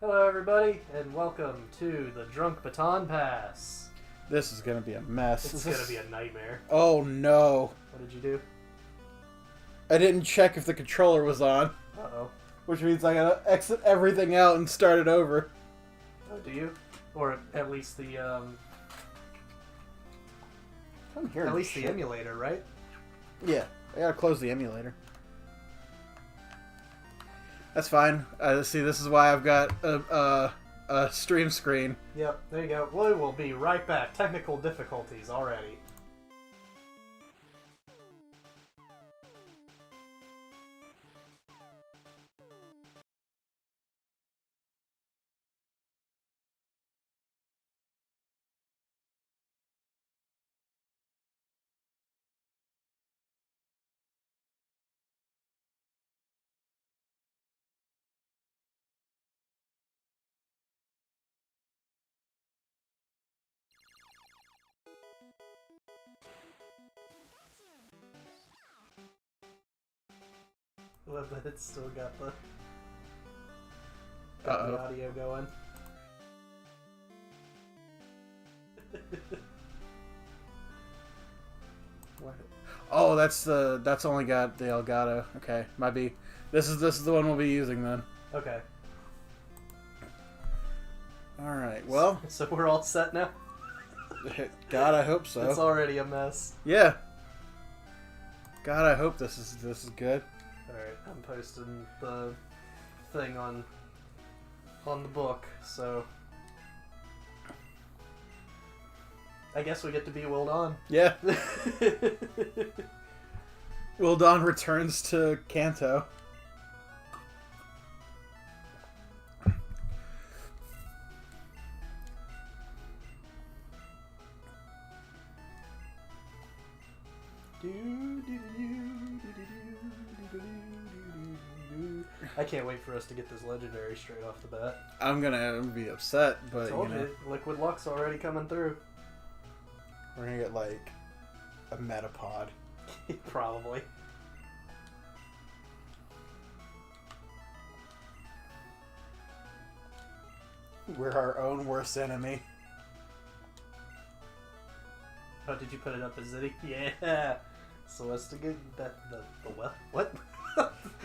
Hello, everybody, and welcome to the Drunk Baton Pass. This is gonna be a mess. It's gonna be a nightmare. Oh no! What did you do? I didn't check if the controller was on, Uh-oh. which means I gotta exit everything out and start it over. Oh, do you? Or at least the, I'm hearing at least shit. the emulator, right? Yeah, I gotta close the emulator. That's fine. See, this is why I've got a stream screen. Yep, there you go. We will be right back. Technical difficulties already. Love that it's still got the Uh-oh. audio going. What? Oh, that's only got the Elgato. Okay, might be. This is the one we'll be using then. Okay. All right. Well, So we're all set now? God, I hope so. It's already a mess. Yeah. God, I hope this is good. Alright, I'm posting the thing on the book, so I guess we get to be Will Dawn. Yeah. Will Dawn returns to Kanto. I can't wait for us to get this legendary straight off the bat. I'm gonna be upset, but Told you know, you, Liquid Luck's already coming through. we're gonna get like a Metapod. Probably. We're our own worst enemy. Oh, did you put it up as Zitty? Yeah. So as to get that the what?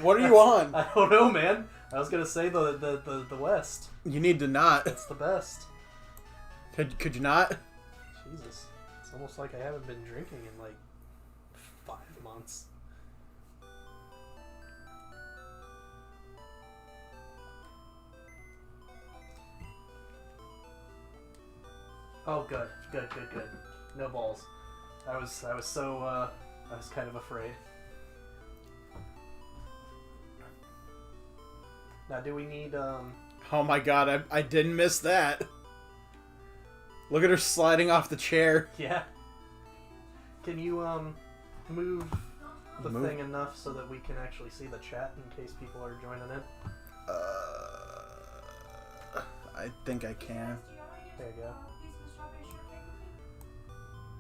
What are you on? I don't know, man. I was gonna say the West. You need to not. That's the best. Could you not? Jesus, it's almost like I haven't been drinking in like 5 months. Oh, good. No balls. I was kind of afraid. Now, do we need Oh my God, I didn't miss that. Look at her sliding off the chair. Yeah. Can you move the Move? thing enough so that we can actually see the chat in case people are joining in? I think I can. There you go.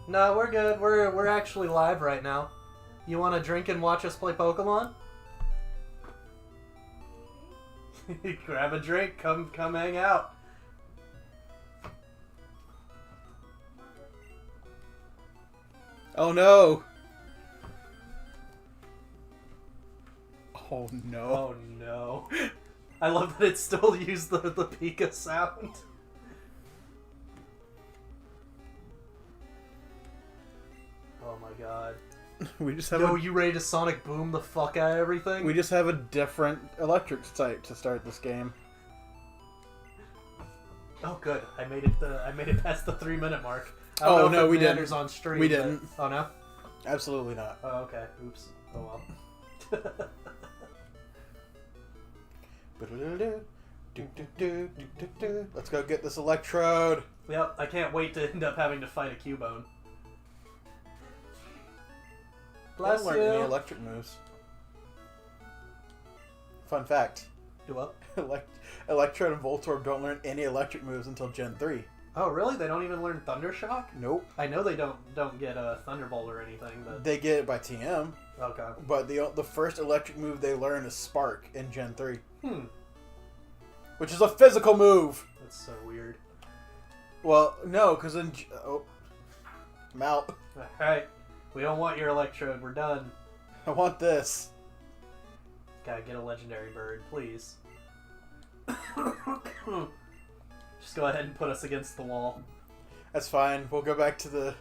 No, we're good. We're actually live right now. You want to drink and watch us play Pokemon? Grab a drink. Come hang out. Oh no! Oh no! Oh no! I love that it still used the Pika sound. Oh my god! We just have Yo, you ready to Sonic Boom the fuck out of everything? we just have a different electric type to start this game. Oh, good. I made it past the 3-minute mark. I Oh, don't know no, if we it didn't. matters on stream. We but- didn't. Oh no. Absolutely not. Oh, okay. Oops. Oh well. Let's go get this electrode. Yep. I can't wait to end up having to fight a Cubone. Bless Don't learn any you. electric moves. Fun fact: Do what? Electrode and Voltorb don't learn any electric moves until Gen 3. Oh, really? They don't even learn Thundershock? Nope. I know they don't get a Thunderbolt or anything, but They get it by TM, okay. but the first electric move they learn is Spark in Gen 3. which is a physical move. That's so weird. Well, no, because then... Oh. I'm out. Alright. We don't want your Electrode. We're done. I want this. Gotta get a legendary bird, please. Just go ahead and put us against the wall. That's fine. We'll go back to the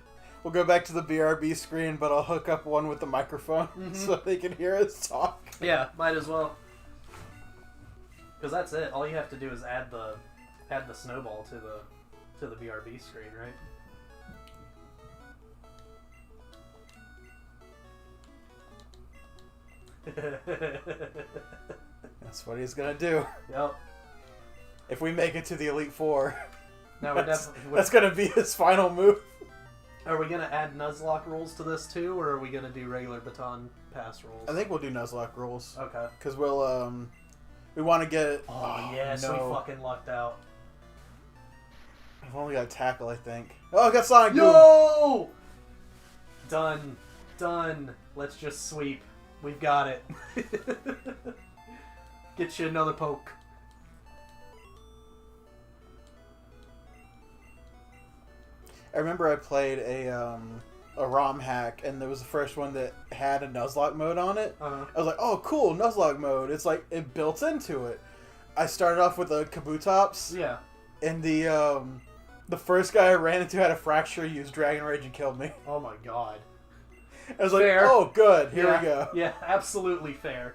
BRB screen, but I'll hook up one with the microphone so they can hear us talk. Yeah, might as well. Because that's it. All you have to do is add the snowball to the BRB screen, right? That's what he's gonna do. Yep. If we make it to the Elite Four, Now that's gonna be his final move. Are we gonna add Nuzlocke rules to this too, or are we gonna do regular baton pass rules? I think we'll do Nuzlocke rules. Okay. Because we want to get. Oh yes, no. we fucking lucked out. I've only got tackle, I think. Oh, I got Sonic Boom. Yo! Done. Let's just sweep. We've got it. Get you another poke. I remember I played a ROM hack, and there was the first one that had a Nuzlocke mode on it. Uh-huh. I was like, oh, cool, Nuzlocke mode. It's like, it built into it. I started off with a Kabutops. Yeah. And the first guy I ran into had a fracture, used Dragon Rage, and killed me. Oh my god. I was like, Fair. oh, good, here Yeah. we go. Yeah, absolutely fair.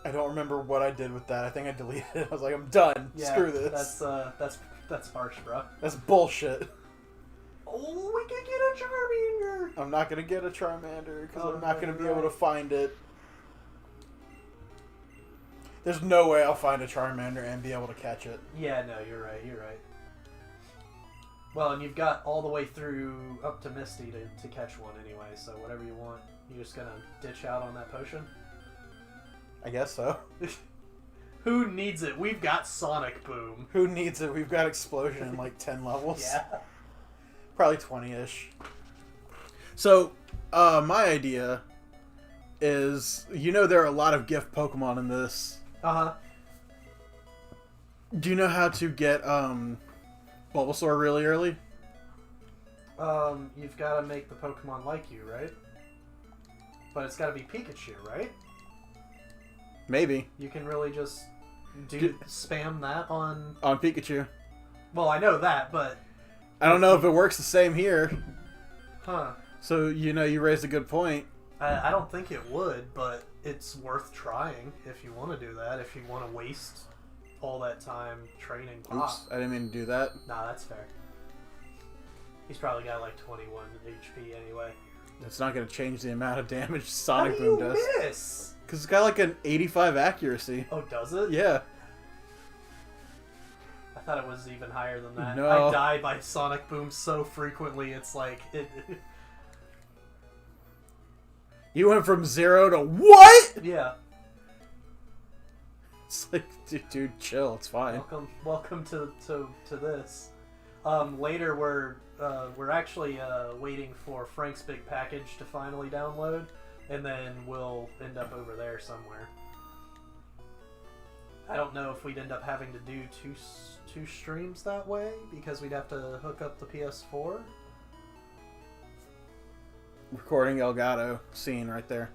I don't remember what I did with that. I think I deleted it. I was like, I'm done. Yeah, Screw this. That's harsh, bro. That's bullshit. Oh, we could get a Charmander. I'm not going to get a Charmander because Oh, I'm not going to be right. able to find it. There's no way I'll find a Charmander and be able to catch it. Yeah, no, you're right. Well, and you've got all the way through up to Misty to catch one anyway, so whatever you want. You just gonna ditch out on that potion? I guess so. Who needs it? We've got Sonic Boom. Who needs it? We've got Explosion in like 10 levels. Yeah. Probably 20-ish. So, my idea is, there are a lot of gift Pokemon in this. Uh-huh. Do you know how to get Bulbasaur really early? You've got to make the Pokemon like you, right? But it's got to be Pikachu, right? Maybe. You can really just spam that on... On Pikachu. Well, I know that, but... I don't know if it works the same here. Huh. So, you raised a good point. I don't think it would, but it's worth trying if you want to do that, if you want to waste all that time training Pop. Oops, I didn't mean to do that. Nah, that's fair. He's probably got like 21 HP anyway. It's not going to change the amount of damage Sonic How do Boom you does. miss? Because it's got like an 85 accuracy. Oh, does it? Yeah. I thought it was even higher than that. No. I die by Sonic Boom so frequently, it's like... You went from 0 to what? Yeah. It's like, dude, chill. It's fine. Welcome to this. Later we're actually waiting for Frank's big package to finally download, and then we'll end up over there somewhere. I don't know if we'd end up having to do two streams that way because we'd have to hook up the PS4. Recording Elgato scene right there.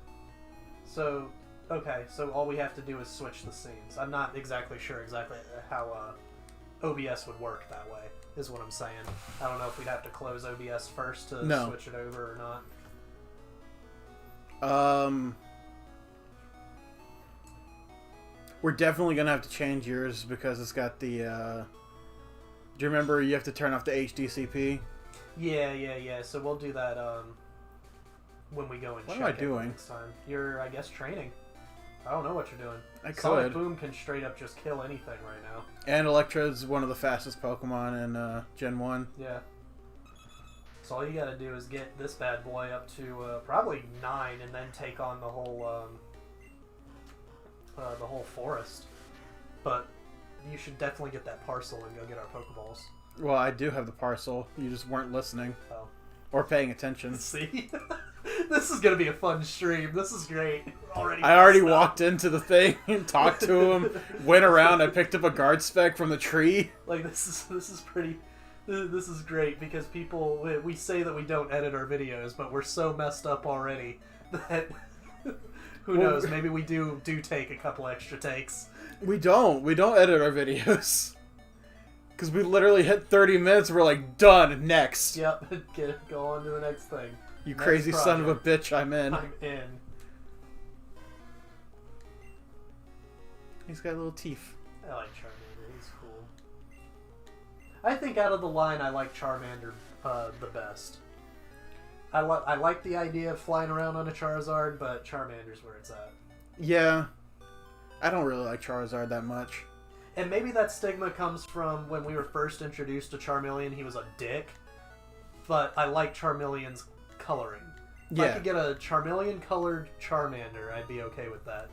So, okay, so all we have to do is switch the scenes. I'm not exactly sure how OBS would work that way, is what I'm saying. I don't know if we'd have to close OBS first to switch it over or not. We're definitely going to have to change yours because it's got the, do you remember you have to turn off the HDCP? Yeah. So we'll do that, when we go and what check am I it doing? next time. You're, I guess, training. I don't know what you're doing. I could. Sonic Boom can straight up just kill anything right now. And Electrode's one of the fastest Pokemon in Gen 1. Yeah. So all you gotta do is get this bad boy up to probably 9 and then take on the whole forest. But you should definitely get that parcel and go get our Pokeballs. Well, I do have the parcel. You just weren't listening. Oh. Or paying attention. See? This is gonna be a fun stream. This is great. I already walked into the thing and talked to him. Went around. I picked up a guard spec from the tree. Like this is pretty. This is great because we say that we don't edit our videos, but we're so messed up already that who knows? Maybe we do take a couple extra takes. We don't edit our videos because we literally hit 30 minutes. We're like done. Next. Yep. Go on to the next thing. You Next crazy project. son of a bitch! I'm in. I'm in. He's got little teeth. I like Charmander. He's cool. I think out of the line, I like Charmander the best. I like the idea of flying around on a Charizard, but Charmander's where it's at. Yeah, I don't really like Charizard that much. And maybe that stigma comes from when we were first introduced to Charmeleon, he was a dick. But I like Charmeleon's coloring. If I could get a Charmeleon-colored Charmander, I'd be okay with that.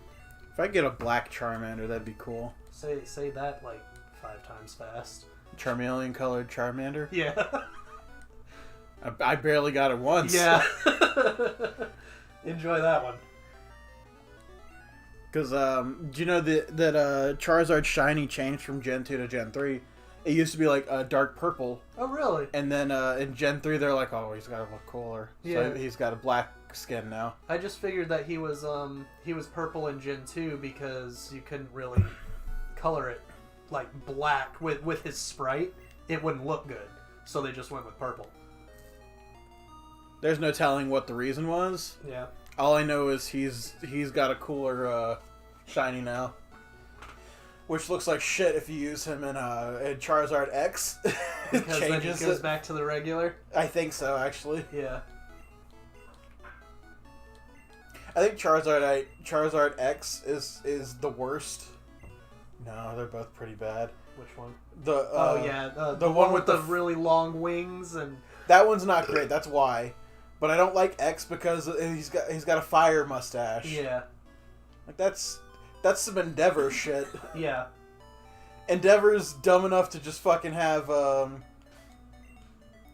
If I get a black Charmander, that'd be cool. Say that like 5 times fast. Charmeleon-colored Charmander? Yeah. I barely got it once. Yeah. Enjoy that one. Because, do you know that Charizard Shiny changed from Gen 2 to Gen 3? It used to be like a dark purple. Oh, really? And then in Gen 3, they're like, oh, he's got to look cooler. Yeah. So he's got a black skin now. I just figured that he was purple in Gen 2 because you couldn't really color it like black with his sprite. It wouldn't look good. So they just went with purple. There's no telling what the reason was. Yeah. All I know is he's got a cooler shiny now. Which looks like shit if you use him in Charizard X. Because then he goes back to the regular? I think so, actually. Yeah. I think Charizard X is the worst. No, they're both pretty bad. Which one? The one with the really long wings and... That one's not great, that's why. But I don't like X because he's got a fire mustache. Yeah. Like that's some Endeavor shit. Yeah. Endeavor's dumb enough to just fucking have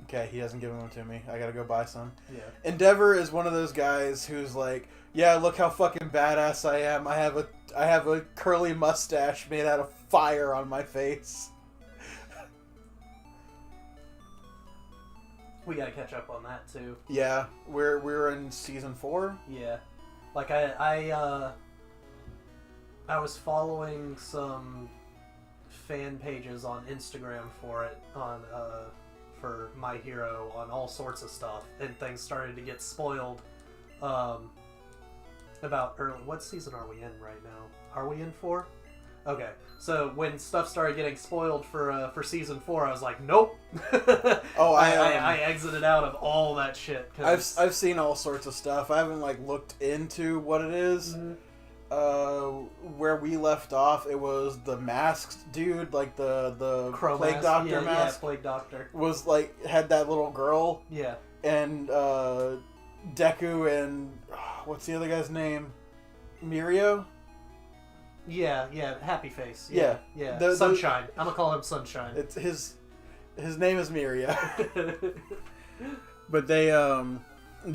Okay, he hasn't given them to me. I gotta go buy some. Yeah. Endeavor is one of those guys who's like, yeah, look how fucking badass I am. I have a curly mustache made out of fire on my face. We gotta catch up on that too. Yeah, we're in season 4. Yeah, like I was following some fan pages on Instagram for it for My Hero on all sorts of stuff, and things started to get spoiled. About early. What season are we in right now? Are we in 4? Okay, so when stuff started getting spoiled for season 4, I was like, nope. Oh, I exited out of all that shit. Cause... I've seen all sorts of stuff. I haven't like looked into what it is. Mm-hmm. Where we left off, it was the masked dude, like the Crow Plague mask. Doctor mask. Yeah, Plague Doctor Was like had that little girl. Yeah. And Deku and what's the other guy's name? Mirio? Yeah, Happy Face. Yeah. Sunshine. I'm gonna call him Sunshine. It's his name is Mirio. But they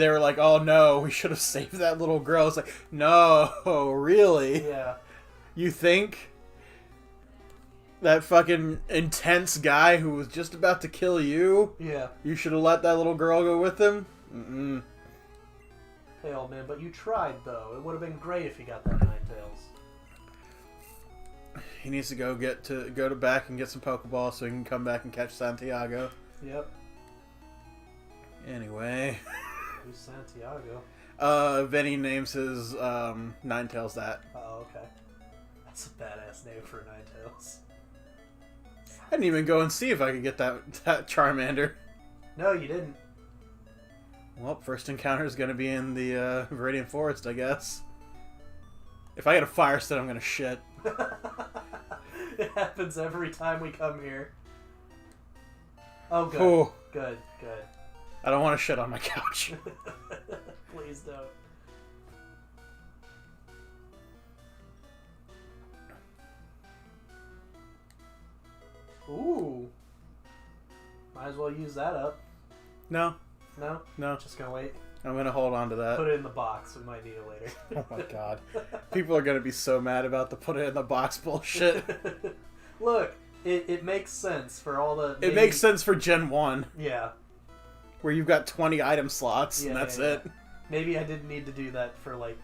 were like, oh no, we should have saved that little girl. It's like, no, really? Yeah. You think that fucking intense guy who was just about to kill you? Yeah. You should have let that little girl go with him? Mm-mm. Hey, old man, but you tried, though. It would have been great if you got that Ninetales. He needs to go to back and get some Pokeballs so he can come back and catch Santiago. Yep. Anyway. Who's Santiago? Vinny names his Ninetales that. Oh, okay. That's a badass name for a Ninetales. I didn't even go and see if I could get that Charmander. No, you didn't. Well, first encounter is going to be in the Viridian Forest, I guess. If I get a Fire Stone, I'm going to shit. It happens every time we come here. Oh, good. Ooh. Good. I don't want to shit on my couch. Please don't. Ooh. Might as well use that up. No. No? No. Just gonna wait. I'm gonna hold on to that. Put it in the box. We might need it later. Oh my god. People are gonna be so mad about the put it in the box bullshit. Look, it makes sense for all the... It makes sense for Gen 1. Yeah. Where you've got 20 item slots, Yeah, and that's yeah, it. yeah. Maybe I didn't need to do that for, like,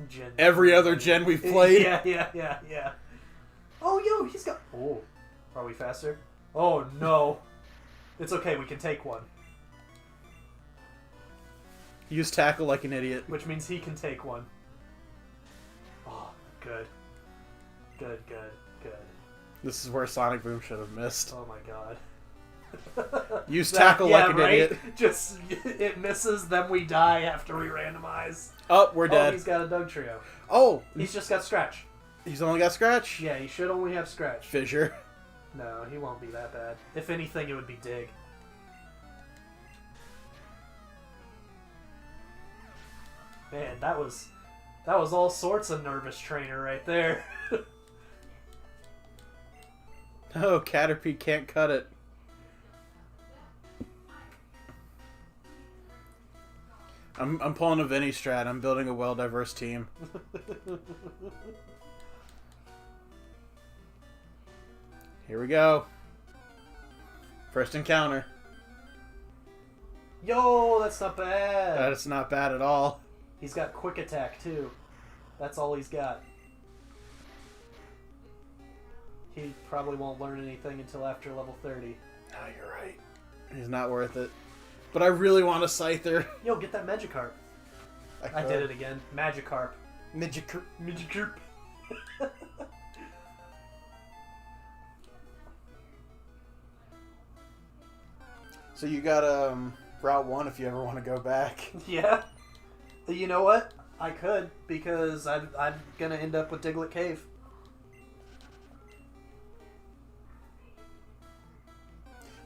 Gen... Every other gen we've played. Yeah. Oh, yo, he's got... Oh, are we faster? Oh, no. It's okay, we can take one. Use tackle like an idiot. Which means he can take one. Oh, good. Good. This is where Sonic Boom should have missed. Oh my god. Use tackle like an idiot. Just, it misses, then we die after we randomize. Oh, we're Oh, dead. he's got a Doug Trio. Oh! He's just got Scratch. He's only got Scratch? Yeah, he should only have Scratch. Fissure. No, he won't be that bad. If anything, it would be Dig. Man, that was all sorts of nervous trainer right there. Oh, Caterpie can't cut it. I'm pulling a Vinny strat. I'm building a well-diverse team. Here we go. First encounter. Yo, that's not bad. That's not bad at all. He's got quick attack too. That's all he's got. He probably won't learn anything until after level 30. No, you're right. He's not worth it. But I really want a Scyther. Yo, get that Magikarp. I did it again. Magikarp. Magikarp. So you got Route 1 if you ever want to go back. Yeah. You know what? I could, because I'm gonna end up with Diglett Cave.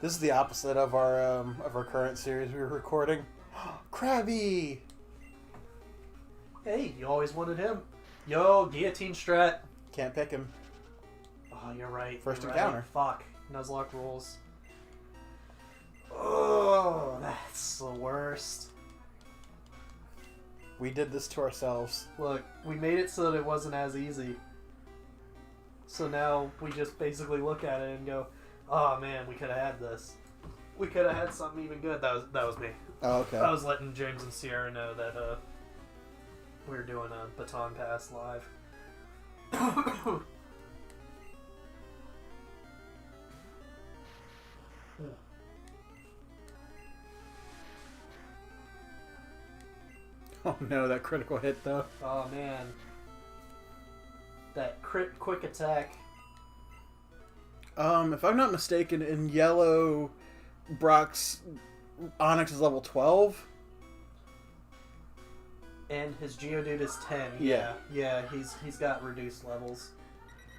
This is the opposite of our current series we were recording. Krabby! Hey, you always wanted him. Yo, Guillotine Strat. Can't pick him. Oh, you're right. First you're encounter. Right. Fuck. Nuzlocke rules. Oh, that's the worst. We did this to ourselves. Look, we made it so that it wasn't as easy. So now we just basically look at it and go, oh man, we could have had this. We could have had something even good. That was me. Oh, okay. I was letting James and Sierra know that we were doing a baton pass live. Oh no, that critical hit though. Oh man. That quick attack. If I'm not mistaken, in yellow, Brock's Onyx is level 12. And his Geodude is 10. Yeah. Yeah, he's got reduced levels.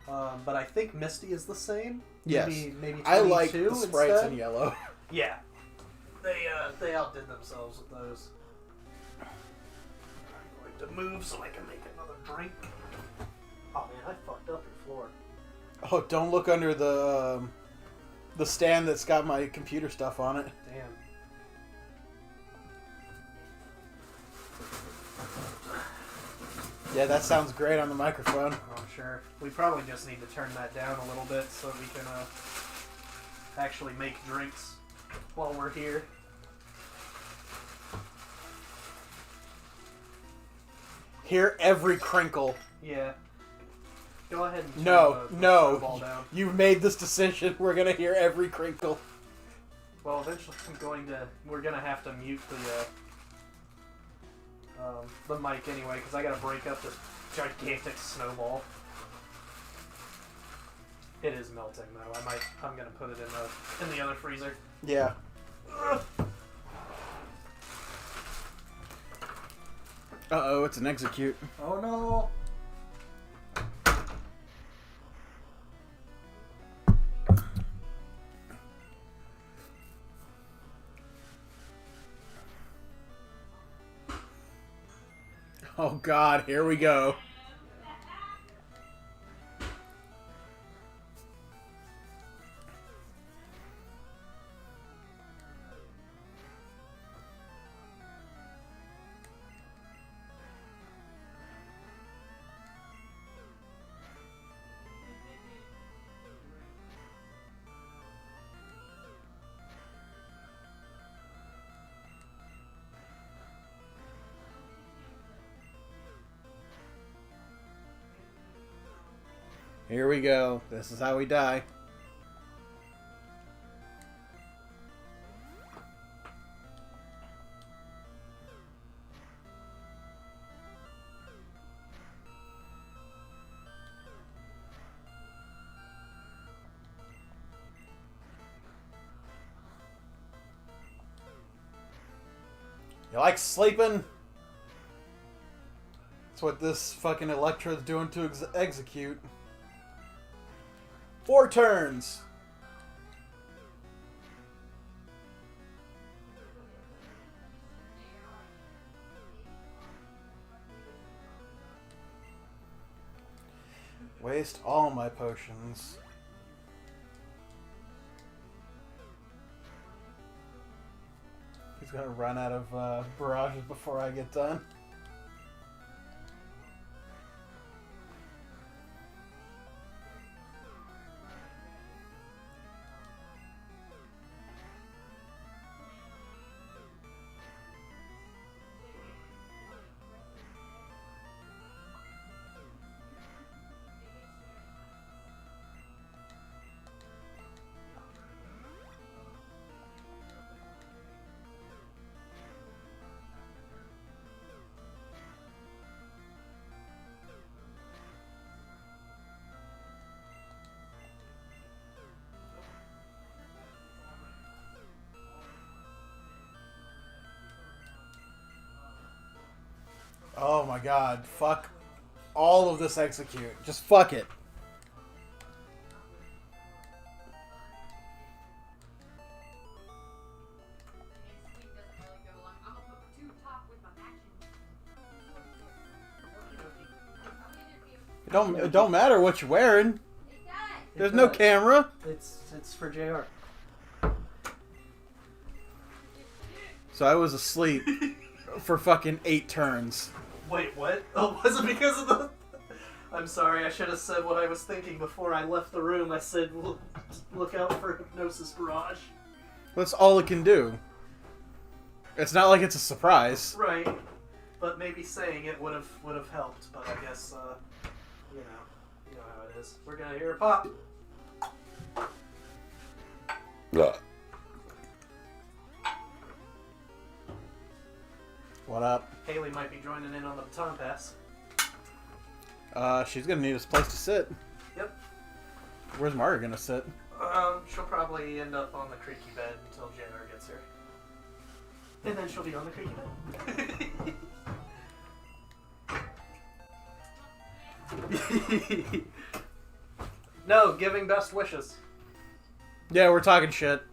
But I think Misty is the same. Yes. Maybe 22 I like the sprites instead. in yellow. Yeah. They outdid themselves with those. I'm going to move so I can make another drink. Oh man, I fucked up your floor. Oh, don't look under the stand that's got my computer stuff on it. Damn. Yeah, that sounds great on the microphone. Oh, I'm sure. We probably just need to turn that down a little bit so we can actually make drinks while we're here. Hear every crinkle. Yeah. Go ahead and turn No, the no. snowball down. You've made this decision. We're gonna hear every crinkle. Well, eventually we're gonna have to mute the mic anyway, because I gotta break up this gigantic snowball. It is melting though. I'm gonna put it in the other freezer. Yeah. Uh-oh, it's an execute. Oh no! Oh god, here we go. Here we go. This is how we die. You like sleeping? That's what this fucking Electro's doing to execute. 4 turns. Waste all my potions. He's gonna run out of barrages before I get done. Oh my god, fuck all of this execute. Just fuck it. It don't matter what you're wearing. There's no camera. It's for JR. So I was asleep for fucking 8 turns. Wait, what? Oh, was it because of the... I'm sorry, I should have said what I was thinking before I left the room. I said, look out for Hypnosis Barrage. That's all it can do. It's not like it's a surprise. Right. But maybe saying it would have helped, but I guess, you know how it is. We're gonna hear a pop. What up? Haley might be joining in on the baton pass. She's gonna need a place to sit. Yep. Where's Mara gonna sit? She'll probably end up on the creaky bed until JR gets here. And then she'll be on the creaky bed. No, giving best wishes. Yeah, we're talking shit.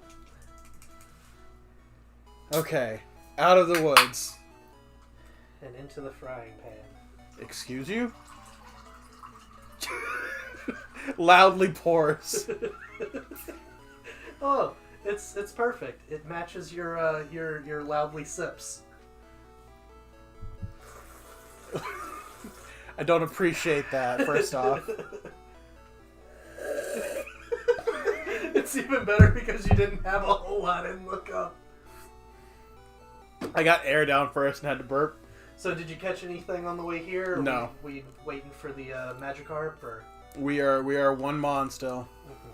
Okay. Out of the woods. And into the frying pan. Excuse you? Loudly pours. Oh, it's perfect. It matches your loudly sips. I don't appreciate that, first off. It's even better because you didn't have a whole lot in look up. I got air down first and had to burp. So did you catch anything on the way here? Or No. We waiting for the Magikarp or? We are 1 mon still. Mm-hmm.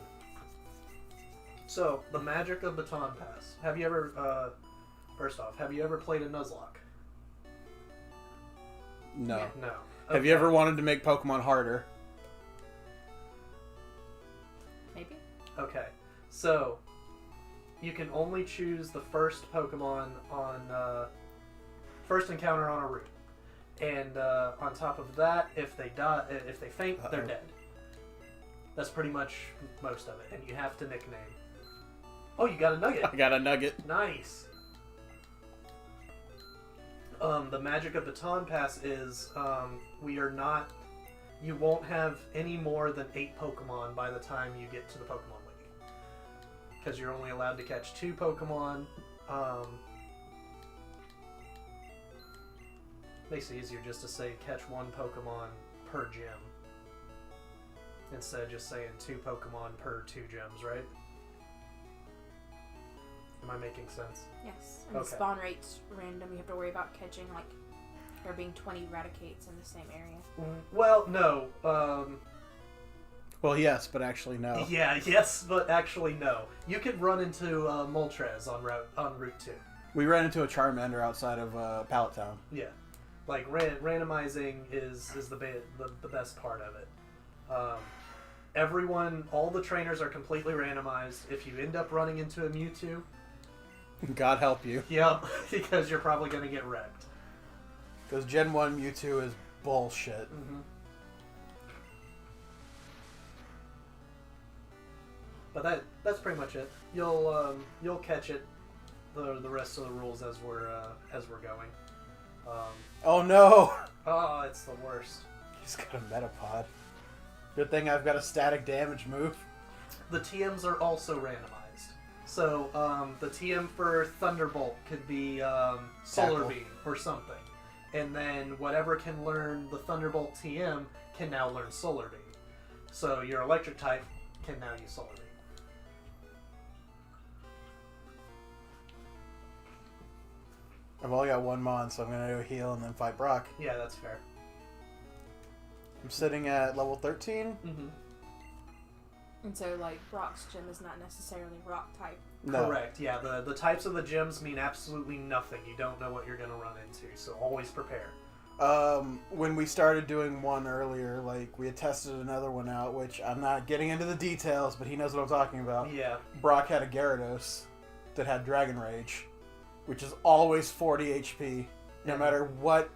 So the magic of Baton Pass. Have you ever? First off, have you ever played a Nuzlocke? No. No. Have you ever wanted to make Pokemon harder? Maybe. Okay. So you can only choose the first Pokemon on first encounter on a route, and on top of that, if they die, if they faint, they're dead. That's pretty much most of it, and you have to nickname. Oh, you got a nugget. I got a nugget. Nice. The magic of Baton Pass is we are not. You won't have any more than 8 Pokemon by the time you get to the Pokemon League, because you're only allowed to catch 2 Pokemon. Makes it easier just to say catch 1 Pokemon per gym instead of just saying 2 Pokemon per 2 gyms, right? Am I making sense? Yes. And Okay. the spawn rate's random. You have to worry about catching, like, there being 20 Eradicates in the same area. Well, no. Well, yes, but actually no. Yeah, yes, but actually no. You could run into Moltres on Route 2. We ran into a Charmander outside of Pallet Town. Yeah, like randomizing is the best part of it. All the trainers are completely randomized. If you end up running into a Mewtwo, God help you. yep, because you're probably going to get wrecked. Because Gen 1 Mewtwo is bullshit. Mm-hmm. But that's pretty much it. You'll catch it, the rest of the rules as we're going. Oh no! Oh, it's the worst. He's got a Metapod. Good thing I've got a static damage move. The TMs are also randomized. So the TM for Thunderbolt could be Solar Tackle. Beam or something. And then whatever can learn the Thunderbolt TM can now learn Solar Beam. So your Electric type can now use Solar Beam. I've only got one Mon, so I'm going to do a heal and then fight Brock. Yeah, that's fair. I'm sitting at level 13. Mm-hmm. And so, like, Brock's gym is not necessarily rock type. No. Correct. Yeah, the types of the gyms mean absolutely nothing. You don't know what you're going to run into, so always prepare. When we started doing one earlier, like, we had tested another one out, which I'm not getting into the details, but he knows what I'm talking about. Yeah. Brock had a Gyarados that had Dragon Rage, which is always 40 HP. No Yeah. matter what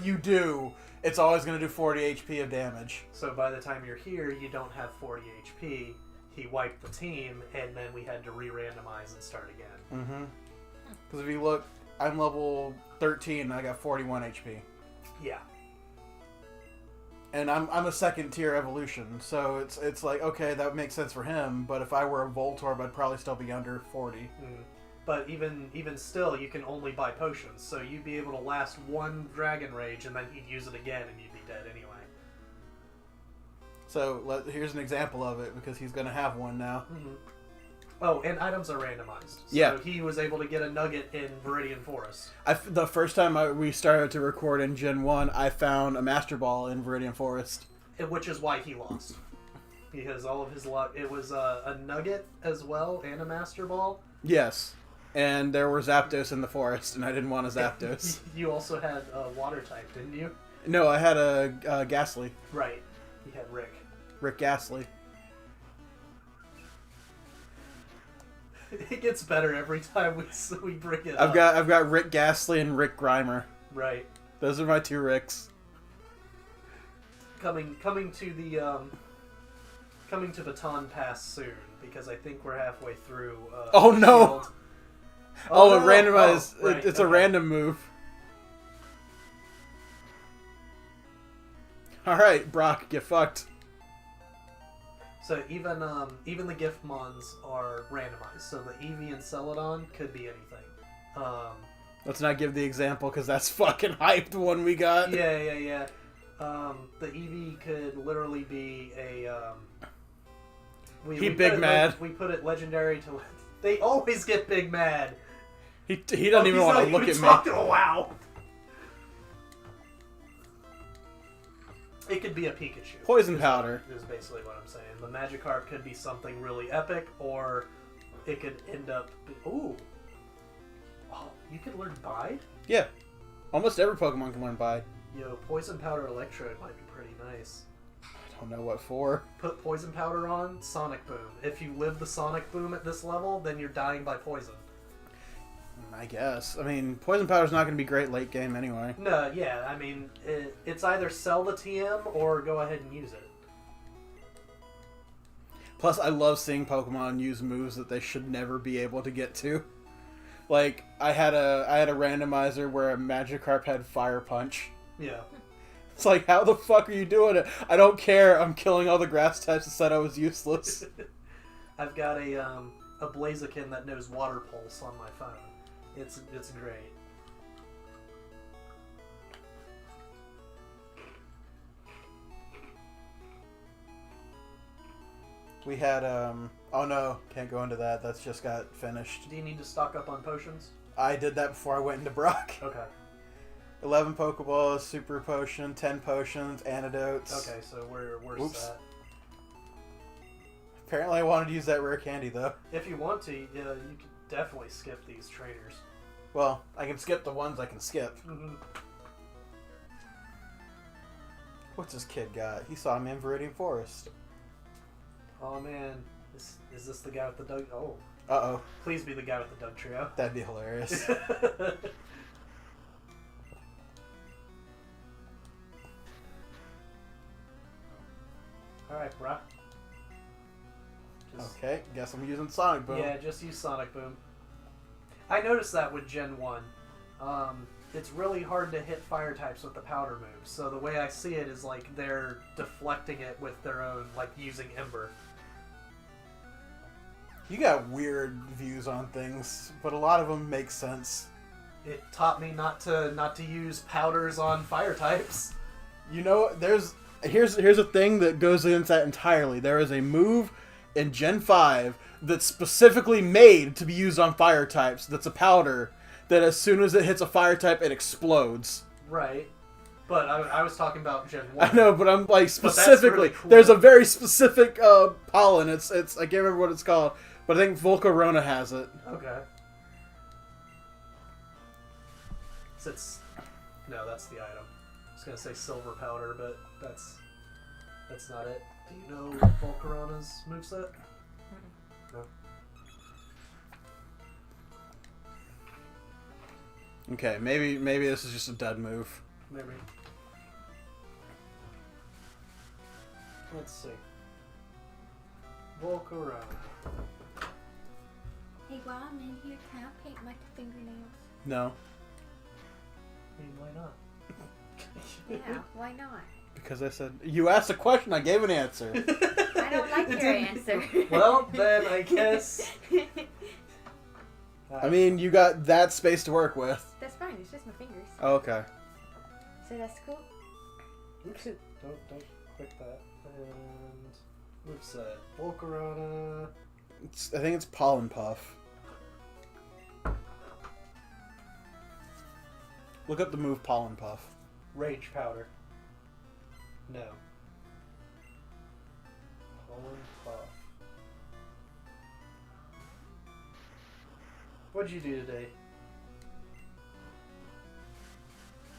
you do, it's always going to do 40 HP of damage. So by the time you're here, you don't have 40 HP. He wiped the team, and then we had to re-randomize and start again. Mm-hmm. Because if you look, I'm level 13 and I got 41 HP. Yeah. And I'm a second tier evolution, so it's like, okay, that makes sense for him, but if I were a Voltorb, I'd probably still be under 40. Mm. But even still, you can only buy potions, so you'd be able to last one Dragon Rage, and then he'd use it again, and you'd be dead anyway. So here's an example of it, because he's going to have one now. Mm-hmm. Oh, and items are randomized. So Yeah. he was able to get a nugget in Viridian Forest. The first time we started to record in Gen 1, I found a Master Ball in Viridian Forest. Which is why he lost. Because all of his luck... It was a nugget as well, and a Master Ball. Yes. And there were Zapdos in the forest, and I didn't want a Zapdos. You also had a water type, didn't you? No, I had a Ghastly. Right. You had Rick. Rick Ghastly. It gets better every time we bring it I've up. got Rick Ghastly and Rick Grimer. Right. Those are my two Ricks. Coming to Baton Pass soon, because I think we're halfway through. Oh, no! Shield. Oh, no, a randomized. Oh, right, It's a okay. random move. Alright, Brock, get fucked. So even the gift mons are randomized. So the Eevee and Celadon could be anything. Let's not give the example, because that's fucking hyped one we got. Yeah. The Eevee could literally be a. We Big put it mad. We put it legendary to. They always get big mad. He doesn't even He's want not to look even at me. talking. Wow. It could be a Pikachu. Poison is- powder. is basically what I'm saying. The Magikarp could be something really epic, or it could end up. Ooh. Oh, you could learn Bide? Yeah. Almost every Pokemon can learn Bide. Yo, Poison Powder Electrode might be pretty nice. I don't know what for. Put Poison Powder on, Sonic Boom. If you live the Sonic Boom at this level, then you're dying by poison. I guess. I mean, Poison Powder's not going to be great late game anyway. No, yeah, I mean, it's either sell the TM or go ahead and use it. Plus, I love seeing Pokemon use moves that they should never be able to get to. Like, I had a randomizer where a Magikarp had Fire Punch. Yeah. It's like, how the fuck are you doing it? I don't care. I'm killing all the grass types that said I was useless. I've got a Blaziken that knows Water Pulse on my phone. It's great. We had, oh no, can't go into that. That's just got finished. Do you need to stock up on potions? I did that before I went into Brock. Okay. 11 Pokeballs, Super Potion, 10 Potions, Antidotes. Okay, so we're Oops. set. Apparently I wanted to use that rare candy, though. If you want to, you can definitely skip these trainers. Well, I can skip the ones I can skip. Mm-hmm. What's this kid got? He saw me in Viridian Forest. Oh man, is this the guy with the Doug? Oh, Uh-oh. please be the guy with the Doug trio. That'd be hilarious. Alright, bruh. Okay, guess I'm using Sonic Boom. Yeah, just use Sonic Boom. I noticed that with Gen 1. It's really hard to hit fire types with the powder move, so the way I see it is like they're deflecting it with their own, like using Ember. You got weird views on things, but a lot of them make sense. It taught me not to use powders on fire types. You know, here's a thing that goes against that entirely. There is a move in Gen 5 that's specifically made to be used on fire types. That's a powder that as soon as it hits a fire type, it explodes. Right. But I was talking about Gen 1. I know, but I'm like that's specifically. really cool. There's a very specific pollen. It's I can't remember what it's called, but I think Volcarona has it. Okay. No, that's the item. I was gonna say silver powder, but that's not it. Do you know Volcarona's moveset? No. Okay, maybe this is just a dud move. Maybe. Let's see. Volcarona. Hey, while I'm in here, can I paint my fingernails? No, I mean, why not? Yeah, why not? because I said you asked a question, I gave an answer. I don't like your answer. Well, then I guess. I mean, you got that space to work with. That's fine, it's just my fingers. Oh, okay. So that's cool? Oops. Don't click that. And moveset. Volcarona. I think it's Pollen Puff. Look up the move Pollen Puff. Rage powder. No. Pollen puff. What'd you do today?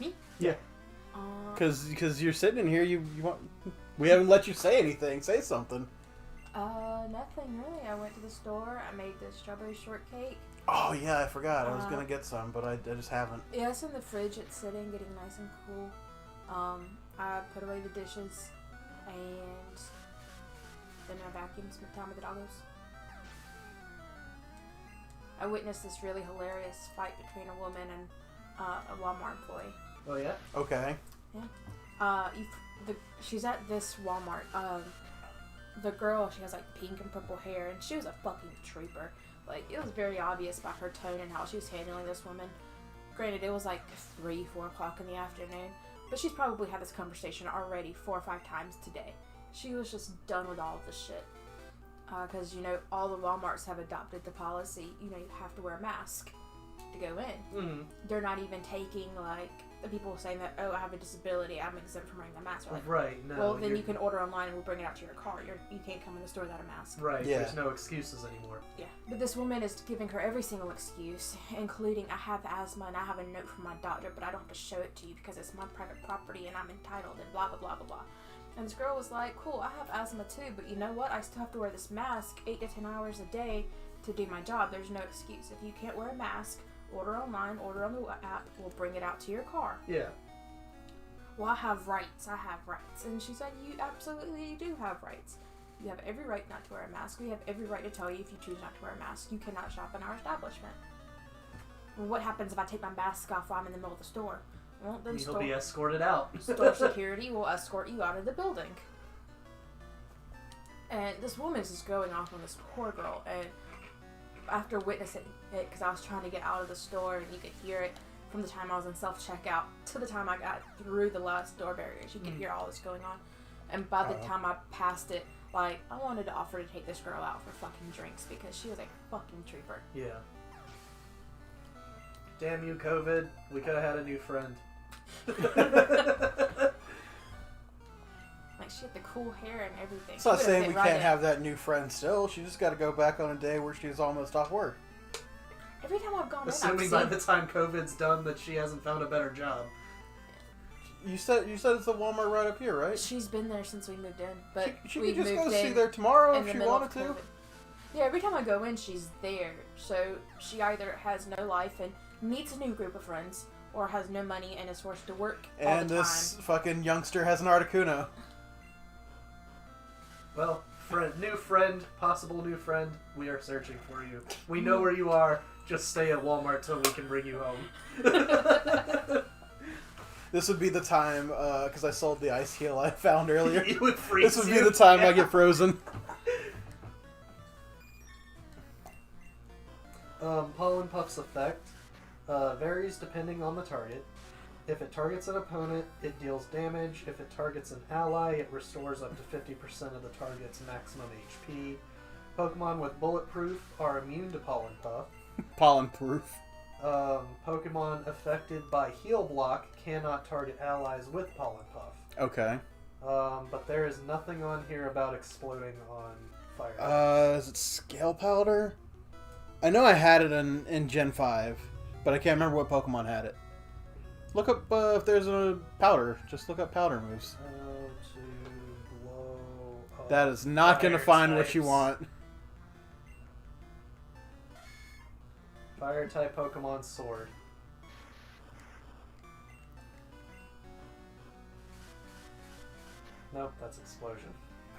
Me? Yeah. Because you're sitting in here, you want. We haven't let you say anything. Say something. Nothing really. I went to the store. I made the strawberry shortcake. Oh yeah, I forgot. I was gonna get some, but I just haven't. Yeah, it's in the fridge. It's sitting, getting nice and cool. I put away the dishes, and then I vacuumed, spent time with the doggos. I witnessed this really hilarious fight between a woman and a Walmart employee. Oh yeah? Okay. She's at this Walmart. The girl, she has like pink and purple hair, and she was a fucking trooper. Like, it was very obvious by her tone and how she was handling this woman. Granted, it was like 3, 4 o'clock in the afternoon, but she's probably had this conversation already 4 or 5 times today. She was just done with all of this shit. Because, you know, all the Walmarts have adopted the policy, you know, you have to wear a mask to go in. Mm-hmm. They're not even taking, like, the people saying that, oh, I have a disability, I'm exempt from wearing the mask. They're like, Right, no. well, then you can order online and we'll bring it out to your car. You can't come in the store without a mask. Right, Yeah. there's no excuses anymore. Yeah. But this woman is giving her every single excuse, including, I have asthma and I have a note from my doctor, but I don't have to show it to you because it's my private property and I'm entitled and blah, blah, blah, blah, blah. And this girl was like, cool, I have asthma too, but you know what? I still have to wear this mask 8 to 10 hours a day to do my job. There's no excuse. If you can't wear a mask, order online, order on the app, we'll bring it out to your car. Yeah. Well, I have rights. And she said, you absolutely do have rights. You have every right not to wear a mask. We have every right to tell you if you choose not to wear a mask, you cannot shop in our establishment. Well, what happens if I take my mask off while I'm in the middle of the store? Well, then You'll be escorted out. store security will escort you out of the building. And this woman is just going off on this poor girl. And after witnessing it, because I was trying to get out of the store and you could hear it from the time I was in self-checkout to the time I got through the last door barriers, you could hear all this going on. And by the time I passed it, like, I wanted to offer to take this girl out for fucking drinks because she was a fucking trooper. Yeah. Damn you, COVID. We could have had a new friend. Like, She had the cool hair and everything. It's not She would've saying fit we right can't in. have that new friend still. She just got to go back on a day where she's almost off work. Every time I've gone in, I've Assuming seen... by the time COVID's done that she hasn't found a better job. You said it's a Walmart right up here, right? She's been there since we moved in, but She we could just moved go see in there tomorrow in if the she middle of wanted to. COVID. Yeah, every time I go in, she's there. So she either has no life and meets a new group of friends, or has no money and is forced to work all And the this time. fucking youngster has an Articuno. Well, new friend, possible new friend, we are searching for you. We know where you are. Just stay at Walmart till we can bring you home. This would be the time, because I sold the ice heel I found earlier. It would freeze This would you. be the time I Yeah. get frozen. Pollen Puff's effect varies depending on the target. If it targets an opponent, it deals damage. If it targets an ally, it restores up to 50% of the target's maximum HP. Pokemon with Bulletproof are immune to Pollen Puff. Pollen proof. Pokemon affected by Heal Block cannot target allies with Pollen Puff. Okay. But there is nothing on here about exploding on fire. Is it Scale Powder? I know I had it in Gen 5, but I can't remember what Pokemon had it. Look up if there's a powder. Just look up powder moves. To blow up That is not going to fire find what you types. want. Fire type Pokemon Sword. Nope, that's Explosion.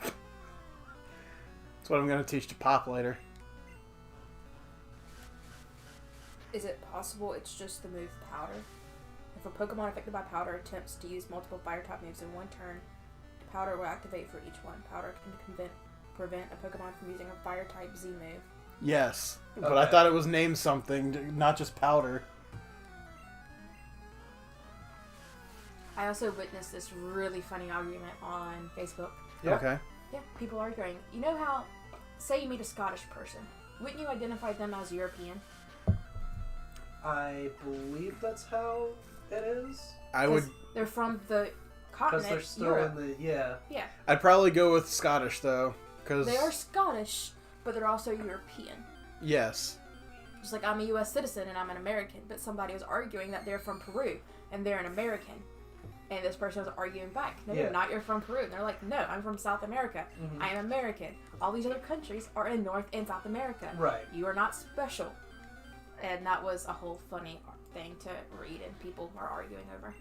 That's what I'm going to teach to Pop later. Is it possible it's just the move Powder? If a Pokemon affected by Powder attempts to use multiple fire-type moves in one turn, Powder will activate for each one. Powder can prevent a Pokemon from using a fire-type Z move. Yes. But I Okay. thought it was named something, not just powder. I also witnessed this really funny argument on Facebook. Yeah. Okay. Yeah, people arguing. You know how, say you meet a Scottish person, wouldn't you identify them as European? I believe that's how it is. I would. 'Cause they're from the Because continent they're still Europe. in the... Yeah. Yeah, I'd probably go with Scottish though, because they are Scottish, but they're also European. yes. Just like I'm a U.S. citizen and I'm an American, but somebody was arguing that they're from Peru and they're an American. And this person was arguing back, no, Yeah. you're not, you're from Peru. And they're like, no, I'm from South America. Mhm. I am American. All these other countries are in North and South America. Right. You are not special. And that was a whole funny thing to read and people are arguing over.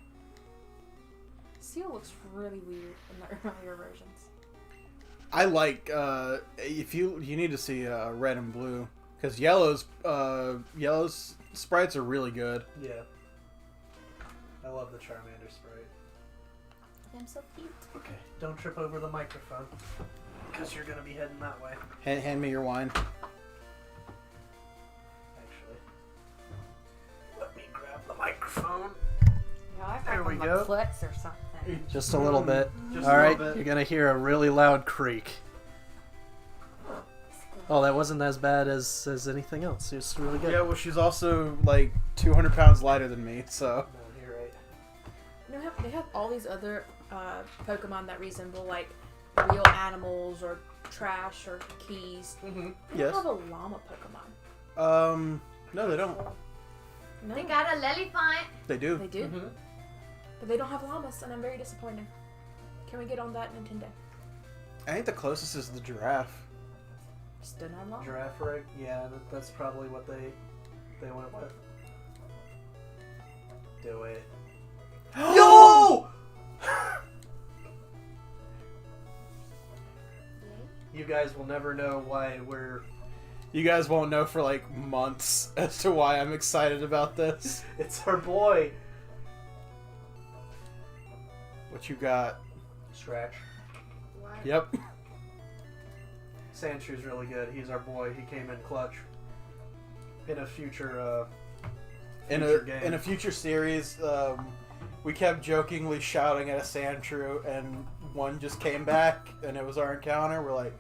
Seal looks really weird in the earlier versions. I like if you need to see red and blue because yellow's sprites are really good. Yeah. I love the Charmander sprite. I'm so cute. Okay. Don't trip over the microphone. Because you're going to be heading that way. Hand me your wine. Actually. Let me grab the microphone. No, I There felt we like go. my klutz or something. Just a little bit. Just All a right, little bit. you're gonna hear a really loud creak. Oh, that wasn't as bad as anything else. It was really good. Yeah, well, she's also like 200 pounds lighter than me, so. No, you're right. They have all these other Pokemon that resemble like real animals or trash or keys. Mm-hmm. They Yes. don't have a llama Pokemon. No, they don't. No, They got a Lillifant. They do. they do, Mm-hmm. but they don't have llamas, and I'm very disappointed. Can we get on that, Nintendo? I think the closest is the giraffe. Still not llama. Giraffe rig? Yeah, that's probably what they went with. Do it. Yo! You guys will never know why we're... You guys won't know for like months as to why I'm excited about this. It's our boy. What you got? Scratch. Yep. Sandshrews really good. He's our boy. He came in clutch. In a future game. In a future series, we kept jokingly shouting at a Sandshrew, and one just came back, and it was our encounter. We're like,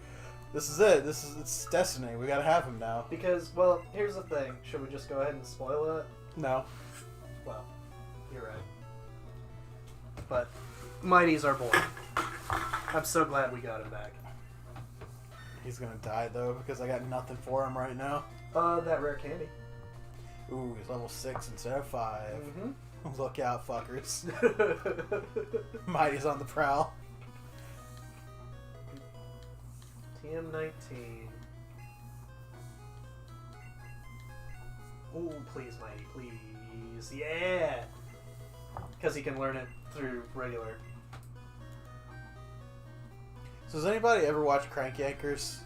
"This is it. It's destiny. We gotta have him now." Because, well, here's the thing. Should we just go ahead and spoil it? No. Well, you're right. But Mighty's our boy. I'm so glad we got him back. He's gonna die though because I got nothing for him right now. That rare candy. Ooh, he's level 6 instead of 5. Mm-hmm. Look out, fuckers. Mighty's on the prowl. TM19. Ooh, please, Mighty, please. Yeah! Because he can learn it through regular. So does anybody ever watch Crank Yankers?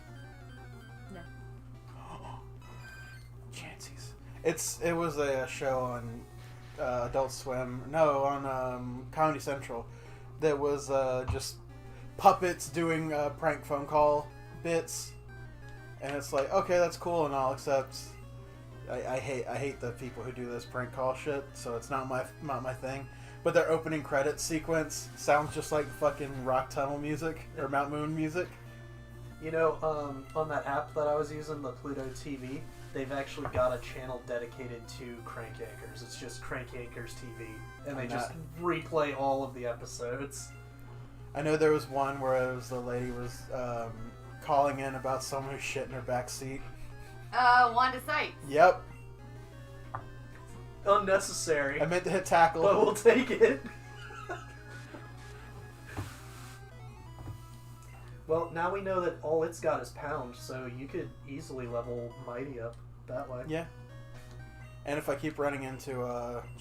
No. Chancy's. It was a show on Adult Swim. No, on Comedy Central. That was just puppets doing prank phone call bits, and it's like, okay, that's cool and all, except I hate the people who do this prank call shit. So it's not my thing. But their opening credits sequence sounds just like fucking Rock Tunnel music or Mount Moon music. You know, on that app that I was using, the Pluto TV, they've actually got a channel dedicated to Crank Yankers. It's just Crank Yankers TV, and they just replay all of the episodes. I know there was one where it was the lady was calling in about someone who shit in her back seat. Wanda Sykes. Yep, Unnecessary, I meant to hit tackle. but we'll take it. Well, now we know that all it's got is pound, so you could easily level Mighty up that way. Yeah. And if I keep running into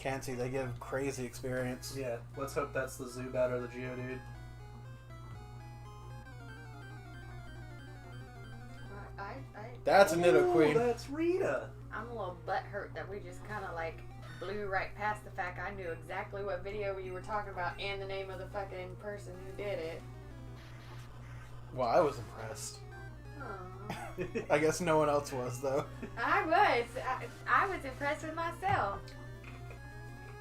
Chansey, they give crazy experience. Yeah, let's hope that's the Zubat or the Geodude. That's a Nidoqueen. That's Rita. I'm a little butthurt that we just kind of like blew right past the fact I knew exactly what video you were talking about and the name of the fucking person who did it. Well, I was impressed. Aw. I guess no one else was, though. I was impressed with myself.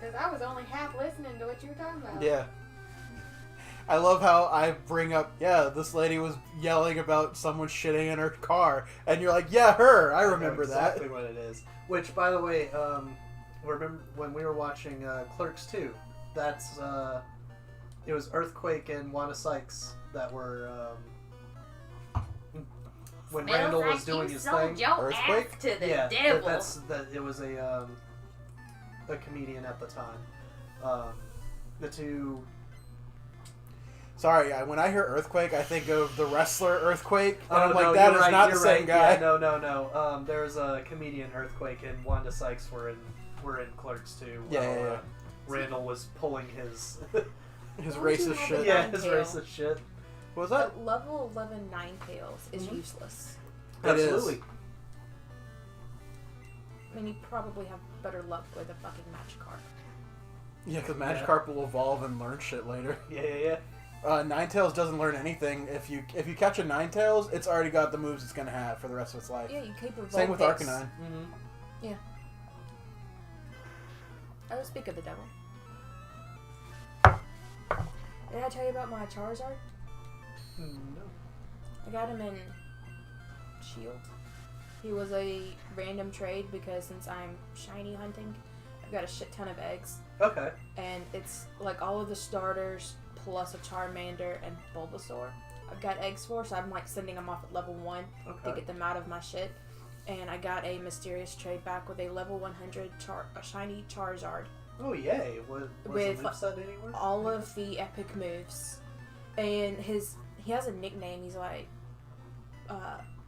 Because I was only half listening to what you were talking about. Yeah. I love how I bring up, yeah, this lady was yelling about someone shitting in her car, and you're like, yeah, her. I remember exactly that. what it is. Which, by the way, remember when we were watching Clerks 2? That's it was Earthquake and Wanda Sykes that were when Smells Randall like was doing you his sold thing. your Earthquake? ass to the Yeah, devil. it was a comedian at the time. The two. Sorry, when I hear Earthquake, I think of the wrestler Earthquake, and Oh, I'm like, no, that you're is right, not the you're same right. guy. Yeah, no. There's a comedian Earthquake and Wanda Sykes were in Clerks 2. Yeah. Randall was pulling his His Why would you racist have shit. a yeah, his Ninetale? racist shit. What was that? But level 11 Ninetales is Mhm. useless. It is. Absolutely. I mean, you probably have better luck with a fucking Magikarp. Yeah, because Yeah. Magikarp will evolve and learn shit later. Yeah. Ninetales doesn't learn anything. If you catch a Ninetales, it's already got the moves it's gonna have for the rest of its life. Yeah, you keep a Same with Vulpix. Arcanine. Mm-hmm. Oh, speak of the devil. Did I tell you about my Charizard? No. I got him in Shield. He was a random trade because since I'm shiny hunting, I've got a shit ton of eggs. Okay. And it's like all of the starters plus a Charmander and Bulbasaur. I've got eggs for, so I'm like sending them off at level 1 to Okay. get them out of my shit. And I got a mysterious trade back with a level 100 a shiny Charizard. Oh yay! Was With the moveset anywhere? All of the epic moves. And he has a nickname. He's like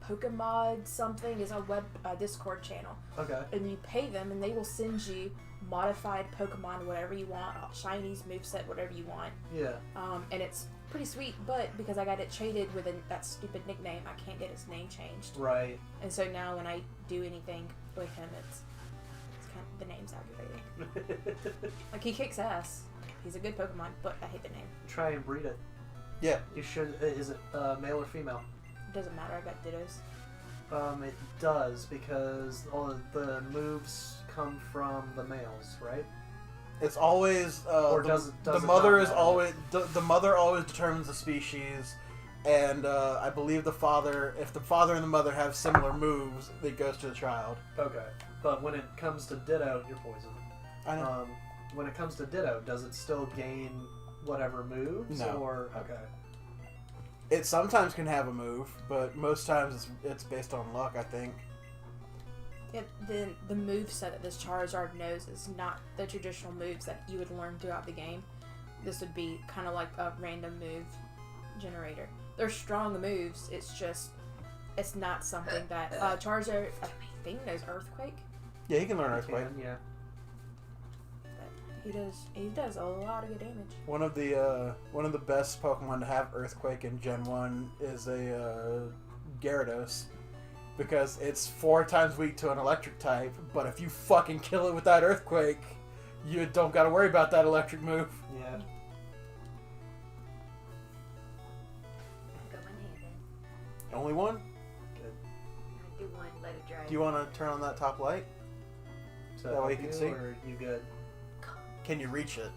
Pokemon something. Is a Discord channel. Okay. And you pay them and they will send you modified Pokemon, whatever you want, shinies, moveset, whatever you want. Yeah. And it's pretty sweet, but because I got it traded with that stupid nickname, I can't get his name changed. Right. And so now when I do anything with him, it's kind of, the name's aggravating. Like, he kicks ass. He's a good Pokemon, but I hate the name. Try and breed it. Yeah. You should. Is it male or female? It doesn't matter, I got Dittos. It does because all of the moves come from the males, right? It's always Or the, does the it mother not is matter? always the mother always determines the species, and I believe the father, if the father and the mother have similar moves, it goes to the child. Okay. But when it comes to Ditto, you're poisoned. I know. When it comes to Ditto, does it still gain whatever moves? No. Or okay. It sometimes can have a move, but most times it's based on luck, I think. Yeah, the move set that this Charizard knows is not the traditional moves that you would learn throughout the game. This would be kind of like a random move generator. They're strong moves. It's not something that Charizard, I think, knows Earthquake. Yeah, he can learn Earthquake. Yeah. But he does a lot of good damage. One of the best Pokemon to have Earthquake in Gen 1 is a Gyarados. Because it's 4 times weak to an electric type, but if you fucking kill it with that Earthquake, you don't gotta worry about that electric move. Yeah. Go in here then. Only one? I do one, let it dry. Do you want to turn on that top light? So That way you can see? Or you good? Can you reach it?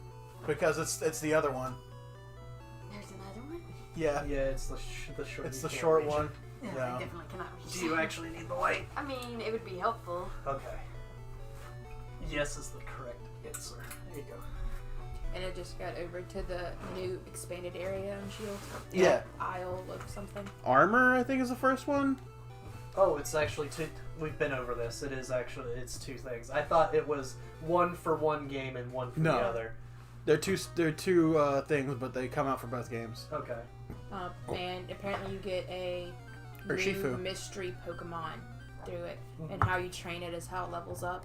Because it's the other one. There's another one? Yeah. Yeah, it's the short. It's you the can't short reach one. it. Yeah. I definitely cannot reach Do you actually need the light? I mean, it would be helpful. Okay. Yes is the correct answer. There you go. And it just got over to the new expanded area on Shield. Yeah. Isle of something. Armor, I think, is the first one. Oh, it's actually two. We've been over this. It's 2 things. I thought it was one for one game and one for the No. other. They're two things, but they come out for both games. Okay. And apparently you get a new Urshifu. mystery Pokemon through it. And how you train it is how it levels up.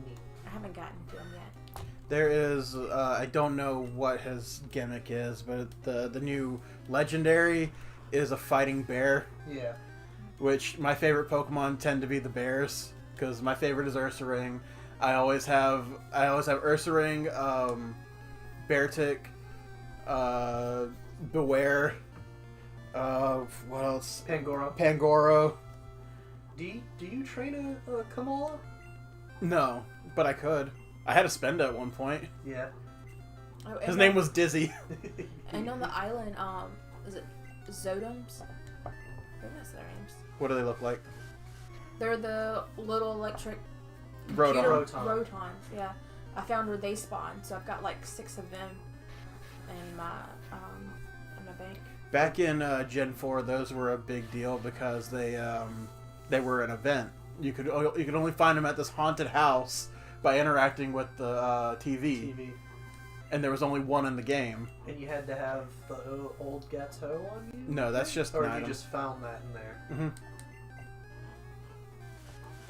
Neat. I haven't gotten to him yet. There is, I don't know what his gimmick is, but the new legendary is a fighting bear, Yeah. which my favorite Pokemon tend to be the bears, because my favorite is Ursaring. I always have Ursaring, Beartic, Beware, what else? Pangoro. Pangoro. Do you train a Kamala? No, but I could. I had a Spenda at one point. Yeah. Oh, His name was Dizzy. And on the island, is it Zodoms? I think that's their names. What do they look like? They're the little electric Rotom. Rotom. Rotons, yeah. I found where they spawn, so I've got like 6 of them in my bank. Back in Gen 4, those were a big deal because they were an event. You could only find them at this haunted house by interacting with the TV. And there was only one in the game. And you had to have the old Gateau on you? No, that's just Or an you item. just found that in there? Mm-hmm.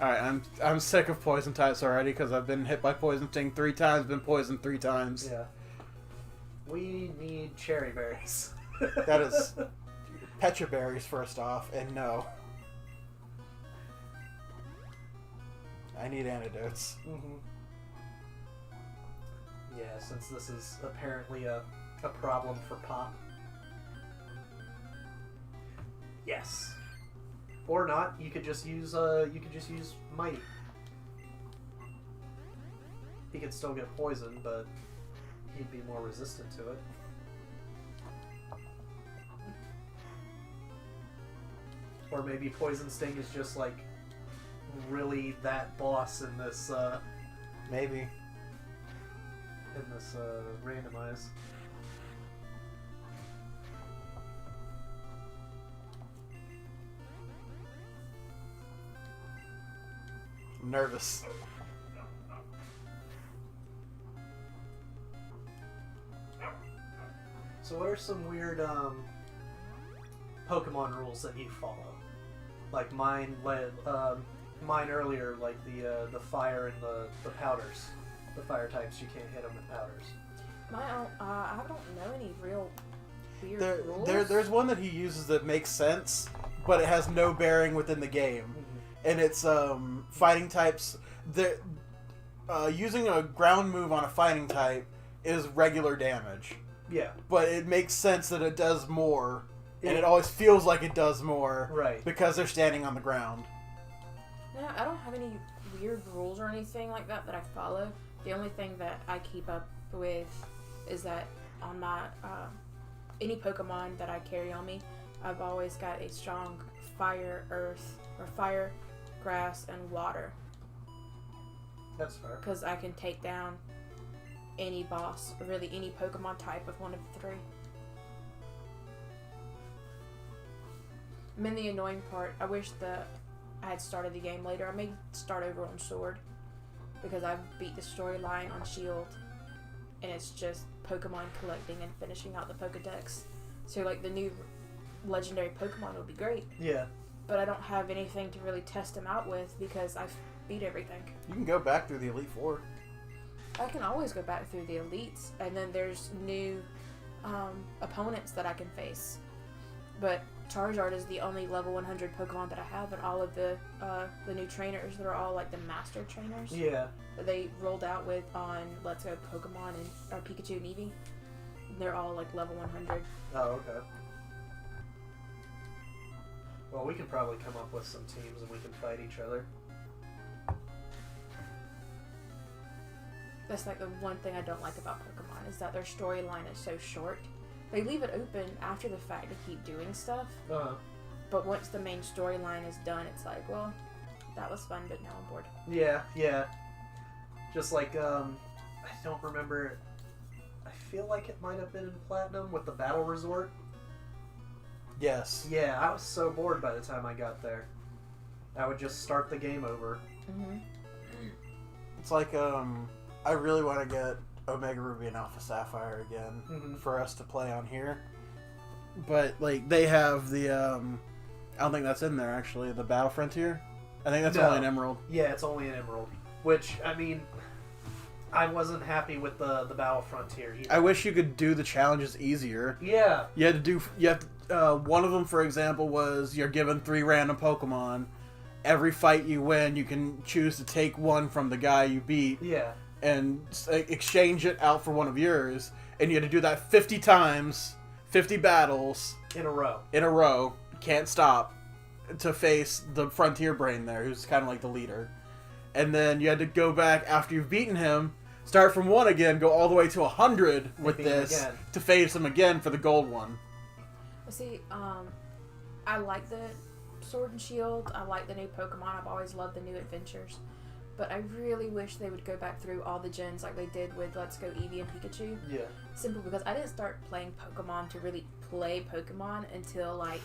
Alright, I'm sick of poison types already because I've been hit by Poison Sting 3 times, been poisoned 3 times. Yeah. We need cherry berries. That is Petra berries first off, and no. I need antidotes. Mm-hmm. Yeah, since this is apparently a problem for Pop. Yes. Or not. You could just use Mighty. He could still get poisoned, but he'd be more resistant to it. Or maybe Poison Sting is just like really that boss in this Maybe. Randomize. I'm nervous. So what are some weird Pokemon rules that you follow? Like mine earlier, like the fire and the powders. The fire types, you can't hit them with powders. I don't know any real weird rules. There's one that he uses that makes sense, but it has no bearing within the game. And it's fighting types. Using a ground move on a fighting type is regular damage. Yeah. But it makes sense that it does more, and it always feels like it does more, Right. because they're standing on the ground. No, I don't have any weird rules or anything like that I follow. The only thing that I keep up with is that on my any Pokemon that I carry on me, I've always got a strong fire, earth, or fire, grass, and water. That's fair. Because I can take down any boss, or really any Pokemon type with one of the 3. And then the annoying part, I wish that I had started the game later. I may start over on Sword because I've beat the storyline on Shield, and it's just Pokemon collecting and finishing out the Pokedex. So like the new legendary Pokemon would be great, Yeah. but I don't have anything to really test them out with because I've beat everything. You can go back through the Elite Four. I can always go back through the elites, and then there's new opponents that I can face. But Charizard is the only level 100 Pokemon that I have, and all of the new trainers, they're all like the master trainers Yeah. that they rolled out with on Let's Go Pokemon and or Pikachu and Eevee. They're all like level 100. Oh, okay. Well, we can probably come up with some teams and we can fight each other. That's like the one thing I don't like about Pokemon is that their storyline is so short. They leave it open after the fact to keep doing stuff, Uh-huh. but once the main storyline is done, it's like, well, that was fun, but now I'm bored. Yeah, yeah. Just like, I don't remember. I feel like it might have been in Platinum with the Battle Resort. Yes. Yeah, I was so bored by the time I got there. I would just start the game over. Mm-hmm. It's like, I really want to get Omega Ruby and Alpha Sapphire again Mhm. for us to play on here. But, like, they have the, I don't think that's in there, actually, the Battle Frontier. I think that's No. only an Emerald. Yeah, it's only an Emerald. Which, I mean, I wasn't happy with the Battle Frontier either. I wish you could do the challenges easier. Yeah. One of them, for example, was you're given 3 random Pokemon. Every fight you win, you can choose to take one from the guy you beat Yeah. and exchange it out for one of yours. And you had to do that 50 times, 50 battles In a row. in a row. Can't stop to face the Frontier Brain there, who's kind of like the leader. And then you had to go back after you've beaten him, start from 1 again, go all the way to 100 with beat him this again. to face him again for the gold one. See, I like the Sword and Shield. I like the new Pokemon. I've always loved the new adventures. But I really wish they would go back through all the gens like they did with Let's Go Eevee and Pikachu. Yeah. Simply because I didn't start playing Pokemon to really play Pokemon until like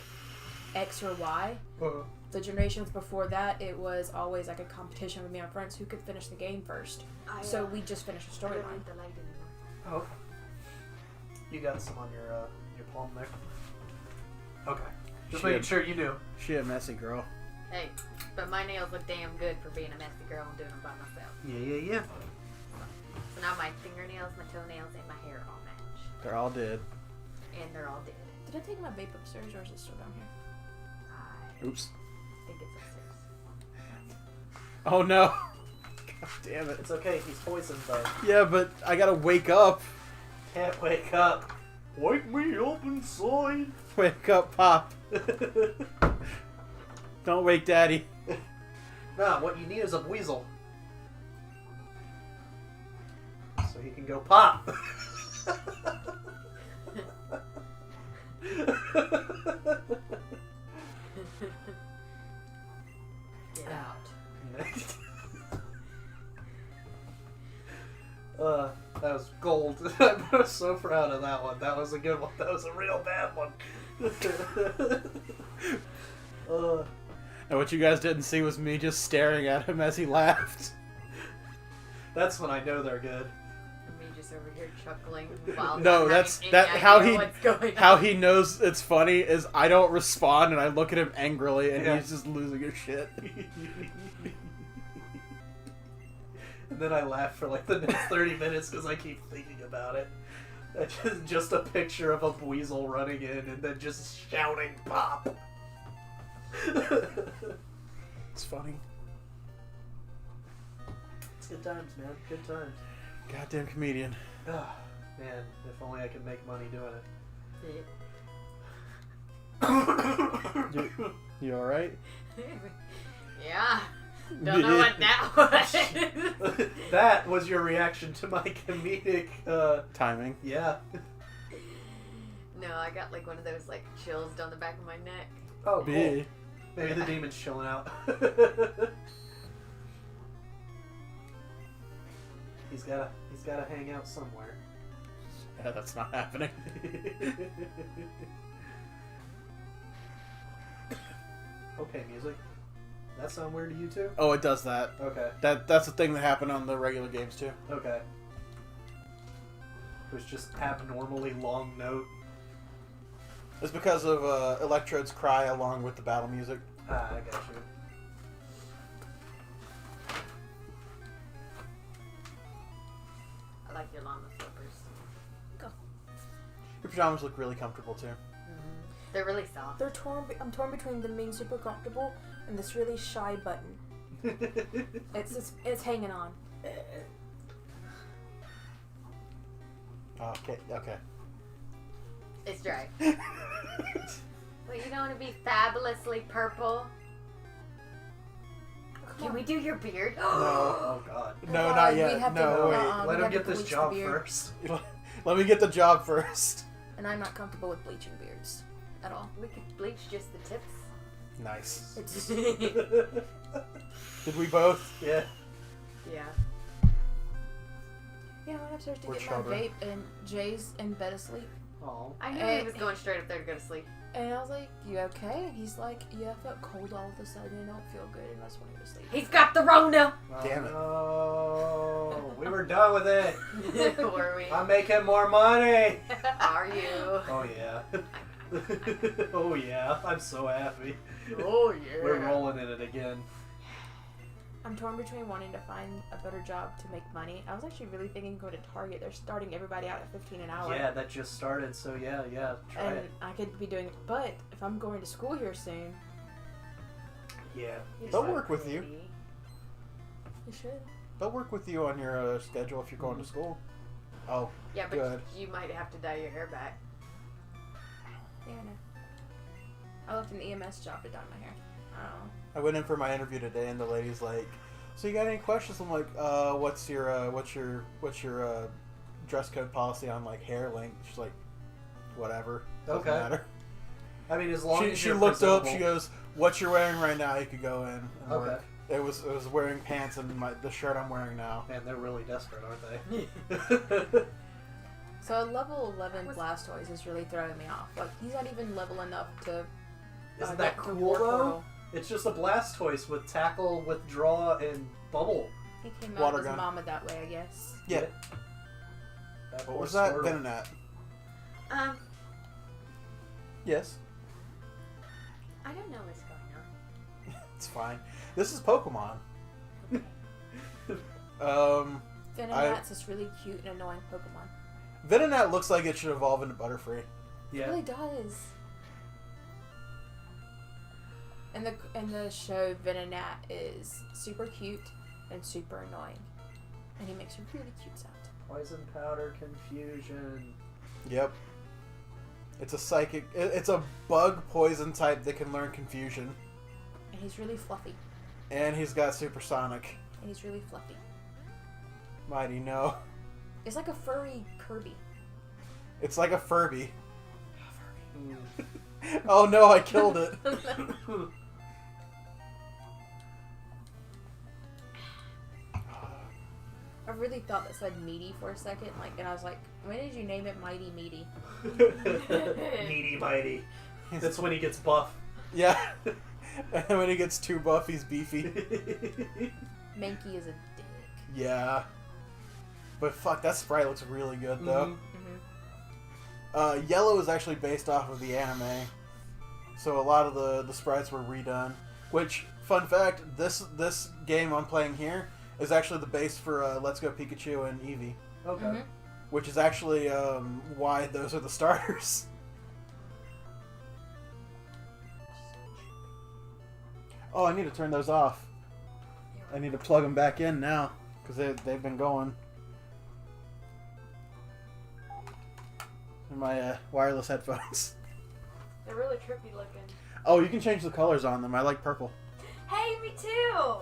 X or Y. Uh-huh. The generations before that, it was always like a competition with me and my friends who could finish the game first. So we just finished the I don't storyline. need the light anymore. Oh, okay. You got some on your palm there? Okay. Just making Shit. sure you do. She a messy girl. Hey, but my nails look damn good for being a messy girl and doing them by myself. Yeah. So now my fingernails, my toenails, and my hair all match. They're all dead. And they're all dead. Did I take my vape upstairs or is it still down here? I Oops. think it's upstairs. Oh no. God damn it. It's okay. He's poisoned, though. Yeah, but I gotta wake up. Can't wake up. Wake me up inside. Wake up, Pop. Don't wake Daddy. Nah, what you need is a weasel. So he can go pop. Get out. That was gold. I was so proud of that one. That was a good one. That was a real bad one. And what you guys didn't see was me just staring at him as he laughed. That's when I know they're good. And me just over here chuckling while No, not that's having that any how idea he what's going how on. he knows it's funny is I don't respond and I look at him angrily and Yeah. he's just losing his shit. And then I laugh for like the next 30 minutes because I keep thinking about it. Just a picture of a weasel running in and then just shouting pop. It's funny. It's good times, man. Good times. Goddamn comedian. Ah, man, if only I could make money doing it. You alright? Yeah. Don't know what that was. That was your reaction to my comedic, Timing. yeah. No, I got like one of those like chills down the back of my neck. Oh, cool. B. Maybe the demon's chilling out. He's gotta hang out somewhere. Yeah, that's not happening. Okay, music. That sound weird to you too? Oh, it does that. Okay. That's a thing that happened on the regular games too. Okay. It was just abnormally long note. It's because of Electrode's cry along with the battle music. Ah, I got you. I like your llama slippers. Your pajamas look really comfortable too. They're really soft. They're torn. I'm torn between them being super comfortable and this really shy button. It's hanging on. Okay. It's dry. But you don't want to be fabulously purple. Can we do your beard? No. Oh god. No, God, not we yet. have to- No, wait. We Let him have to get this bleach the job beard. first. Let me get the job first. And I'm not comfortable with bleaching beards at all. We could bleach just the tips. Nice. It's Did we both? Yeah. Yeah. yeah. I went upstairs to We're get children. my vape, and Jay's in bed asleep. Oh. I knew he was going straight up there to go to sleep. And I was like, "You okay?" And he's like, "Yeah, I felt cold all of a sudden. I don't feel good, and I just wanted to sleep." He's got the Rona! Damn it. No. We were done with it. Were we? I'm making more money. Are you? Oh yeah. Oh yeah. I'm so happy. Oh yeah. We're rolling in it again. I'm torn between wanting to find a better job to make money. I was actually really thinking going to Target. They're starting everybody out at $15 an hour. Yeah, that just started, so yeah, try And it. I could be doing it. But if I'm going to school here soon, Yeah. They'll work with you. you should. They'll work with you on your schedule if you're going to school. Oh, Yeah, but Good. you might have to dye your hair back. Yeah, I know. I left an EMS job to dye my hair. I don't know. I went in for my interview today, and the lady's like, "So you got any questions?" I'm like, what's your dress code policy on like hair length?" She's like, "Whatever, doesn't Okay. matter." I mean, as long as She you're looked up. presentable. She goes, "What you're wearing right now? You could go in and Okay. work." It was wearing pants and the shirt I'm wearing now. Man, they're really desperate, aren't they? So level 11 Was- Blastoise is really throwing me off. Like, he's not even level enough to Isn't get that the cool war though? portal. It's just a Blastoise with tackle, withdraw, and bubble. He came Water out of his gun. mama that way, I guess. Yeah. That What poor was that? Squirtle. Venonat. Yes. I don't know what's going on. It's fine. This is Pokemon. Venonat's this really cute and annoying Pokemon. Venonat looks like it should evolve into Butterfree. It Yeah. really does. In the show, Venonat is super cute and super annoying. And he makes a really cute sound. Poison powder confusion. Yep. It's a psychic. It's a bug poison type that can learn confusion, And he's really fluffy. and he's got supersonic. And he's really fluffy. Mighty no. It's like a furry Kirby. It's like a Furby. Mm. Oh no, I killed it. I really thought that said meaty for a second, like, and I was like, when did you name it Mighty Meaty? Meaty mighty. That's when he gets buff. Yeah. And when he gets too buff, he's beefy. Mankey is a dick. Yeah. But fuck, that sprite looks really good though. Mhm. Yellow is actually based off of the anime, so a lot of the sprites were redone. Which, fun fact, this game I'm playing here is actually the base for Let's Go Pikachu and Eevee, Okay. Mhm. which is actually why those are the starters. Oh, I need to turn those off. I need to plug them back in now because they've been going. In my wireless headphones. They're really trippy looking. Oh, you can change the colors on them. I like purple. Hey, me too!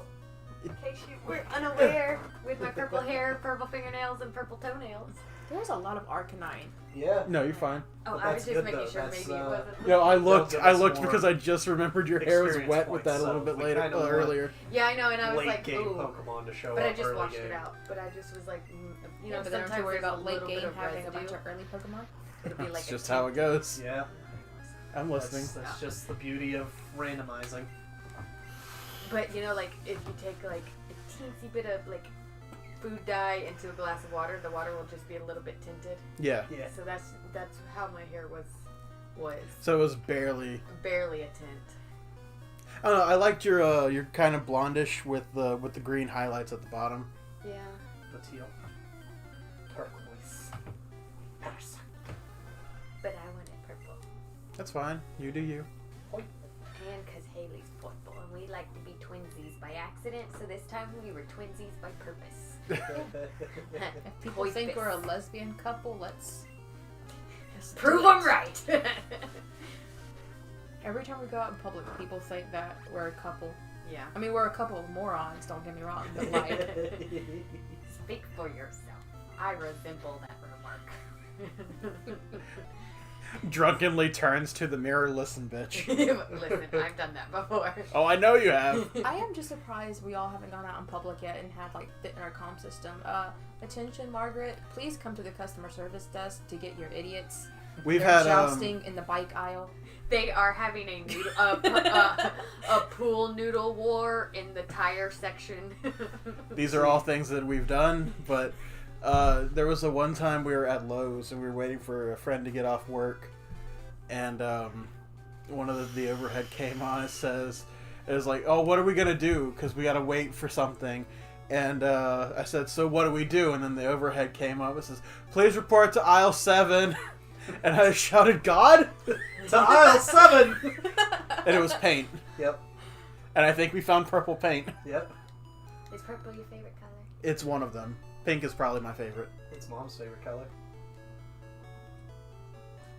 In case you were unaware, with my purple hair, purple fingernails, and purple toenails. There's a lot of Arcanine. Yeah. No, you're fine. Oh, But I that's was just good, making though. sure That's, maybe it wasn't. No, I looked. give I us looked more because I just remembered your hair was experience wet with that points, a little so bit we later kinda want earlier. Yeah, I know, and I was Late like, game ooh. Pokemon to show But up I just early washed game. it out. But I just was like, you know, But then sometimes don't you worry there's about a late little bit game of having a residue. bunch of early Pokemon. It'll be like That's a just how it goes. Yeah. I'm listening. That's just the beauty of randomizing. But you know, like if you take like a teensy bit of like food dye into a glass of water, the water will just be a little bit tinted. Yeah. Yeah. So that's how my hair was So it was barely. barely a tint. I don't know. I liked your kind of blondish with the green highlights at the bottom. Yeah. The teal. Turquoise. But I wanted purple. That's fine. You do you. And because Haley's purple, and we like to be twinsies by accident, so this time we were twinsies by purpose. If people think we're a lesbian couple, let's Prove them right! Every time we go out in public, people think that we're a couple. Yeah. I mean, we're a couple of morons, don't get me wrong, but like, Speak for yourself. I resemble that remark. Drunkenly turns to the mirror. Listen, bitch. Listen, I've done that before. Oh, I know you have. I am just surprised we all haven't gone out in public yet and had like the intercom system. Attention, Margaret, please come to the customer service desk to get your idiots. We've They're had jousting in the bike aisle. They are having a pool noodle war in the tire section. These are all things that we've done, but there was a one time we were at Lowe's and we were waiting for a friend to get off work, and one of the overhead came on. It was like, oh, what are we gonna do? Because we gotta wait for something. And I said, so what do we do? And then the overhead came up. It says, please report to aisle 7. And I shouted, God? To aisle 7! And it was paint. Yep. And I think we found purple paint. Yep. Is purple your favorite color? It's one of them. Pink is probably my favorite. It's Mom's favorite color.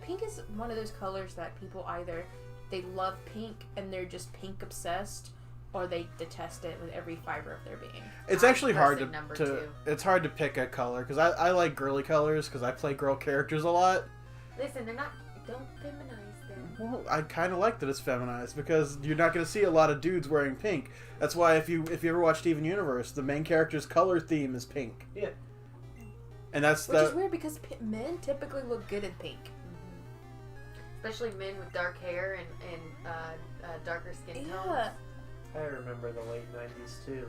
Pink is one of those colors that people either they love pink and they're just pink obsessed, or they detest it with every fiber of their being. It's I'm actually hard person number to 2. it's hard to pick a color because I like girly colors because I play girl characters a lot. Listen, they're not. Don't feminize them. Well, I kind of like that it's feminized because you're not going to see a lot of dudes wearing pink. That's why if you ever watch Steven Universe, the main character's color theme is pink. Yeah. And that's Which is weird because men typically look good in pink. Especially men with dark hair and darker skin tones. Yeah. I remember the late 90s too.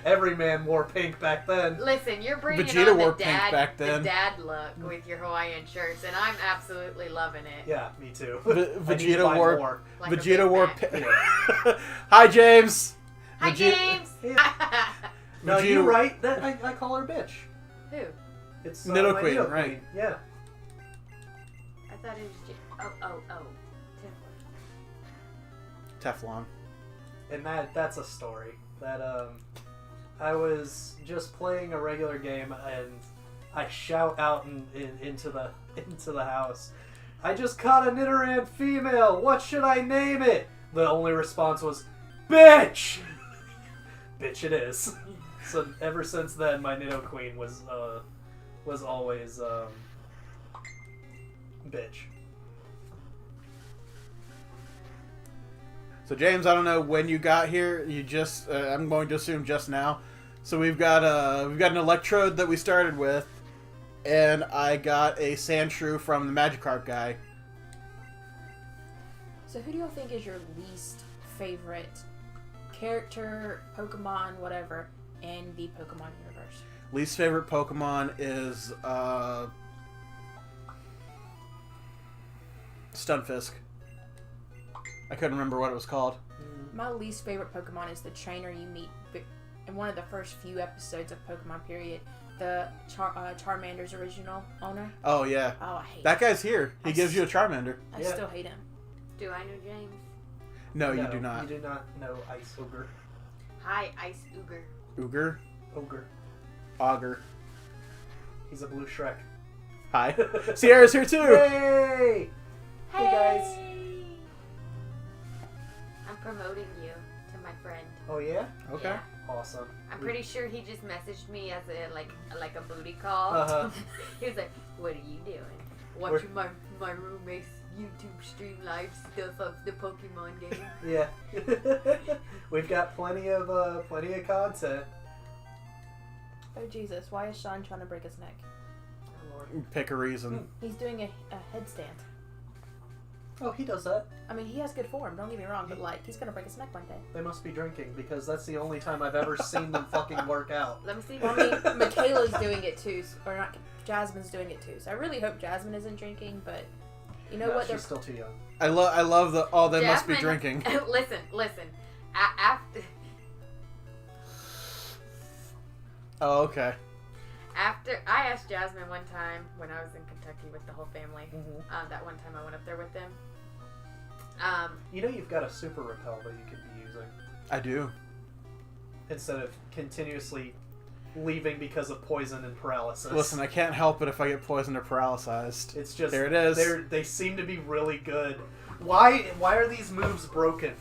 Every man wore pink back then. Listen, you're bringing Vegeta on wore the pink back then. dad look with your Hawaiian shirts, and I'm absolutely loving it. Yeah, me too. Vegeta wore more. Like a Vegeta Big wore Mac. Hi James. Hi, James! Yeah. No, Vegeta- you're right. That I call her bitch. Who? It's Nidoqueen, my Nidoqueen. right. Yeah. I thought it was oh. Teflon. And that's a story. That I was just playing a regular game and I shout out into the house. I just caught a Nidoran female. What should I name it? The only response was, "Bitch." Bitch, it is. So ever since then, my Nidoqueen was always bitch. So James, I don't know when you got here. You just I'm going to assume just now. So we've got an electrode that we started with, and I got a Sandshrew from the Magikarp guy. So who do y'all think is your least favorite character, Pokemon, whatever, in the Pokemon universe? Least favorite Pokemon is Stunfisk. I couldn't remember what it was called. My least favorite Pokemon is the trainer you meet in one of the first few episodes of Pokemon period. The Charmander's original owner. Oh yeah, Oh, I hate that him. guy's here. He gives you a Charmander. I Yeah. still hate him. Do I know James? No, you do not. You do not know Ice Ogre. Hi, Ice Uger. Uger, Ogre. Augur. He's a blue Shrek. Hi. Sierra's here too. Yay! Hey, guys. I'm promoting you to my friend. Oh yeah? Okay. Yeah. Awesome. I'm pretty sure he just messaged me as a like a booty call. Uh-huh. He was like, "What are you doing? Watching my roommate's YouTube stream live stuff of the Pokemon game." Yeah. We've got plenty of content. Oh Jesus, why is Sean trying to break his neck? I anymore. Pick a reason. He's doing a headstand. Oh, he does that. I mean, he has good form. Don't get me wrong, but like, he's gonna break his neck one day. They must be drinking because that's the only time I've ever seen them fucking work out. Let me see. Well, I mean, Michaela's doing it too, or not? Jasmine's doing it too. So I really hope Jasmine isn't drinking, but you know No, what? she's still too young. I love the. Oh, they must be Jasmine- drinking. listen. After Oh, okay. I asked Jasmine one time when I was in Kentucky with the whole family. Mm-hmm. That one time I went up there with them. You know you've got a super repel that you could be using I do. instead of continuously leaving because of poison and paralysis. Listen, I can't help it if I get poisoned or paralyzed. It's just There it is. They seem to be really good. Why are these moves broken?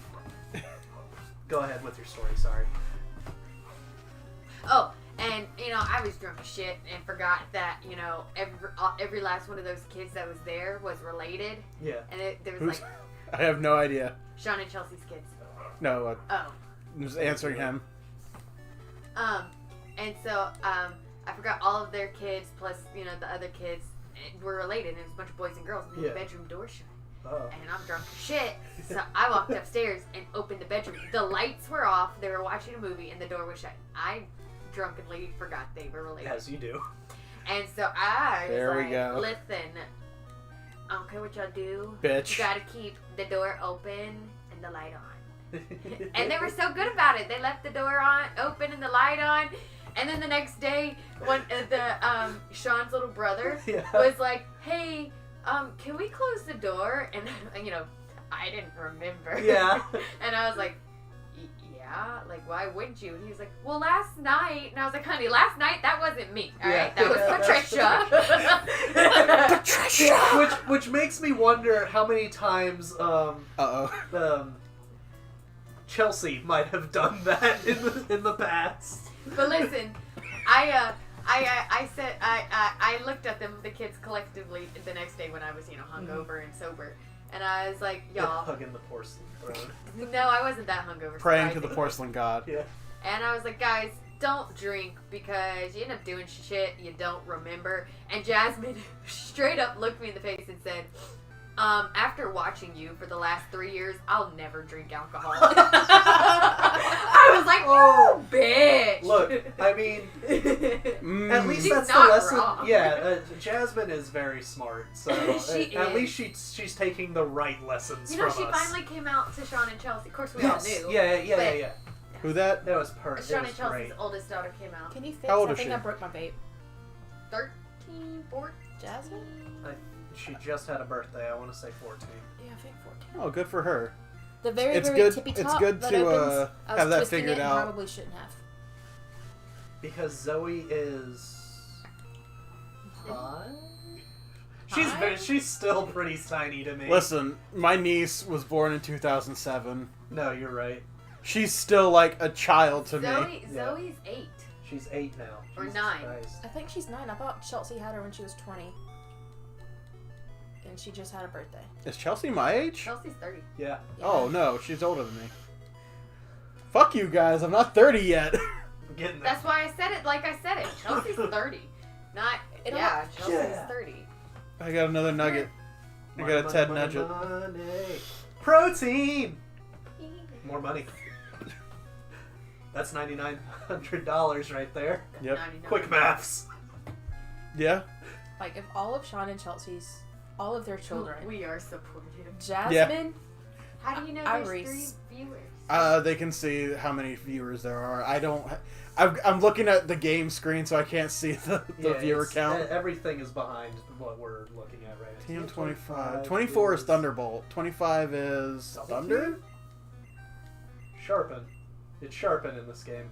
Go ahead with your story. Sorry. Oh, and I was drunk as shit and forgot that every last one of those kids that was there was related, Yeah. and there was Who's- like I have no idea. Sean and Chelsea's kids. No, Oh. I'm just answering him. And so I forgot all of their kids plus the other kids were related, and it was a bunch of boys and girls, and Yeah. the bedroom door shut. Oh. And I'm drunk as shit, so I walked upstairs and opened the bedroom. The lights were off. They were watching a movie, and the door was shut. I drunkenly forgot they were related, As you do. and so I was There we like, go. "Listen, I don't care what y'all do. Bitch. You gotta keep the door open and the light on." And they were so good about it. They left the door on, open, and the light on. And then the next day, when Sean's little brother Yeah. was like, "Hey, can we close the door?" And I didn't remember. Yeah. And I was like, "Yeah, like why wouldn't you?" And he was like, "Well, last night." And I was like, "Honey, last night that wasn't me. All right, Yeah. that was Yeah, Patricia." Patricia. Which makes me wonder how many times Uh-oh. Chelsea might have done that in the past. But listen, I said I looked at them, the kids collectively, the next day when I was hungover and sober, and I was like, y'all. Hugging the porcelain throne. No, I wasn't that hungover. Praying to the surprisingly. porcelain god. Yeah. And I was like, guys, don't drink because you end up doing shit you don't remember. And Jasmine straight up looked me in the face and said, after watching you for the last 3 years, I'll never drink alcohol. I was like, oh, bitch. Look, I mean, at least She's that's the not lesson. wrong. Yeah, Jasmine is very smart, so She at is. least she's taking the right lessons You know, from she us. finally came out to Sean and Chelsea. Of course, we Yes. all knew. Yeah. Who that? That was perfect. Sean It was and Chelsea's great. oldest daughter came out. Can you fix? How old I is think she? I broke my vape. 13, 14. Jasmine? She just had a birthday. I want to say 14. Yeah, I think 14. Oh, good for her. The very, It's very good- tippy it's top good that to, opens, I was have that twisting figured it and out. Probably shouldn't have. Because Zoe is 5. Five? She's still pretty tiny to me. Listen, my niece was born in 2007. No, you're right. She's still like a child to me. Yeah. Zoe's 8. She's 8 now. Or Jesus 9. Christ. I think she's 9. I thought Chelsea had her when she was 20. And she just had a birthday. Is Chelsea my age? Chelsea's 30. Yeah. Yeah. Oh no, she's older than me. Fuck you guys, I'm not 30 yet. I'm getting there. That's why I said it like I said it. Chelsea's 30. Not, It'll- yeah, Chelsea's Yeah. 30. I got another nugget. I Money, got a money, Ted money, Nugget. money. Protein! More money. That's $9,900 right there. Yep. 99. Quick maths. Yeah. Like, if all of Sean and Chelsea's, all of their children, We are supportive. Jasmine, How do you know there's Iris. 3 viewers? They can see how many viewers there are. I don't. I'm looking at the game screen, so I can't see the viewer it's- count. Everything is behind what we're looking at right now. Team 25. 24 is Thunderbolt. 25 is Double Thunder? Sharpen. It's Sharpen in this game.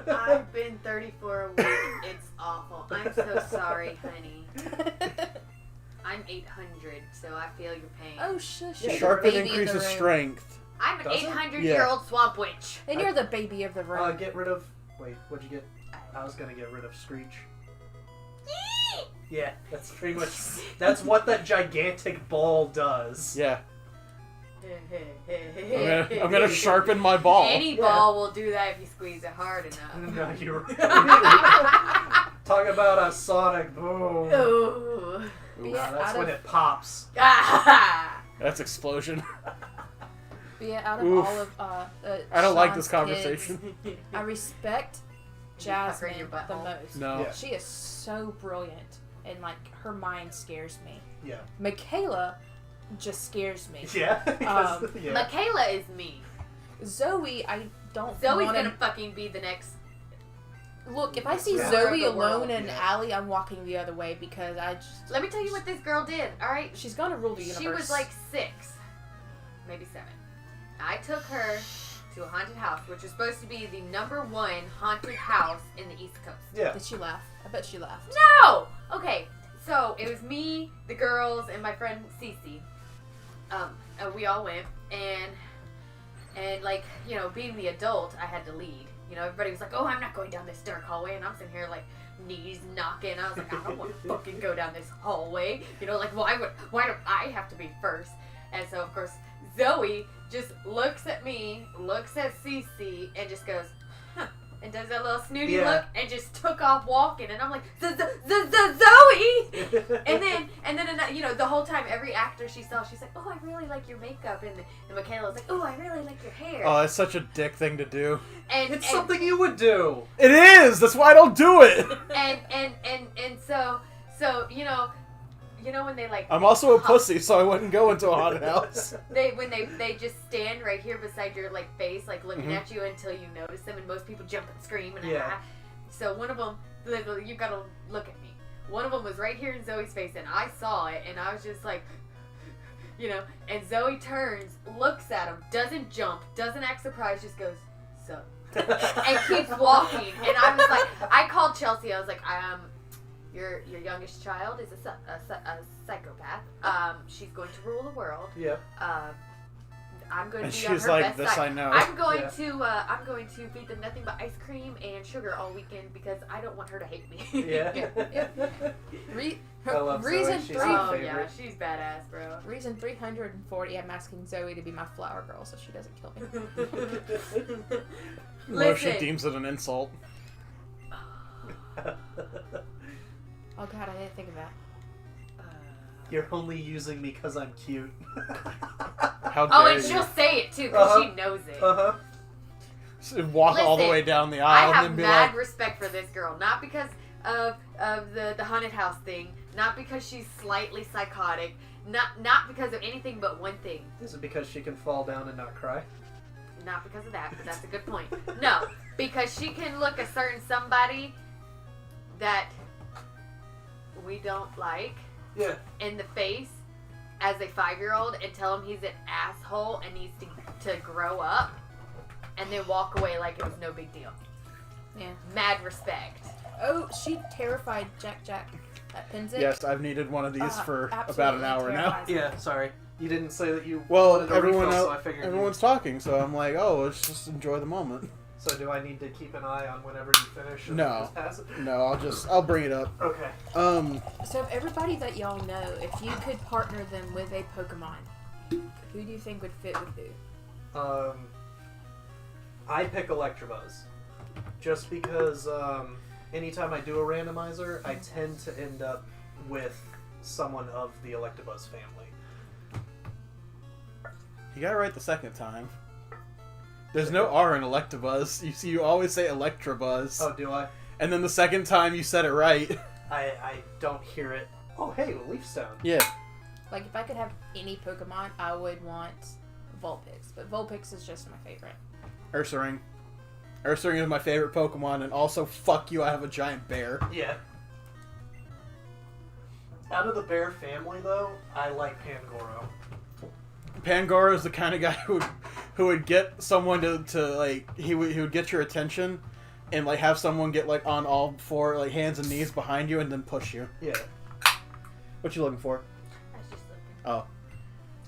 I've been 34 a week. It's awful. I'm so sorry, honey. I'm 800, so I feel your pain. oh shush. Yeah, you're the Sharpen baby of the increases room. strength. I'm an Does it? 800-year-old swamp witch. And you're the baby of the room. Get rid of... Wait, what'd you get? I was gonna get rid of Screech. Yeah, that's pretty much... That's what that gigantic ball does. Yeah. I'm gonna sharpen my ball. Any Yeah. ball will do that if you squeeze it hard enough. No, you're right. Talk about a Sonic boom. Ooh. But Wow, yeah, that's out when of, it pops. Ah. That's explosion. but yeah, out of Oof. all of I don't like Sean's this conversation. kids, I respect Did you pucker Jasmine your the butthole? most. No. Yeah. She is so brilliant, and like her mind scares me. Yeah. Michaela just scares me. Yeah. because- yeah. Michaela is me. Zoe, I don't Zoe's wanna... gonna fucking be the next. Look, if I see Yeah. Zoe The world, alone in an yeah. alley, I'm walking the other way because I just... Let me tell you what this girl did. All right, She's gonna rule the universe. she was like 6, maybe 7. I took her to a haunted house, which was supposed to be the #1 haunted house in the East Coast. Yeah. Did she laugh? I bet she laughed. No! Okay, so it was me, the girls, and my friend Cece. And we all went, and like, you know, being the adult, I had to lead. You know, everybody was like, oh, I'm not going down this dark hallway, and I'm sitting here like, knees knocking. I was like, I don't want to fucking go down this hallway. You know, like, why do I have to be first? And so, of course, Zoe just looks at me, looks at Cece, and just goes, huh, and does that little snooty Yeah. look, and just took off walking. And I'm like, Zoe! And then, you know, the whole time, every actor she saw, she's like, oh, I really like your makeup. And Michaela was like, oh, I really like your hair. Oh, it's such a dick thing to do. and It's something you would do. It is. That's why I don't do it. and so you know when they like I'm also a pussy, so I wouldn't go into a haunted house. they just stand right here beside your like face, like looking Mhm. at you until you notice them, and most people jump and scream and Yeah. ah. So one of them, you gotta look at me. One of them was right here in Zoe's face, and I saw it, and I was just like, you know. And Zoe turns, looks at him, doesn't jump, doesn't act surprised, just goes, so, and keeps walking. And I was like, I called Chelsea. I was like, your youngest child is a psychopath. She's going to rule the world. Yeah. I'm going And to be on she's her like, best this side. I know. I'm going Yeah. to feed them nothing but ice cream and sugar all weekend because I don't want her to hate me. Yeah. I love Zoe. Reason She's three. my Oh favorite. yeah, she's badass, bro. Reason 340. I'm asking Zoe to be my flower girl so she doesn't kill me. Or if she Listen. deems it an insult. Oh god, I didn't think of that. You're only using me because I'm cute. How Oh, dare and you? she'll say it too because Uh-huh. she knows it. Uh-huh. Walk all the Listen, way down the I aisle have and then be mad like, respect for this girl, not because of the haunted house thing, not because she's slightly psychotic, not because of anything but one thing. Is it because she can fall down and not cry? Not because of that, but that's a good point. No, because she can look a certain somebody that we don't like Yeah. in the face as a 5-year-old and tell him he's an asshole and needs to grow up, and then walk away like it was no big deal. Yeah. Mad respect. Oh, she terrified Jack at Penzic. yes, I've needed one of these for about absolutely an hour now. terrifies. Yeah, sorry. You didn't say that you Well, wanted a everyone refill, else, so I figured everyone's talking, so I'm like, oh, let's just enjoy the moment. So do I need to keep an eye on whenever you finish? Or No. Just pass it? No, I'll bring it up. Okay. So if everybody that y'all know, if you could partner them with a Pokemon, who do you think would fit with who? I pick Electabuzz. Just because anytime I do a randomizer, I tend to end up with someone of the Electabuzz family. You got it right the second time. There's no R in Electabuzz. You see, you always say Electrabuzz. Oh, do I? And then the second time you said it right. I don't hear it. Oh, hey, Leaf Stone. Yeah. Like if I could have any Pokemon, I would want Vulpix, but Vulpix is just my favorite. Ursaring. Ursaring is my favorite Pokemon, and also, fuck you, I have a giant bear. Yeah. Out of the bear family, though, I like Pangoro. Pangoro is the kind of guy who would get someone to like he would get your attention, and like have someone get like on all four like hands and knees behind you and then push you. Yeah. What you looking for? I was just looking. Oh,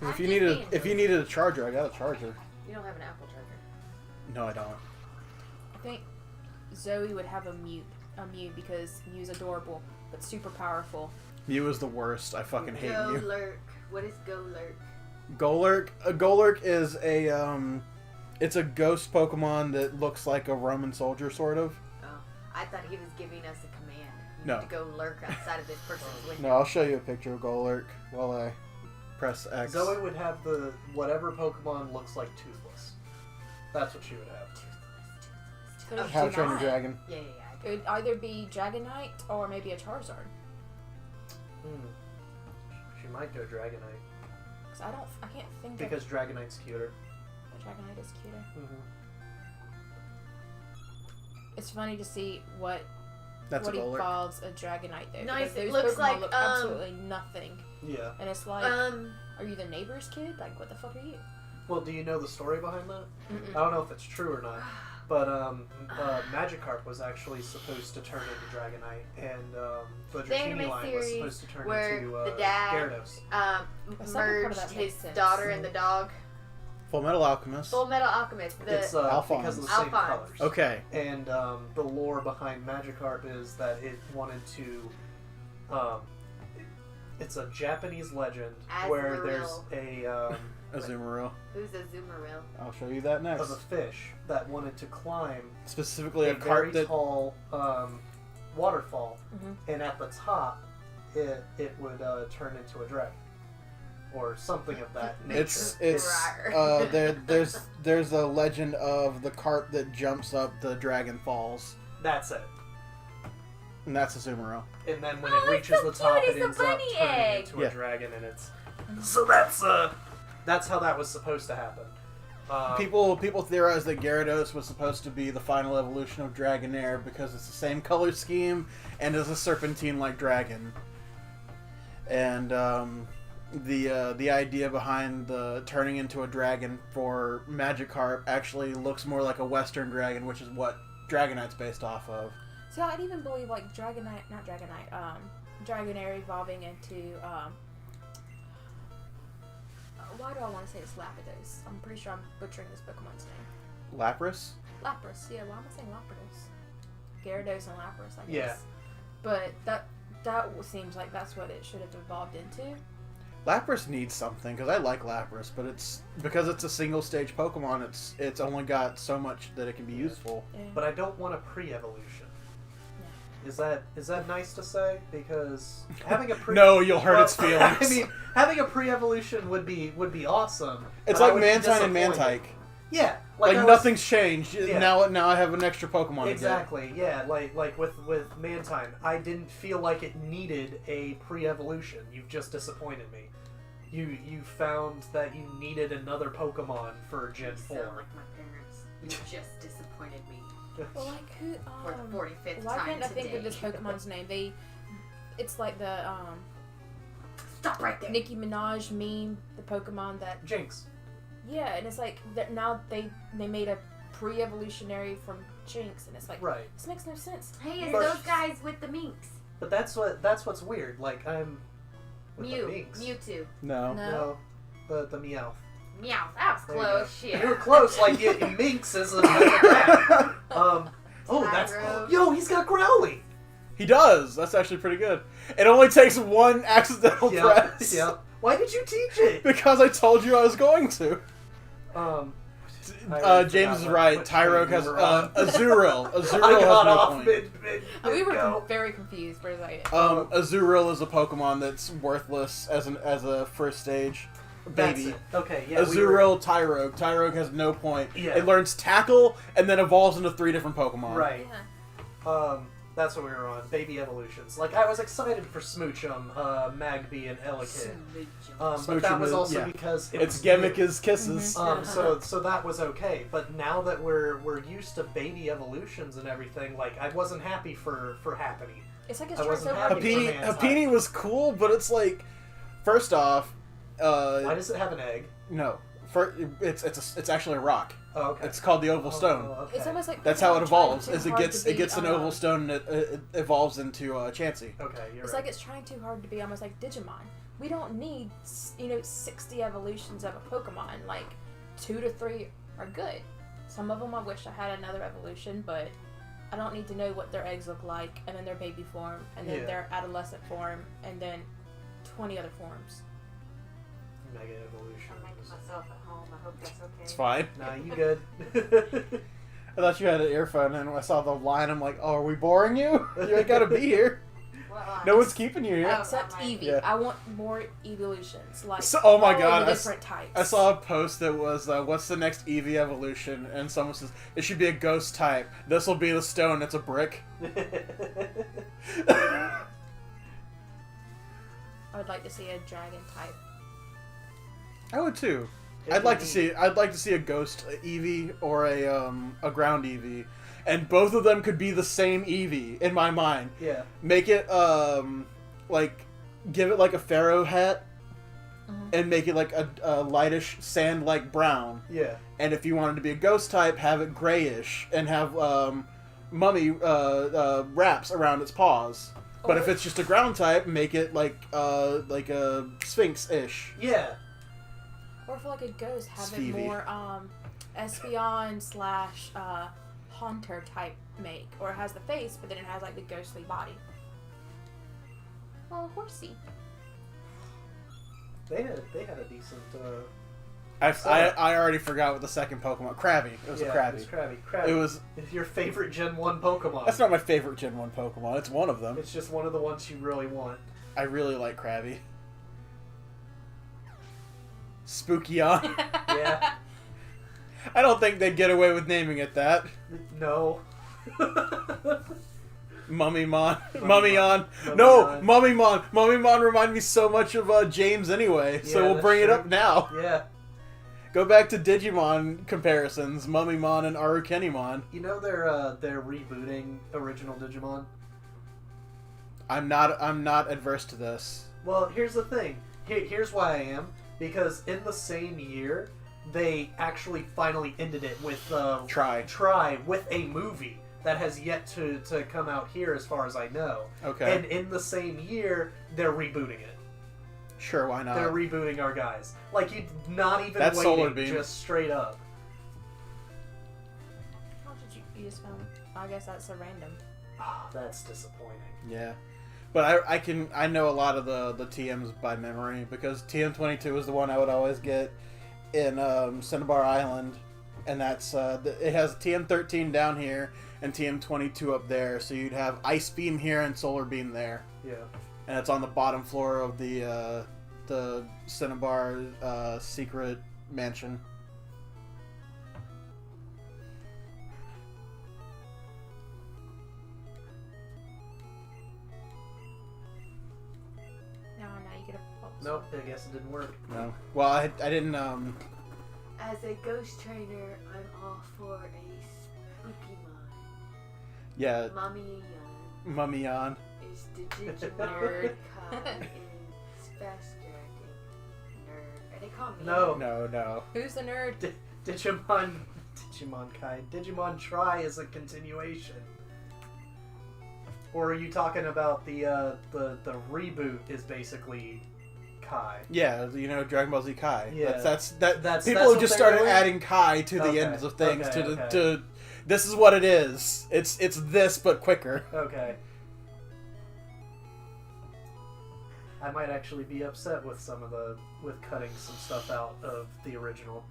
'cause I'm if you just being needed a charger, I got a charger. You don't have an Apple charger. No, I don't. I think Zoe would have a Mew because Mew's adorable but super powerful. Mew is the worst. I fucking hate Mew. Golurk. What is Golurk? Golurk. A Golurk is it's a ghost Pokemon that looks like a Roman soldier, sort of. Oh, I thought he was giving us a command. You No. need to go lurk outside of this person's window. No, I'll show you a picture of Golurk while I press X. Zoe would have the whatever Pokemon looks like Toothless. That's what she would have. Could it How to be Train Your not? Dragon. Yeah. It would either be Dragonite or maybe a Charizard. She might go Dragonite Cause I can't think because Dragonite's cuter. of Dragonite is cuter. Mm-hmm. It's funny to see what That's a Golurk. evolves a Dragonite though. Nice, because it those looks Pokemon like, look absolutely nothing. Yeah. And it's like, are you the neighbor's kid? Like, what the fuck are you? Well, do you know the story behind that? Mm-mm. I don't know if it's true or not, but Magikarp was actually supposed to turn into Dragonite, and the The anime Dratini line was series supposed to turn where into the dad Gyarados. The second part of merged that his makes sense. daughter and the dog. Full Metal Alchemist. Full Metal Alchemist. The It's Alphonse. because of the same Alphonse. colors. Okay. And the lore behind Magikarp is that it wanted to. It's a Japanese legend where there's Azumarill. a Azumarill. Who's Azumarill? I'll show you that of next. a fish that wanted to climb Specifically a a very cart that... tall waterfall, Mhm. and at the top, it would turn into a dragon or something of that nature. It's Rawr. there's a legend of the cart that jumps up the dragon falls, That's it. and that's Azumarill. And then when Oh, it it's reaches so the top, cute, it it's a ends up bunny turning egg. into Yeah. a dragon, and it's so that's how that was supposed to happen. People theorize that Gyarados was supposed to be the final evolution of Dragonair because it's the same color scheme and is a serpentine-like dragon. And the idea behind the turning into a dragon for Magikarp actually looks more like a Western dragon, which is what Dragonite's based off of. So I'd even believe like Dragonair evolving into why do I want to say it's Lapras? I'm pretty sure I'm butchering this Pokemon's name. Lapras? Lapras, yeah. Why am I saying Lapras? Gyarados and Lapras, I guess. Yeah. But that seems like that's what it should have evolved into. Lapras needs something because I like Lapras, but it's because it's a single stage Pokemon. It's only got so much that it can be useful. Yeah. But I don't want a pre-evolution. Is that nice to say? Because having a pre No, you'll hurt its Well, feelings. I mean, having a pre-evolution would be awesome. It's but I like would be Mantine and disappointed. Mantike. Yeah, Like I was- nothing's changed. Yeah. Now I have an extra Pokemon to Exactly. Yeah, like with Mantine, I didn't feel like it needed a pre-evolution. You've just disappointed me. You found that you needed another Pokemon for Gen You 4. sound like my parents. You just disappointed me Well, like who? for the 45th Why time can't I today. think of this Pokemon's name? It's like the Stop right there. Nicki Minaj meme, the Pokemon that Jinx. yeah, and it's like that now they made a pre-evolutionary from Jinx, and it's like Right. this makes no sense. Hey, it's But- those guys with the minks. But that's what's weird. Like I'm with the Minx. Mewtwo. No. No. No, the Meowth. Meow. That was There you close. go. Shit. You were close. Like Minx is a cat. Oh, that's Tyro. yo. He's got Growly. He does. That's actually pretty good. It only takes one accidental Yeah. press. Yeah. Why did you teach it? Because I told you I was going to. I already James is forgot right. what Tyrogue train has you were on. Azurill. Azurill I has got no off point. mid We were go. very confused for a second. Azurill is a Pokemon that's worthless as a first stage That's baby. it. Okay, yeah. Azurill, Tyrogue. Tyrogue has no point. Yeah. It learns Tackle and then evolves into 3 different Pokemon. Right. Yeah. That's what we were on. Baby evolutions. Like I was excited for Smoochum, Magby, and Elekid. But that Smoochum was is- also yeah. because it It's was new. Gemika's Kisses. So that was okay. But now that we're used to baby evolutions and everything, like I wasn't happy for Happiny. It's like it's I trying wasn't so happy hard. for Happiny, Mantine. Happiny was cool, but it's like, first off, Why does it have an egg? no, it's actually a rock. Oh, okay. It's called the Oval Stone. Oh, okay. It's almost like That's how it Pokemon trying evolves. too Is it hard gets to it gets be, an Oval Stone and it evolves into Chansey. Okay, you're It's right. like it's trying too hard to be almost like Digimon. We don't need 60 evolutions of a Pokemon. Like 2 to 3 are good. Some of them I wish I had another evolution, but I don't need to know what their eggs look like, and then their baby form, and then Yeah. their adolescent form, and then 20 other forms. Mega evolution. I'm making myself at home. I hope that's okay. It's fine. Nah, you good? I thought you had an earphone, and when I saw the line, I'm like, "Oh, are we boring you? You gotta be here." No one's keeping you here. Oh. Except Alright. Eevee. Yeah. I want more evolutions. Like, Oh my all god, of the different types. I saw a post that was, what's the next Eevee evolution? And someone says, it should be a ghost type. This will be the stone, it's a brick. I would like to see a dragon type. I would too. I'd like to see a ghost Eevee or a ground Eevee. And both of them could be the same Eevee in my mind. Yeah. Make it like give it like a pharaoh hat and make it like a lightish sand like brown. Yeah. And if you wanted to be a ghost type, have it grayish and have mummy wraps around its paws. But if it's just a ground type, make it like a sphinx-ish. Yeah. Or for like a ghost, have Stevie. it more Espeon / Haunter type make. Or it has the face, but then it has like the ghostly body. Oh, horsey. They had a decent. I already forgot what the second Pokemon. Krabby. It was a Krabby. It was Krabby. Krabby. It was. It's your favorite Gen 1 Pokemon. That's not my favorite Gen 1 Pokemon. It's one of them. It's just one of the ones you really want. I really like Krabby. Spooky on. Yeah. I don't think they'd get away with naming it that. No. Mummymon. Mummymon. Mummymon. No, Mummymon. Mummymon. Mummymon remind me so much of James anyway, so Yeah, we'll that's bring it true. up now. Yeah. Go back to Digimon comparisons, Mummymon and Arukenimon. You know they're rebooting original Digimon? I'm not adverse to this. Well, here's the thing. Here's why I am. Because in the same year, they actually finally ended it with Try with a movie that has yet to come out here as far as I know. Okay. And in the same year, they're rebooting it. Sure, why not? They're rebooting our guys. Like, you not even That's waiting, Solar Beam. just straight up. How did you just found? I guess that's a random. Oh, that's disappointing. Yeah. But I know a lot of the TMs by memory because TM22 is the one I would always get in Cinnabar Island, and that's it has TM13 down here and TM22 up there, so you'd have Ice Beam here and Solar Beam there, Yeah. and it's on the bottom floor of the Cinnabar secret mansion. No, you get a. Oh, Nope, I guess it didn't work. No, well I didn't As a ghost trainer, I'm all for a spooky mind. yeah Mommy Mummyon. is the Digimon. Nerd. Kai is fast dragging. Nerd. Are they calling me? No. Who's the nerd? Digimon Kai. Digimon Try is a continuation. Or are you talking about the reboot is basically Kai? Yeah, you know Dragon Ball Z Kai. Yeah. That's That's people what have just they're started doing? adding Kai to the Okay, ends of things okay. to this is what it is. It's this but quicker. Okay. I might actually be upset with with cutting some stuff out of the original.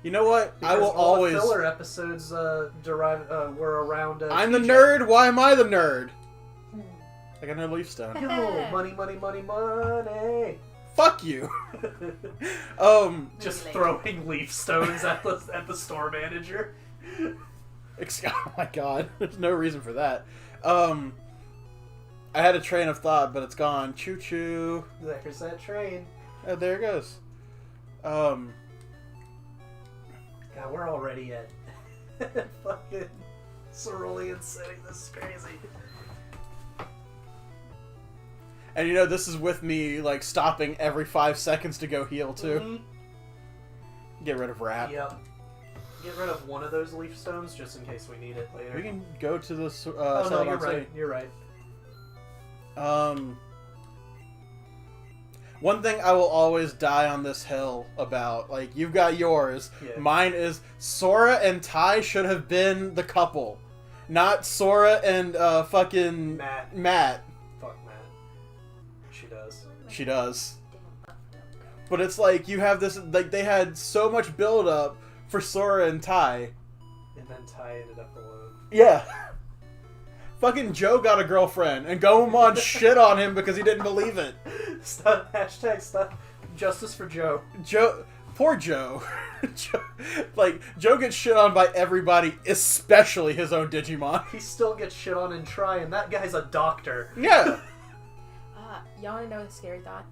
You know what? I Because will all always. the filler episodes were around. I'm the TJ. nerd. Why am I the nerd? I got no leaf stone. Yo, money, money, money, money. Fuck you. Just Later. throwing leaf stones at the store manager. Oh my god. There's no reason for that. I had a train of thought, but it's gone. Choo choo. There's that train. Oh, there it goes. God, we're already at fucking Cerulean City. This is crazy. And you know, this is with me, like, stopping every 5 seconds to go heal, too. Mhm. Get rid of Rap. Yep. Get rid of one of those leaf stones just in case we need it later. We can go to the oh no, Celadon you're right. City. You're right. One thing I will always die on this hill about, like, you've got yours. Yeah. Mine is Sora and Tai should have been the couple. Not Sora and fucking Matt. Fuck Matt. She does. She does. But it's like, you have this, like, they had so much build up for Sora and Tai. And then Ty ended up alone. Yeah. fucking Joe got a girlfriend, and Gomamon shit on him because he didn't believe it. Stop, hashtag stop. Justice for Joe. Poor Joe. Joe gets shit on by everybody, especially his own Digimon. He still gets shit on in Try, and that guy's a doctor. Yeah. Y'all want to know a scary thought?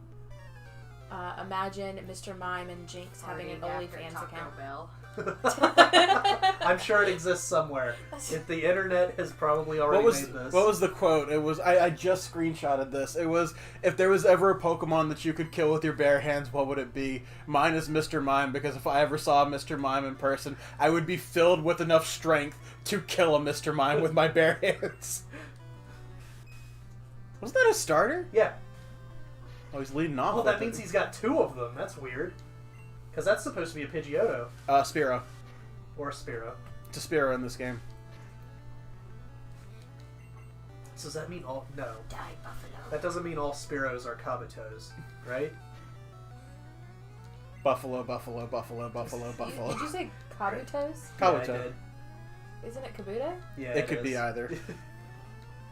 Imagine Mr. Mime and Jinx having an OnlyFans account. Bell. I'm sure it exists somewhere. If the internet has probably already made this. What was the quote? It was, I just screenshotted this. It was, if there was ever a Pokemon that you could kill with your bare hands, what would it be? Mine is Mr. Mime, because if I ever saw Mr. Mime in person, I would be filled with enough strength to kill a Mr. Mime with my bare hands. Wasn't that a starter? Yeah. Oh, he's leading off. Well, with that it. means he's got 2 of them. That's weird. Because that's supposed to be a Pidgeotto. Spearow. Or a Spearow. It's a Spearow in this game. So does that mean all... No. Die, Buffalo. That doesn't mean all Spearows are Kabutos, right? Buffalo, buffalo, buffalo, buffalo, buffalo. Did you say Kabutos? Kabuto. Yeah, I did. Isn't it Kabuto? Yeah, It could be is. either.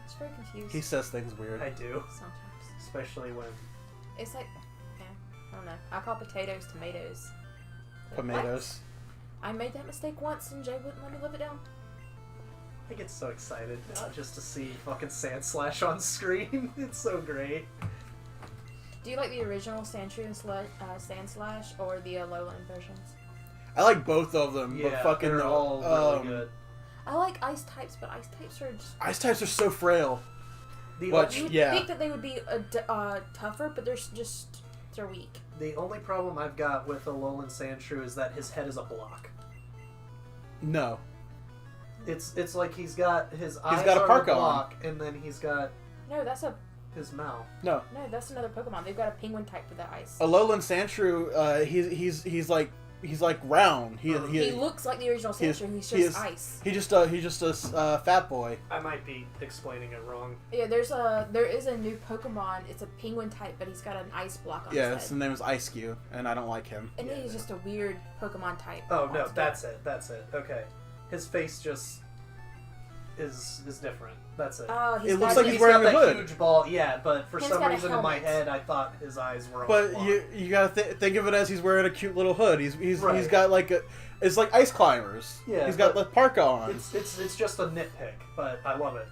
It's very confused. He says things weird. I do. Sometimes. Especially when... It's like, I don't know. I call potatoes tomatoes. Like, Tomatoes. what? I made that mistake once and Jay wouldn't let me live it down. I get so excited just to see fucking Sandslash on screen. It's so great. Do you like the original Sandshrew and Sandslash or the Alolan versions? I like both of them, Yeah, but fucking they're all really good. I like ice types, but ice types are just... Ice types are so frail. The, What? You would Yeah. think that they would be tougher, but they're weak. the only problem I've got with Alolan Sandshrew is that his head is a block. No. It's like he's got his eyes got a are parka a on. block, and then he's got No, that's his mouth. No. that's another Pokemon. They've got a penguin type for the ice. Alolan Sandshrew, he's like round. He looks like the original he is- Sandshrew. He's he just is- ice. He's just a fat boy. I might be explaining it wrong. Yeah, there is a new Pokemon. It's a penguin type, but he's got an ice block on Yeah, his his head. name is Ice-Q, and I don't like him. And then he's just a weird Pokemon type. Oh no, altogether. that's it. Okay, his face just is different. That's it. Oh, It looks got like a- he's wearing got a that hood. huge ball. Yeah, but for He's some got a reason in my helmet. head, I thought his eyes were. But on you gotta think of it as he's wearing a cute little hood. He's Right. got like it's like ice climbers. Yeah, he's got the but parka on. It's just a nitpick, but I love it.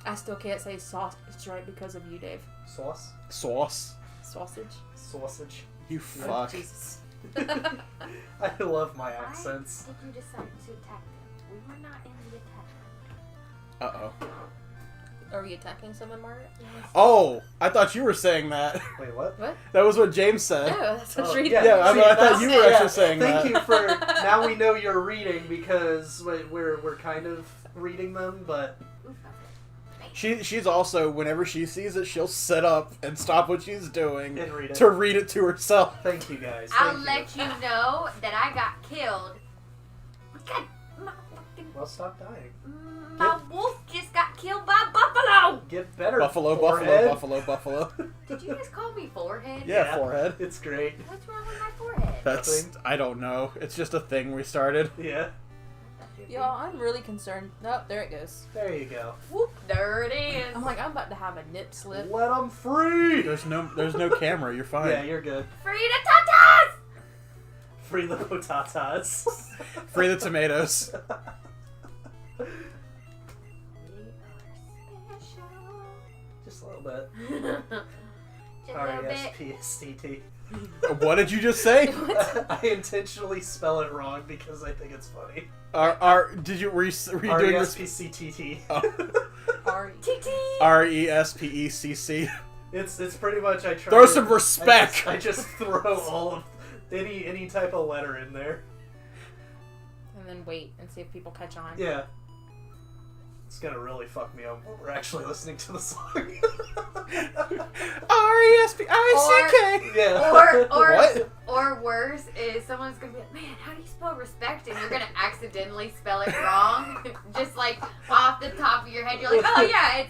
I still can't say sausage right because of you, Dave. Sauce, Sauce. Sausage. sausage. You Oh, fuck. Jesus. I love my accents. Why did you decide to attack them? We were not in the attack. Uh-oh. Are we attacking someone, Margaret? Oh, I thought you were saying that. Wait, what? What? That was what James said. No, that's what Oh, reading. yeah, Yeah, I thought you were Yeah, actually saying Thank that. you for. Now we know you're reading because we're kind of reading them, but She's also, whenever she sees it, she'll sit up and stop what she's doing and read it. to read it to herself. Thank you guys. I'll Thank let you know that I got killed. God, my fucking Well, stop dying. my wolf just got killed by a buffalo. Get better. Buffalo, forehead. buffalo. Did you guys call me forehead? Yeah, forehead. It's great. What's wrong with my forehead? That's, Nothing. I don't know. It's just a thing we started. Yeah. Y'all, I'm really concerned. Nope, there it goes. There you go. Whoop, there it is. I'm like, I'm about to have a nip slip. Let them free. There's no camera. You're fine. Yeah, you're good. Free the tatas! Free the potatas. Free the tomatoes. We are special. Just a little bit. Just a little bit. R-E-S-P-S-T-T. What did you just say? I intentionally spell it wrong because I think it's funny. Were you doing this? R-E-S-P-C-T-T. Sorry. TT! RESPECC. It's pretty much I try Throw to- some respect. I just throw all of any type of letter in there. And then wait and see if people catch on. Yeah. It's gonna really fuck me up when we're actually listening to the song. RESPECC. Yeah. What? Or worse is someone's gonna be like, man, how do you spell respect? And you're gonna accidentally spell it wrong. Just like off the top of your head, you're like, oh yeah, it's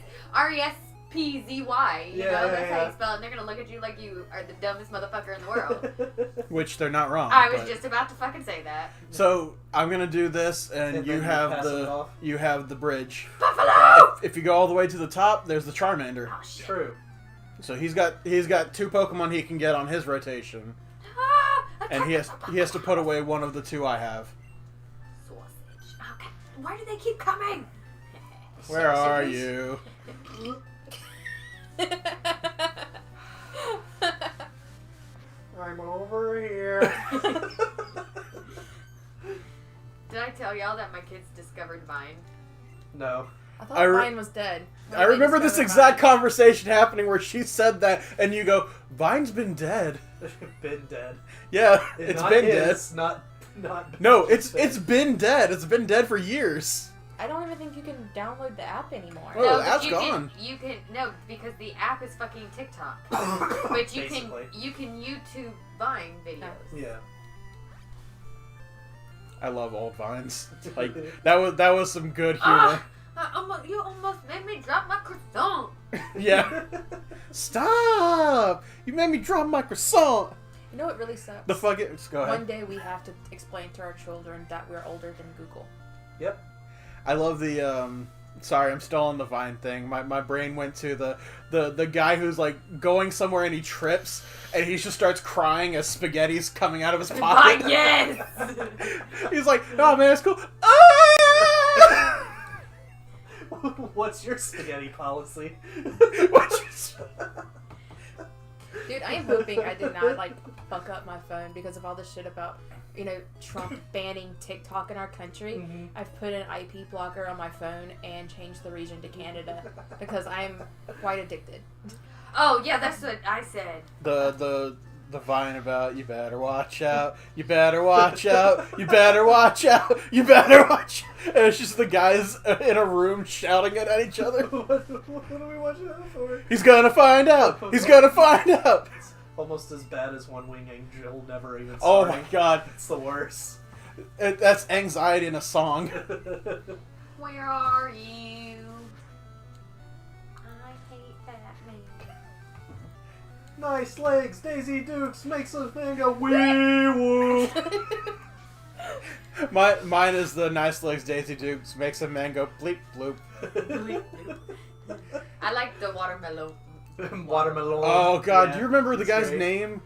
P-Z-Y. You Yeah, know, yeah, that's how yeah. you spell it. And they're gonna look at you like you are the dumbest motherfucker in the world. Which they're not wrong. I was but- just about to fucking say that. So I'm gonna do this, and And you then have pass it off? the bridge. Buffalo! If you go all the way to the top, there's the Charmander. Oh, shit. True. So he's got 2 Pokemon he can get on his rotation, Ah, and he has to put away one of the 2 I have. Sausage. Okay. Why do they keep coming? Where are Sausages? you? I'm over here. Did I tell y'all that my kids discovered Vine? No. I thought I re- mine was dead. When I they remember this discovered exact mine. conversation happening where she said that, and you go, "Vine's been dead." Been dead. Yeah, it's Not been his, dead. Not. No, it's been dead. It's been dead for years. I don't even think you can download the app anymore. Oh, no, the but app's you gone. Can, you can no because the app is fucking TikTok. But you Basically. can YouTube Vine videos. Yeah. I love old Vines. Like that was some good humor. You almost made me drop my croissant. Yeah. Stop! You made me drop my croissant. You know what really sucks? The fuck it. Just go ahead. One day we have to explain to our children that we're older than Google. Yep. I love the sorry, I'm still on the Vine thing. My brain went to the guy who's like going somewhere and he trips and he just starts crying as spaghetti's coming out of his pocket. Vine, yes. He's like, "Oh man, it's cool." Ah! What's your spaghetti policy? What's Dude, I am hoping I did not like fuck up my phone because of all this shit about, Trump banning TikTok in our country. Mhm. I've put an IP blocker on my phone and changed the region to Canada because I'm quite addicted. Oh yeah, that's what I said. the Vine about you better watch out, you better watch out, you better watch out, you better watch out. And it's just the guys in a room shouting it at each other. What are we watching out for? He's gonna find out. He's gonna find out. It's almost as bad as One Wing Angel never even Oh starting. my god, It's the worst. that's anxiety in a song. Where are you? I hate that man. Nice legs, Daisy Dukes makes a thing go wee woo. Mine is the nice legs Daisy Dukes makes a man go bleep bloop. I like the watermelon. Watermelon. Oh god, Yeah, do you remember the it's guy's great. name?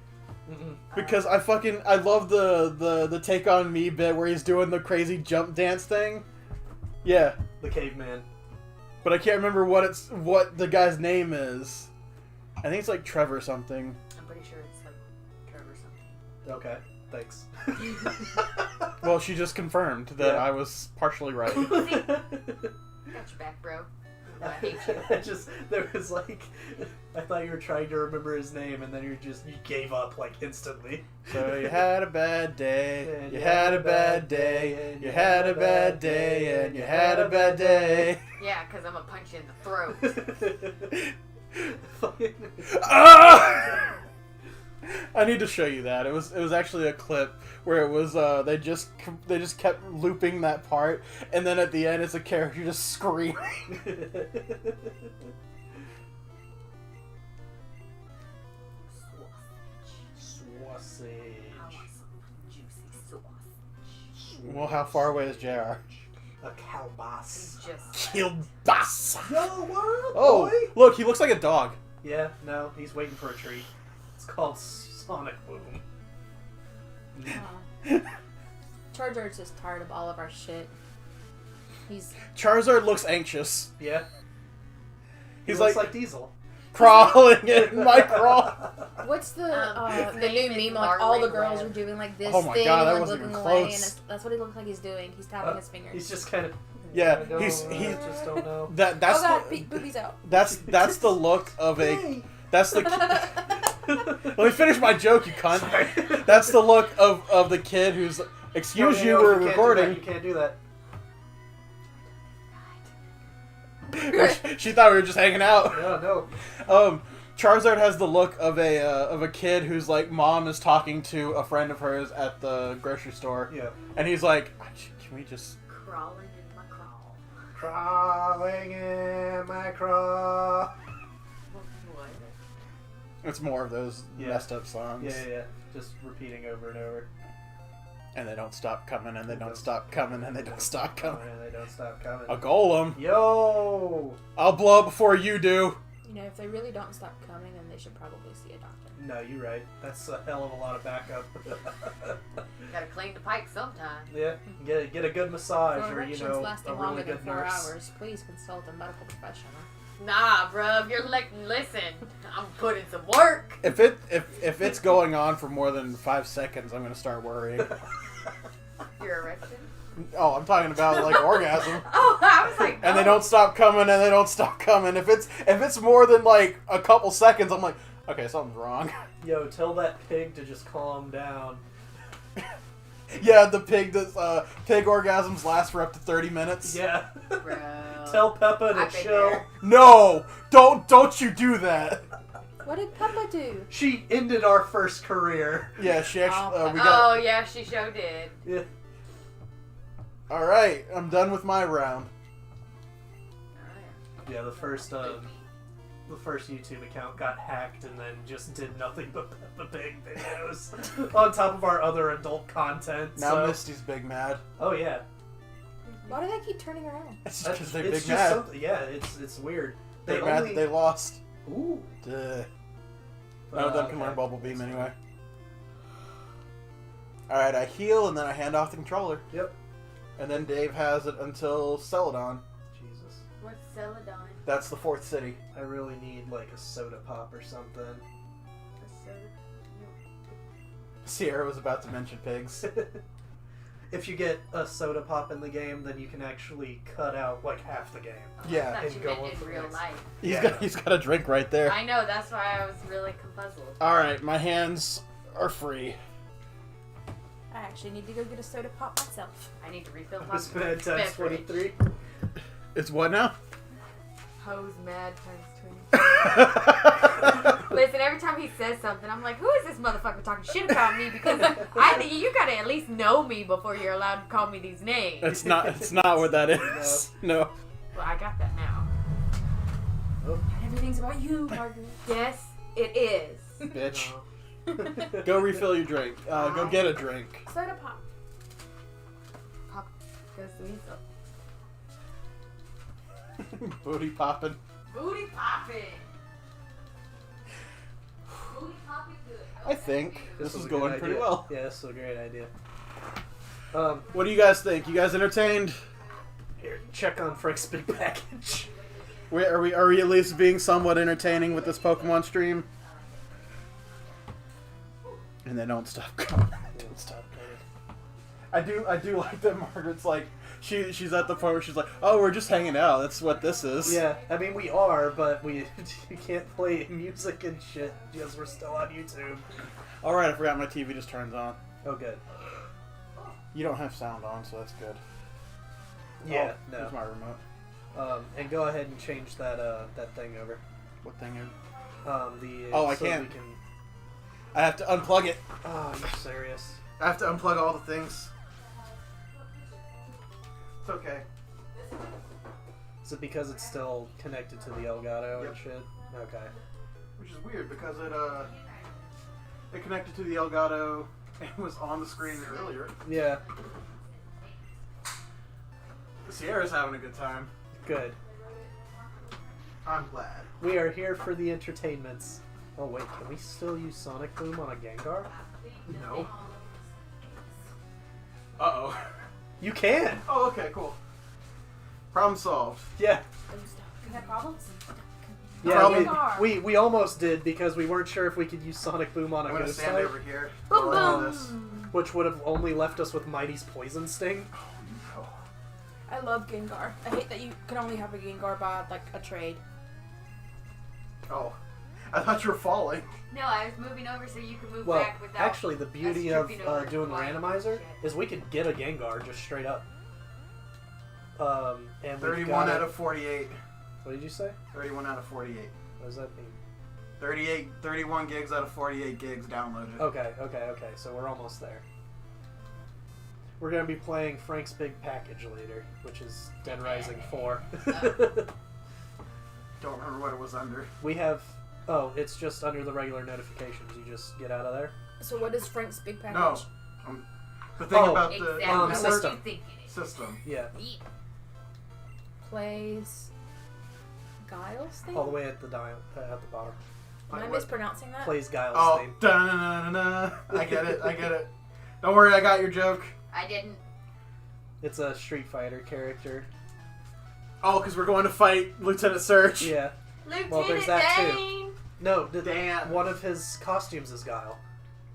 Mm-mm. Because I love the Take On Me bit where he's doing the crazy jump dance thing. Yeah, The caveman. but I can't remember what the guy's name is. I think it's like Trevor something. I'm pretty sure it's like Trevor something. Okay, thanks. Well, she just confirmed that Yeah. I was partially right. Got your back, bro. I hate you. There was like, I thought you were trying to remember his name, and then you gave up like instantly. So you had a bad day, you had a bad day, you had a bad day, and you had a bad day. Yeah, because I'm going to punch you in the throat. Ah! I need to show you that. It was actually a clip where it was they just kept looping that part, and then at the end it's a character just screaming. Sausage. I want some juicy sausage. Well, how far away is JR? A cowbas. It's just... Kielbasa. Yo, what up, Oh, boy? look, he looks like a dog. Yeah, no, he's waiting for a treat. It's called Sonic Boom. Charizard's just tired of all of our shit. He's Charizard looks anxious. Yeah. He's He looks like Diesel. crawling in my crawl. what's the his the name new is meme like all the Marlon girls Webb. are doing like this Oh my thing God, that and wasn't looking even away close. and that's what he looks like he's doing. He's tapping his fingers. He's just kind of. Yeah, I he's just don't know. that's oh god, the, boobies out. that's the look of a Hey. that's the let me finish my joke, you cunt. Sorry. That's the look of the kid who's excuse No, you, no, we're can't do that, recording. You can't do that. She thought we were just hanging out. No. Charizard has the look of a kid whose like mom is talking to a friend of hers at the grocery store, Yeah. and he's like, "Can we just?" Crawling in my crawl. Crawling in my crawl. It's more of those Yeah. messed up songs. Yeah. Just repeating over and over. And they don't stop coming, and they don't stop coming, and they don't stop coming. And they don't stop coming. A golem. Yo! I'll blow up before you do. You know, if they really don't stop coming, then they should probably see a doctor. No, you're right. That's a hell of a lot of backup. Gotta clean the pipe sometime. Yeah, get a good massage, For or erections a lasting really longer than good 4 nurse. hours, please consult a medical professional. Nah, bruv, you're like, listen, I'm putting some work. If it's going on for more than 5 seconds, I'm gonna start worrying. Your erection? Oh, I'm talking about like orgasm. Oh, I was like, And they oh. don't stop coming, and they don't stop coming. If it's more than like a couple seconds, I'm like, okay, something's wrong. Yo, tell that pig to just calm down. Yeah, the pig orgasms last for up to 30 minutes. Yeah. Bro. Tell Peppa I've to been chill. there. No, don't you do that. What did Peppa do? She ended our first career. Yeah, she actually. Oh, We got. Oh, yeah, she sure did. Yeah. All right, I'm done with my round. Yeah, the first YouTube account got hacked and then just did nothing but Peppa Pig videos on top of our other adult content. Now so. Misty's big mad. Oh yeah. Why do they keep turning around? It's just because they're It's big just mad. something. Yeah, it's weird. They They're mad only. that they lost. Ooh. Duh. None of them can learn Bubble Beam anyway. Alright, I heal and then I hand off the controller. Yep. And then Dave has it until Celadon. Jesus. What's Celadon? That's the 4th city. I really need like a soda pop or something. Sierra was about to mention pigs. If you get a soda pop in the game, then you can actually cut out like half the game. Yeah, I thought and you go meant on in for the real next. life. He's got a drink right there. I know, that's why I was really confuzzled. Alright, my hands are free. I actually need to go get a soda pop myself. I need to refill my It's bad times beverage. 23. It's what now? Hose mad times 20. Listen, every time he says something, I'm like, who is this motherfucker talking shit about me? Because you gotta at least know me before you're allowed to call me these names. It's not what that is. No. Well, I got that now. Everything's about you, Margaret. Yes, it is. Bitch. No. Go refill your drink. Go get a drink. Soda pop. Pop goes to me, so. Booty popping. Booty popping. Booty popping good. I think this was is a good going pretty idea. well. Yeah, this is a great idea. What do you guys think? You guys entertained? Here, check on Frank's big package. Are we at least being somewhat entertaining with this Pokemon stream? And they don't stop coming. Don't stop coming. I do like that Margaret's like she's at the point where she's like, oh, we're just hanging out. That's what this is. Yeah, I mean we are, but you can't play music and shit because we're still on YouTube. All right, I forgot my TV just turns on. Oh, good. You don't have sound on, so that's good. Yeah, Oh, no. There's my remote. And go ahead and change that that thing over. What thing is? Oh, I can't. I have to unplug it. Oh, you're serious? I have to unplug all the things. It's okay. Is it because it's still connected to the Elgato and Yep. shit? Okay. Which is weird because it connected to the Elgato and was on the screen earlier. Yeah. Sierra's having a good time. Good. I'm glad. We are here for the entertainments. Oh wait, can we still use Sonic Boom on a Gengar? No. Uh-oh. You can! Oh, okay, cool. Problem solved. Yeah. You had problems? Yeah, Probably- we almost did because we weren't sure if we could use Sonic Boom on a I'm gonna ghost stand type, over here. Boom, while I do boom. this. which would have only left us with Mighty's Poison Sting. Oh, I love Gengar. I hate that you can only have a Gengar by like a trade. no. Oh. I thought you were falling. No, I was moving over so you could move Well, back without. actually, the beauty us of tripping over doing the flying randomizer shit. is we could get a Gengar just straight up. And 31 out of 48. What did you say? 31 out of 48. What does that mean? 31 gigs out of 48 gigs downloaded. Okay. So we're almost there. We're gonna be playing Frank's Big Package later, which is Dead Rising 4. Don't remember what it was under. We have Oh, it's just under the regular notifications. You just get out of there. So what is Frank's big package? No. The thing Oh, about Exactly the what system. you think it is. system. Yeah, Plays Giles thing? all the way at the at the bottom. Am I mispronouncing that? Plays Giles Oh, theme. da-na-na-na-na. I get it. I get it. Don't worry, I got your joke. I didn't. It's a Street Fighter character. Oh, because we're going to fight Lieutenant Surge. Yeah. Lieutenant Well, there's that too. Dane. No, Damn. one of his costumes is Guile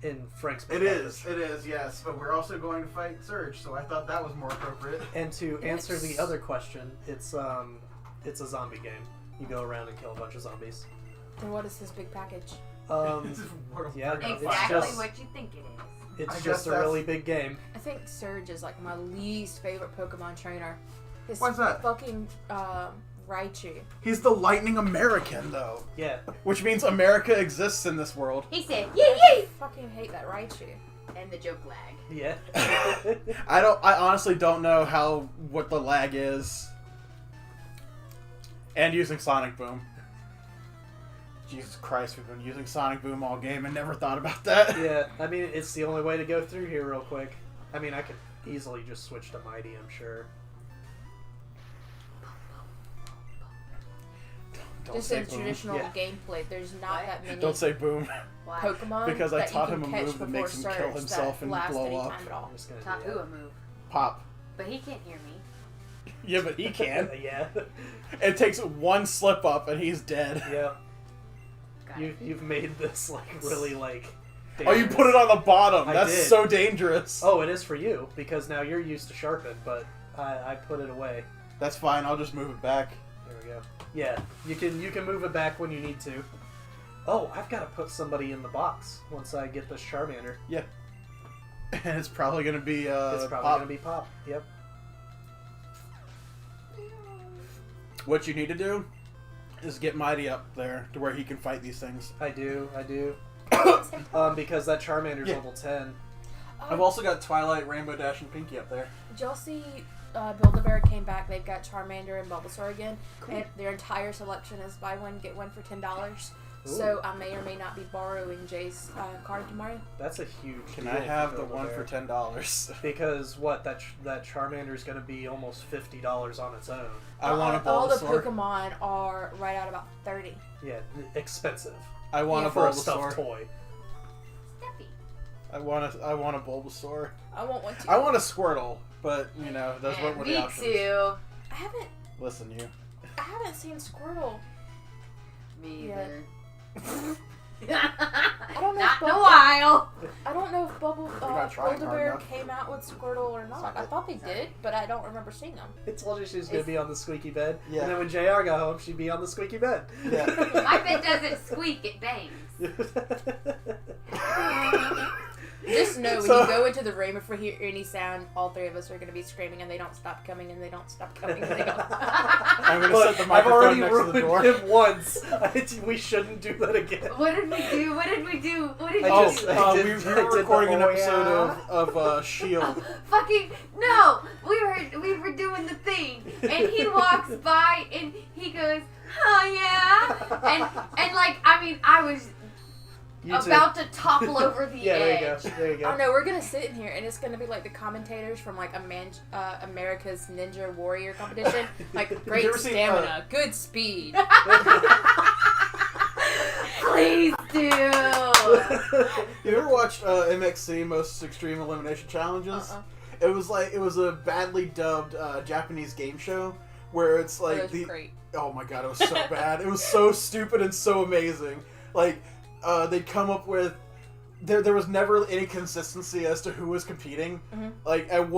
in Frank's It Big is. Package. It is, yes. But we're also going to fight Surge, so I thought that was more appropriate. And to answer the Yes. other question, it's a zombie game. You go around and kill a bunch of zombies. Then what is his big package? This is World yeah, War it's Exactly just- what you think it is. It's I guess just a that's- really big game. I think Surge is like my least favorite Pokemon trainer. His Why's that? fucking Raichu. He's the Lightning American, though. Yeah. Which means America exists in this world. He said, I yee fucking hate that Raichu. and the joke lag. Yeah. I honestly don't know what the lag is. And using Sonic Boom. Jesus Christ, we've been using Sonic Boom all game and never thought about that. Yeah, I mean, it's the only way to go through here real quick. I mean, I could easily just switch to Mighty, I'm sure. Don't Just say in Boom. traditional Yeah. gameplay, there's not What? that many Don't say Boom. Why? Pokemon Because I that taught you him can a catch move that before makes him kill Surge himself that and last blow any up. time at all. I'm just gonna Taught do who a that. move. Pop. But he can't hear me. Yeah, but he can. Yeah. It takes one slip up and he's dead. Yeah. Got it. You've made this, like, really, like... Oh, you put it on the bottom. I That's did. so dangerous. Oh, it is for you, because now you're used to Sharpen, but I put it away. That's fine. I'll just move it back. There we go. Yeah, you can move it back when you need to. Oh, I've got to put somebody in the box once I get this Charmander. And it's probably gonna be It's probably Pop. gonna be Pop. Yep. What you need to do is get Mighty up there to where he can fight these things. I do. Because that Charmander's Yeah. level 10. I've also got Twilight, Rainbow Dash, and Pinky up there. Did y'all see Build-A-Bear came back? They've got Charmander and Bulbasaur again. Cool. And their entire selection is buy one, get one for $10. Ooh. So I may or may not be borrowing Jay's card tomorrow. That's a huge Can deal I have the Build-A-Bear. one for $10? Because what that Charmander's going to be almost $50 on its own. I want a All the Bulbasaur. Pokemon are right out about 30. Yeah, expensive I want Yeah, a for a stuffed Bulbasaur. toy. Steffi. I want a Bulbasaur. I want one too. I want a Squirtle, but you know those Yeah, weren't the me options. too. I Listen, you. haven't seen Squirtle. Me Yeah. either. I don't know Not if in a while. I don't know if not trying hard Build-A-Bear enough. came out with Squirtle or not. I thought they did, but I don't remember seeing them. I told you she was going to be on the squeaky bed. Yeah. And then when JR got home, she'd be on the squeaky bed. Yeah. My bed doesn't squeak, it bangs. Just know when So- you go into the room, if we hear any sound, all three of us are going to be screaming, and they don't stop coming, and they don't stop coming, and they don't. I'm gonna But set the I've microphone already next to the ruined door. him once. We shouldn't do that again. What did we do? What did we do? What did I you just- do? I did- we I did were the recording an oh, episode yeah. of Shield. Fucking no! We were doing the thing, and he walks by and he goes, "Oh yeah," and like I mean I was You too. about to topple over the Yeah, there you edge. go. There you go. Oh no, we're gonna sit in here and it's gonna be like the commentators from like America's Ninja Warrior competition. Like great ever seen, stamina, good speed. Please do. You ever watched MXC Most Extreme Elimination Challenges? It was a badly dubbed Japanese game show where it's like That was great. oh my god, it was so bad. It was so stupid and so amazing. Like they'd come up with there was never any consistency as to who was competing. Mhm. Like at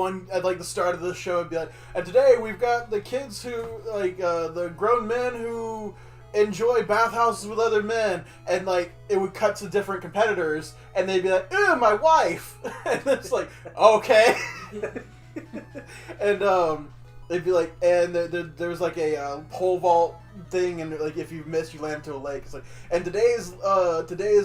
like the start of the show, it'd be like, and today we've got the kids who like the grown men who enjoy bathhouses with other men, and like it would cut to different competitors, and they'd be like, "Ew, my wife," and it's like, okay, and they'd be like, and there was like a pole vault thing, and like if you miss, you land into a lake. It's like, and today's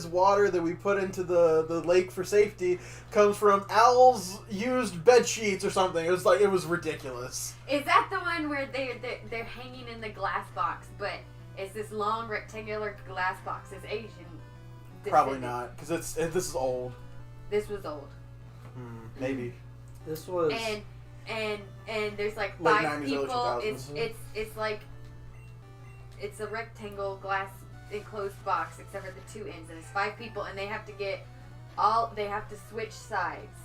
water that we put into the lake for safety comes from Al's used bed sheets or something. It was ridiculous. Is that the one where they're hanging in the glass box, but It's this long rectangular glass box. It's Asian. Probably descendant. not, because this is old. This was old. Maybe. This was And there's like Late 5 90s, early people. 2000s. It's like it's a rectangle glass enclosed box except for the 2 ends, and it's 5 people, and they have to switch sides,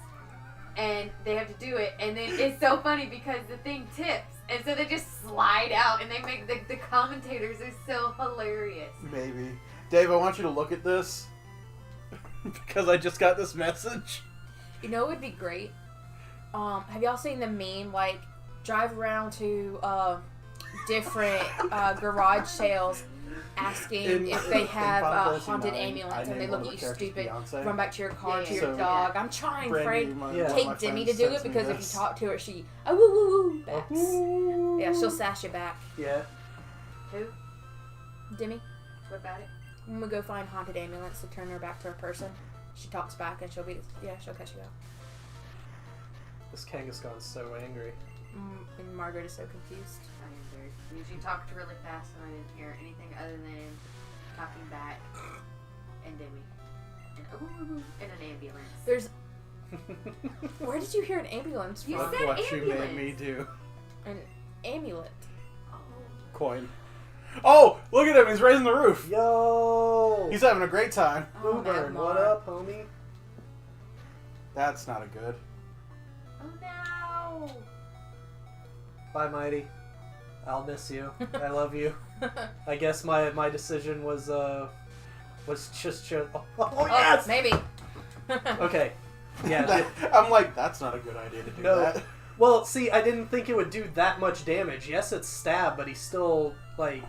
and they have to do it, and then it's so funny because the thing tips, and so they just slide out, and they make the commentators are so hilarious. Maybe. Dave, I want you to look at this because I just got this message. You know, it would be great. Have y'all seen the meme? Like, drive around to different garage sales, asking if they have Final a Fantasy haunted IX, ambulance, I and they named look one at of you the characters stupid. Beyonce. Run back to your car, Yeah, to yeah, your yeah. dog. I'm trying, Brandy, Frank. my- Yeah. one of Take my Demi to friends do it sends me because if this. you talk to her, she woo woo woo backs. Yeah, she'll sass you back. yeah. Who? Demi, What about it? when we go find haunted ambulance to turn her back to her person, she talks back and she'll catch you out. This Kangaskhan's so angry. And Margaret is so confused. I am very confused. You talked really fast, and I didn't hear anything other than talking back and Demi and ooh and an ambulance. There's. Where did you hear an ambulance You from? said What you made ambulance. me do. An amulet. Oh. Coin. Oh, look at him. He's raising the roof. Yo! He's having a great time. Boo Burn, what up, homie? That's not a good. Oh no! Bye, Mighty. I'll miss you. I love you. I guess my decision was just oh yes. Maybe. Okay. Yeah. I'm like, that's not a good idea to do No. that. Well, see, I didn't think it would do that much damage. Yes, it's stab, but he's still like.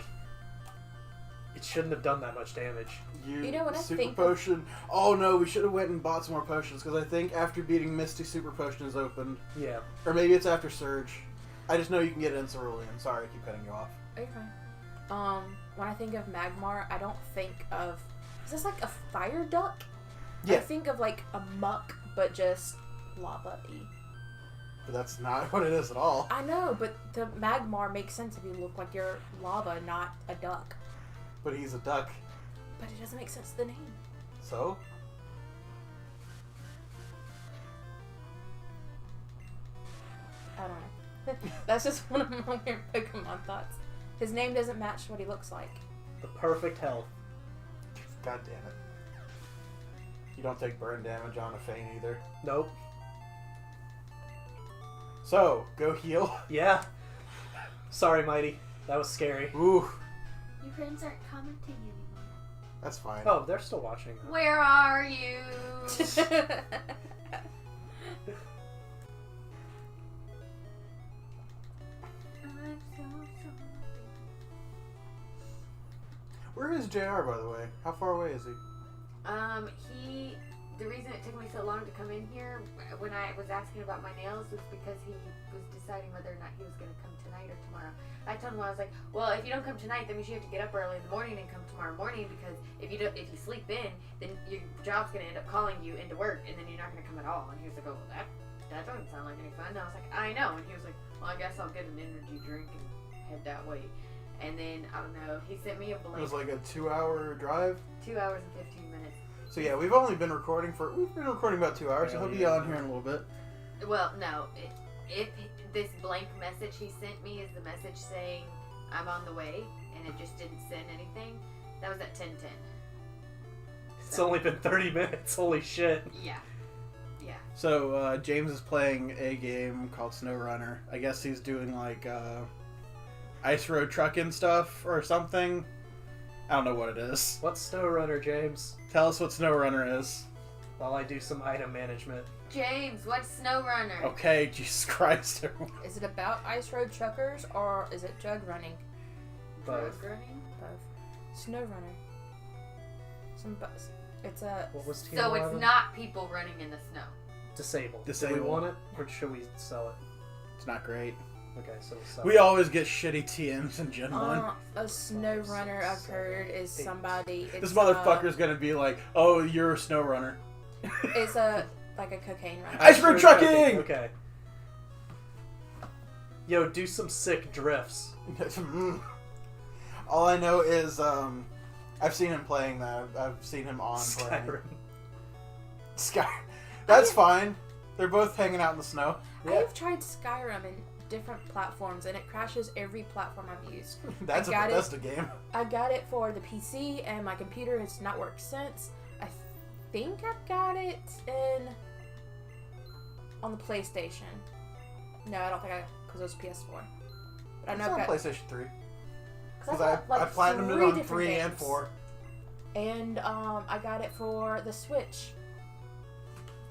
It shouldn't have done that much damage. You know what I super think of- potion. Oh no, we should have went and bought some more potions because I think after beating Misty, super potion is opened, Yeah. or maybe it's after Surge. I just know you can get it in Cerulean. Sorry, I keep cutting you off. Okay. When I think of Magmar, I don't think of. Is this like a fire duck? I Yeah. think of like a muck, but just lava-y. But that's not what it is at all. I know, but the Magmar makes sense if you look like you're lava, not a duck. But he's a duck. But it doesn't make sense to the name. So? I don't know. That's just one of my weird Pokemon thoughts. His name doesn't match what he looks like. The perfect health. God damn it. You don't take burn damage on a feint either. Nope. So, go heal. Yeah. Sorry, Mighty. That was scary. Ooh, Your friends aren't commenting anymore. that's fine. Oh, they're still watching. Though. Where are you? I'm so sorry. Where is JR, by the way? How far away is he? The reason it took me so long to come in here when I was asking about my nails was because he was deciding whether or not he was going to come tonight or tomorrow. I told him, I was like, well, if you don't come tonight, that means you have to get up early in the morning and come tomorrow morning, because if you sleep in, then your job's going to end up calling you into work, and then you're not going to come at all. And he was like, oh, well, that doesn't sound like any fun. And I was like, I know. And he was like, well, I guess I'll get an energy drink and head that way. And then, I don't know, he sent me a It blank. was like a 2-hour drive. 2 hours and 15 minutes. So yeah, we've been recording about 2 hours, so he'll be on here in a little bit. Well, no. If this blank message he sent me is the message saying I'm on the way, and it just didn't send anything, that was at 10:10. It's only been 30 minutes. Holy shit. Yeah. Yeah. So James is playing a game called SnowRunner. I guess he's doing like ice road trucking stuff or something. I don't know what it is. What's SnowRunner, James? Tell us what SnowRunner is. While I do some item management. James, what's SnowRunner? Okay, Jesus Christ. Is it about ice road truckers or is it jug running? Both. Road running? Both. Snow runner. Some bus. It's a. What was Team So 11? it's not people running in the snow. Disabled. Do Disabled. we want it, or should we sell it? It's not great. Okay, so we'll sell We it. always get shitty TMs in Gen 1. A snow runner I've heard is somebody. This motherfucker's gonna be like, oh, you're a SnowRunner. It's a like a cocaine runner. Ice road trucking! Okay. Yo, do some sick drifts. All I know is I've seen him playing that. I've seen him on playing. Skyrim. Sky. That's fine. They're both hanging out in the snow. I have tried Skyrim in different platforms, and it crashes every platform I've used. That's a got it. Bethesda game. I got it for the PC, and my computer has not worked since. I think I've got it on the PlayStation. No, I don't think because it was PS4. But I know It's I've on got PlayStation 3. because Because I platinumed it on 3 and 4. And I got it for the Switch.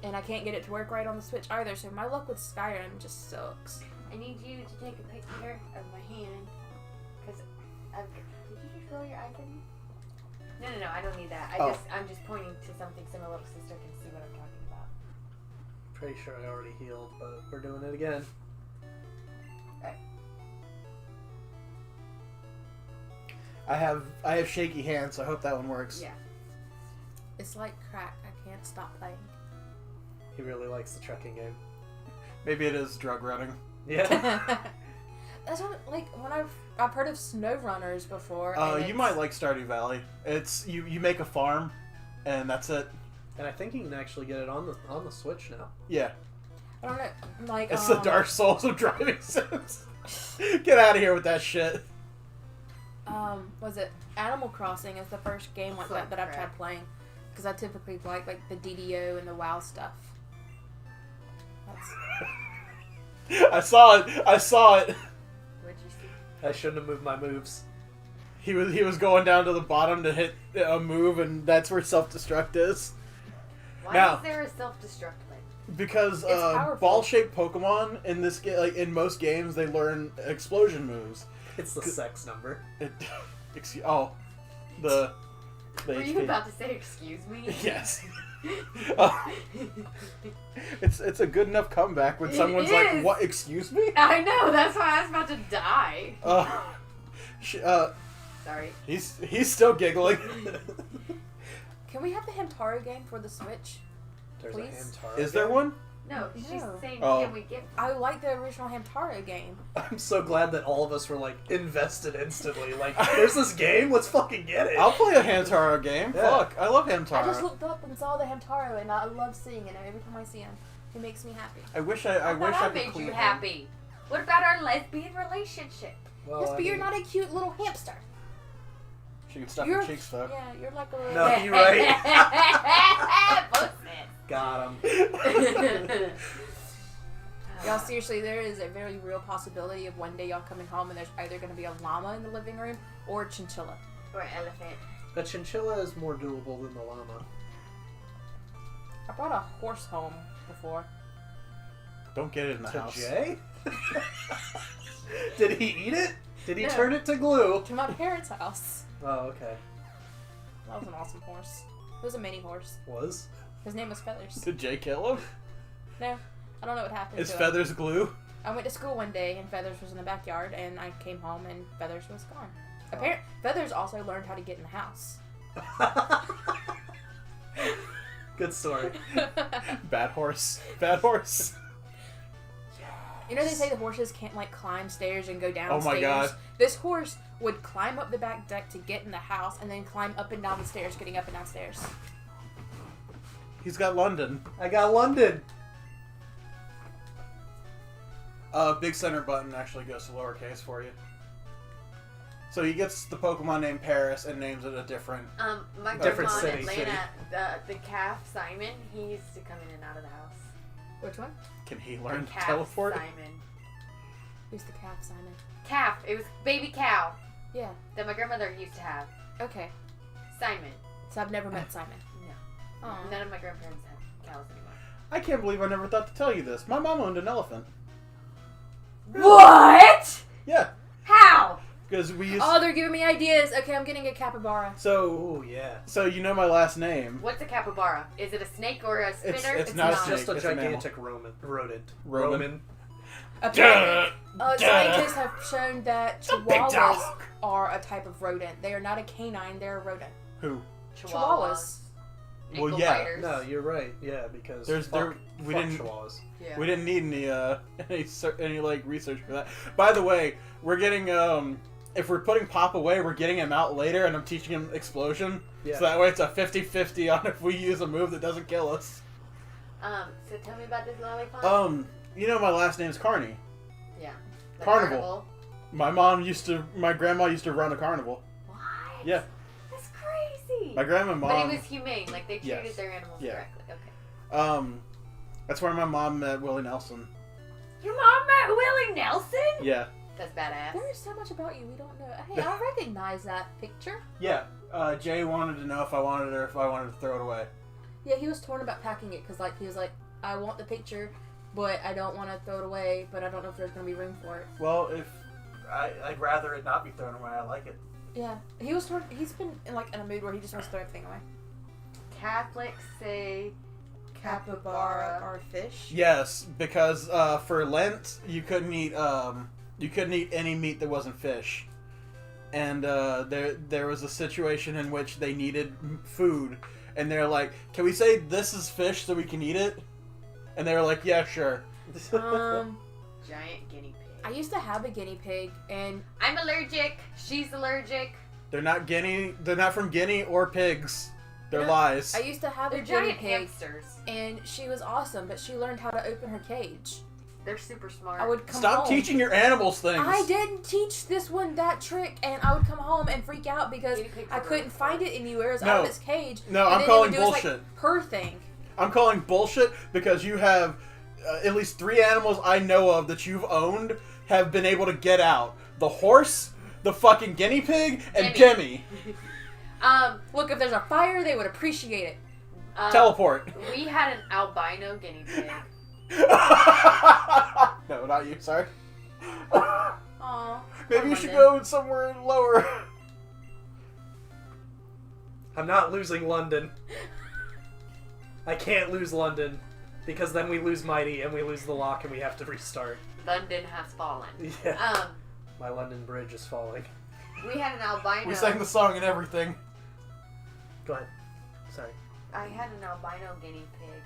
And I can't get it to work right on the Switch either, so my luck with Skyrim just sucks. I need you to take a picture of my hand. Because did you just roll your eyes at me? No, I don't need that. I'm just pointing to something so my little sister can see what I'm talking about. Pretty sure I already healed, but we're doing it again. I have shaky hands, so I hope that one works. Yeah. It's like crack. I can't stop playing. He really likes the trekking game. Maybe it is drug running. Yeah. That's what, like, when I've heard of SnowRunners before. and You might like Stardew Valley. It's you make a farm, and that's it. And I think you can actually get it on the Switch now. Yeah, I don't know, like it's the Dark Souls of driving sims. Get out of here with that shit. Was it Animal Crossing is the first game like Fuck that I've crap. tried playing, because I typically like the DDO and the WoW stuff. That's, I saw it. What'd you see? I shouldn't have moved my moves. He was going down to the bottom to hit a move, and that's where self-destruct is. Why Now- is there a self-destruct button? Because It's powerful. ball-shaped Pokemon in this game, like in most games, they learn explosion moves. It's the sex number. It, the Were you HP. about to say excuse me? Yes. It's a good enough comeback when It someone's like, is. "What? Excuse me?" I know, that's why I was about to die. Sorry. He's still giggling. can we have the Hamtaro game for the Switch? There's Please? a Hamtaro. Is there game. one? No, she's No. saying, Oh. can we get... I like the original Hamtaro game. I'm so glad that all of us were like invested instantly. Like, there's this game. Let's fucking get it. I'll play a Hamtaro game. Yeah. Fuck, I love I just Hamtaro. looked up and saw the Hamtaro, and I love seeing it. Every time I see him, it makes me happy. I wish I wish I could made clean you him. happy. What about our lesbian relationship? Well, Yes, I but you're mean- not a cute little hamster. She can stuff You're her cheeks though. Yeah, you're like a little. No, you're right. Both Got him. said. Y'all, seriously, there is a very real possibility of one day y'all coming home and there's either going to be a llama in the living room or a chinchilla. Or elephant. The chinchilla is more doable than the llama. I brought a horse home before. Don't get it in the To house. Jay? Did he eat it? Did he No. turn it to glue? To my parents' house. Oh, okay. That was an awesome horse. It was a mini horse. Was? His name was Feathers. Did Jay kill him? No, I don't know what happened Is to him. Feathers glue? I went to school one day and Feathers was in the backyard, and I came home and Feathers was gone. Feathers also learned how to get in the house. Good story. Bad horse. Bad horse. You know they say the horses can't like climb stairs and go down Oh my stairs? God. This horse would climb up the back deck to get in the house and then climb up and down the stairs, getting up and down stairs. He's got London. I got London. Big center button actually goes to lowercase for you. So he gets the Pokemon named Paris and names it a different. My Different grandma in city, Atlanta, the calf Simon, he used to come in and out of the house. Which one? Can he The learn to calf teleport? Simon. Who's the calf, Simon? Calf. It was baby cow Yeah. that my grandmother used to have. Okay. Simon. So I've never met Simon. No. Aw. None of my grandparents have cows anymore. I can't believe I never thought to tell you this. My mom owned an elephant. What? Yeah, How? because we used. Oh, they're giving me ideas. Okay, I'm getting a capybara. So Oh, yeah. you know my last name. What's a capybara? Is it a snake or a spinner? it's not a It's snake. just a it's a gigantic rodent. Roman. Roman. Apparently, Duh. scientists have shown that a big chihuahuas dog. are a type of rodent. They are not a canine, they're a rodent. Who? Chihuahuas. Well, Ankle yeah. biters. No, you're right. Yeah, because We fuck didn't chihuahuas. Yeah. we didn't need any like research for that. By the way, we're getting if we're putting Pop away, we're getting him out later, and I'm teaching him Explosion. Yeah. So that way it's a 50-50 on if we use a move that doesn't kill us. So tell me about this lollipop. You know my last name's Carney. Yeah. The Carnival. My grandma used to run a carnival. What? Yeah. That's crazy. My grandma and mom. But it was humane. Like, they treated Yes. their animals Yeah. correctly. Okay. That's where my mom met Willie Nelson. Your mom met Willie Nelson? Yeah. That's badass. There is so much about you we don't know. Hey, I recognize that picture. Yeah. Jay wanted to know if I wanted it or if I wanted to throw it away. Yeah, he was torn about packing it because, like, he was like, I want the picture, but I don't want to throw it away, but I don't know if there's going to be room for it. Well, if I'd rather it not be thrown away. I like it. Yeah, he was torn. He's been in a mood where he just wants to throw everything away. Catholics say Capybara or fish. Yes, because for Lent you couldn't eat any meat that wasn't fish, and there was a situation in which they needed food, and they're like, "Can we say this is fish so we can eat it?" And they were like, "Yeah, sure." Um, giant guinea pig. I used to have a guinea pig, and I'm allergic. She's allergic. They're not from Guinea or pigs. They're You know, lies. I used to have a They're guinea giant pig, hamsters. and she was awesome, but she learned how to open her cage. They're super smart. I would come Stop home. teaching your animals things. I didn't teach this one that trick, and I would come home and freak out because Guinea pigs I are couldn't really find it anywhere. It was No. out of its cage. No, And I'm then it calling would do its, bullshit. her thing. I'm calling bullshit because you have at least 3 animals I know of that you've owned have been able to get out. The horse, the fucking guinea pig, and Demi. Look, if there's a fire, they would appreciate it. Teleport. We had an albino guinea pig. No, not you, sorry. Aw. Maybe you should go somewhere lower. I'm not losing London. I can't lose London because then we lose Mighty and we lose the lock and we have to restart. London has fallen. Yeah. My London Bridge is falling. We had an albino. We sang the song and everything. Go ahead. Sorry. I had an albino guinea pig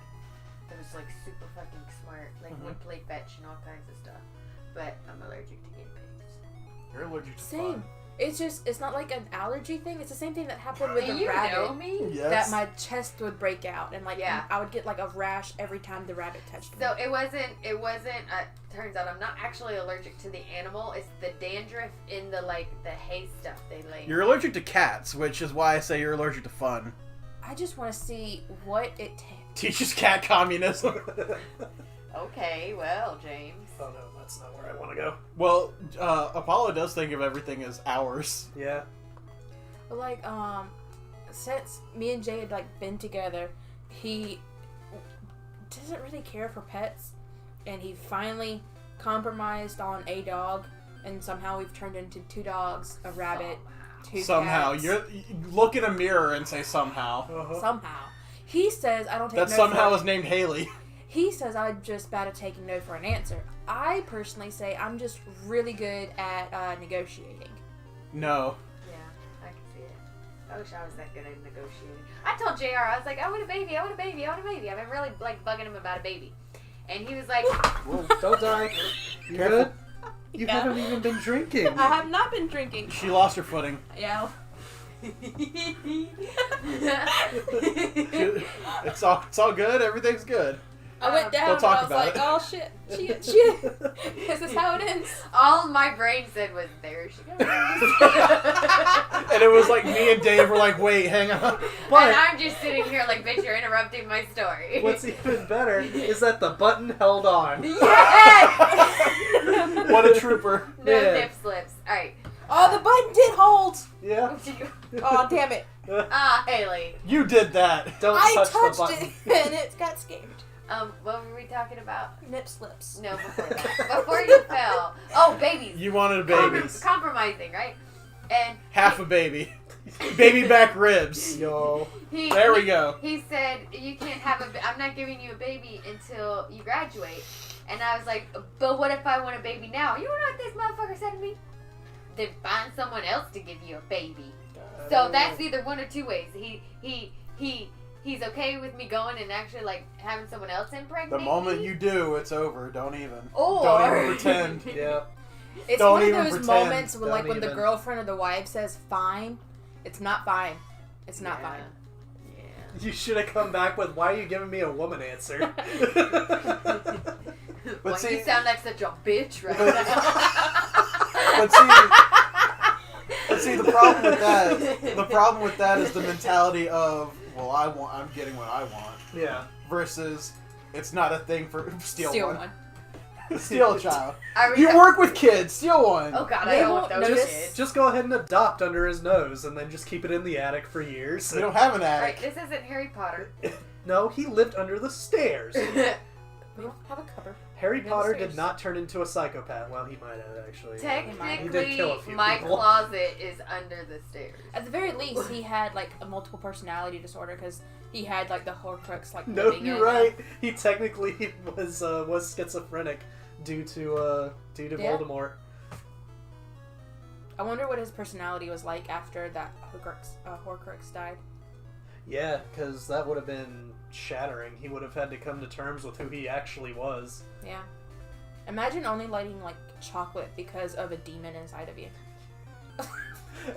that was like super fucking smart. Like would play fetch and all kinds of stuff. But I'm allergic to guinea pigs. You're allergic to Same. fun. It's not like an allergy thing. It's the same thing that happened with the You rabbit. know me? Yes. That my chest would break out, and Yeah. I would get like a rash every time the rabbit touched me. So it wasn't, turns out I'm not actually allergic to the animal. It's the dandruff in the hay stuff they lay. You're allergic to cats, which is why I say you're allergic to fun. I just want to see what it takes. Teaches cat communism. Okay, well, James. Oh no, that's not where I want to go. Well, Apollo does think of everything as ours. Yeah. But like, since me and Jay had been together, he doesn't really care for pets, and he finally compromised on a dog, and somehow we've turned into 2 dogs, a rabbit, 2 Somehow. cats. You look in a mirror and say somehow. Somehow. He says I don't take That no somehow for is named Haley. He says I'm just bad at taking no for an answer. I personally say I'm just really good at negotiating. No. Yeah, I can see it. I wish I was that good at negotiating. I told JR, I was like, I want a baby, I want a baby, I want a baby. I've been really bugging him about a baby. And he was like, Whoa, don't die. You Careful. good? You Yeah. haven't even been drinking. I have not been drinking. She lost her footing. Yeah. It's all good. Everything's good. I went down Don't talk and I was about like, oh shit, shit. This is how it ends. all my brain said was, there she goes. And it was like me and Dave were like, wait, hang on. And But I'm just sitting here like, bitch, you're interrupting my story. what's even better is that the button held on. Yes! What a trooper. No Yeah. nip slips. Alright. Oh, the button did hold. Yeah. Oh, damn it. Haley. You did that. Don't I touch the touched button. it and it got scared. What were we talking about? Nip slips. No, before that. Before you fell. Oh, babies. You wanted a baby. Compromising, right? And Half a baby. Baby back ribs. Yo. There we go. He said, you can't have I'm not giving you a baby until you graduate. And I was like, but what if I want a baby now? You know what this motherfucker said to me? Then find someone else to give you a baby. So that's either one or 2 ways. He's okay with me going and actually having someone else impregnate The moment me, you do, it's over. Don't even. or Don't even pretend. Yeah. It's Don't one of even those pretend. moments when, like, Don't when the even. girlfriend or the wife says "fine," it's not fine. It's not Yeah. fine. Yeah. You should have come back with, "Why are you giving me a woman answer?" Why see- you sound like such a bitch right But- now. But see, the problem with that is the mentality of, well, I'm getting what I want, Yeah. versus it's not a thing for steal Steal one. Steal a child. I mean, You work with kids, steal one. Oh god, They I don't want won't those notice. kids. Just go ahead and adopt under his nose, and then just keep it in the attic for years. We don't have an Alright, attic. this isn't Harry Potter. No, he lived under the stairs. We don't have a cupboard. Harry Under the Potter stairs. did not turn into a psychopath. Well, he might have actually. He did Technically, kill a few my people. closet is under the stairs. At the very least, he had like a multiple personality disorder because he had like the Horcrux like No, living you're in right. He technically was schizophrenic due to Yeah. Voldemort. I wonder what his personality was like after that Horcrux died. Yeah, because that would have been shattering. He would have had to come to terms with who he actually was. Yeah. Imagine only liking like chocolate because of a demon inside of you.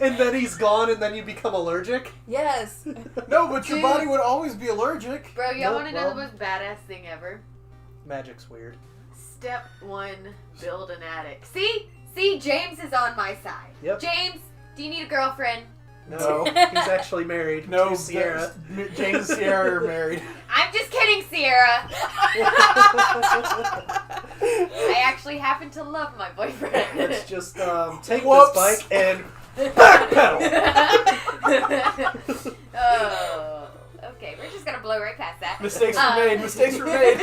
And then he's gone, and then you become allergic. Yes. No, but your Dude. body would always be allergic. Bro, y'all No, want to know well- the most badass thing ever? Magic's weird. Step 1, build an attic. See, James is on my side. Yep. James, do you need a girlfriend? No, he's actually married No, to Sierra. James and Sierra are married. I'm just kidding, Sierra. I actually happen to love my boyfriend. Let's just take Whoops. this bike and backpedal. Oh, okay. We're just gonna blow right past that. Mistakes were made. Mistakes were made.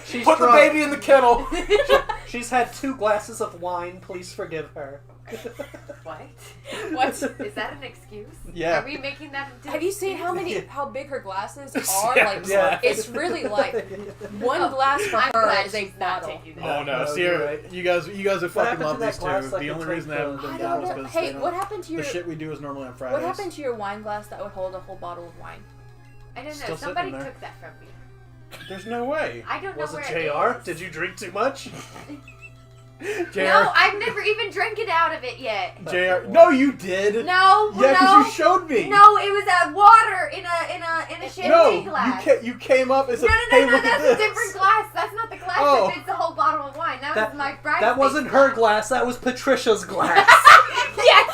She's Put the drunk. baby in the kennel. She's had 2 glasses of wine. Please forgive her. What? What? Is that an excuse? Yeah. Are we making that into Have you seen how Yeah. how big her glasses are? Yeah, Like yeah. it's really like one Oh, glass for I'm her glad is a she's not bottle. taking Oh that. no, No, Sierra, you're right. you guys would What fucking happened love to that these glass two. that The can only take reason I haven't the- been I down don't is know. because Hey, what happened to the your shit we do is normally on Fridays. what happened to your wine glass that would hold a whole bottle of wine? I don't know. Still Somebody sitting there. took that from me. There's no way. I don't Was know it where JR? is. Did you drink too much? JR, No, I've never even drank it out of it yet. JR. No, you did. No, Yeah, because no. you showed me. No, it was water in a champagne No, glass. you came up and said, No, "Hey, no, look that's at this." a different glass. That's not the glass Oh. that fits the whole bottle of wine. That, That- was my bridesmaid's That wasn't her glass. That was Patricia's glass. Yes.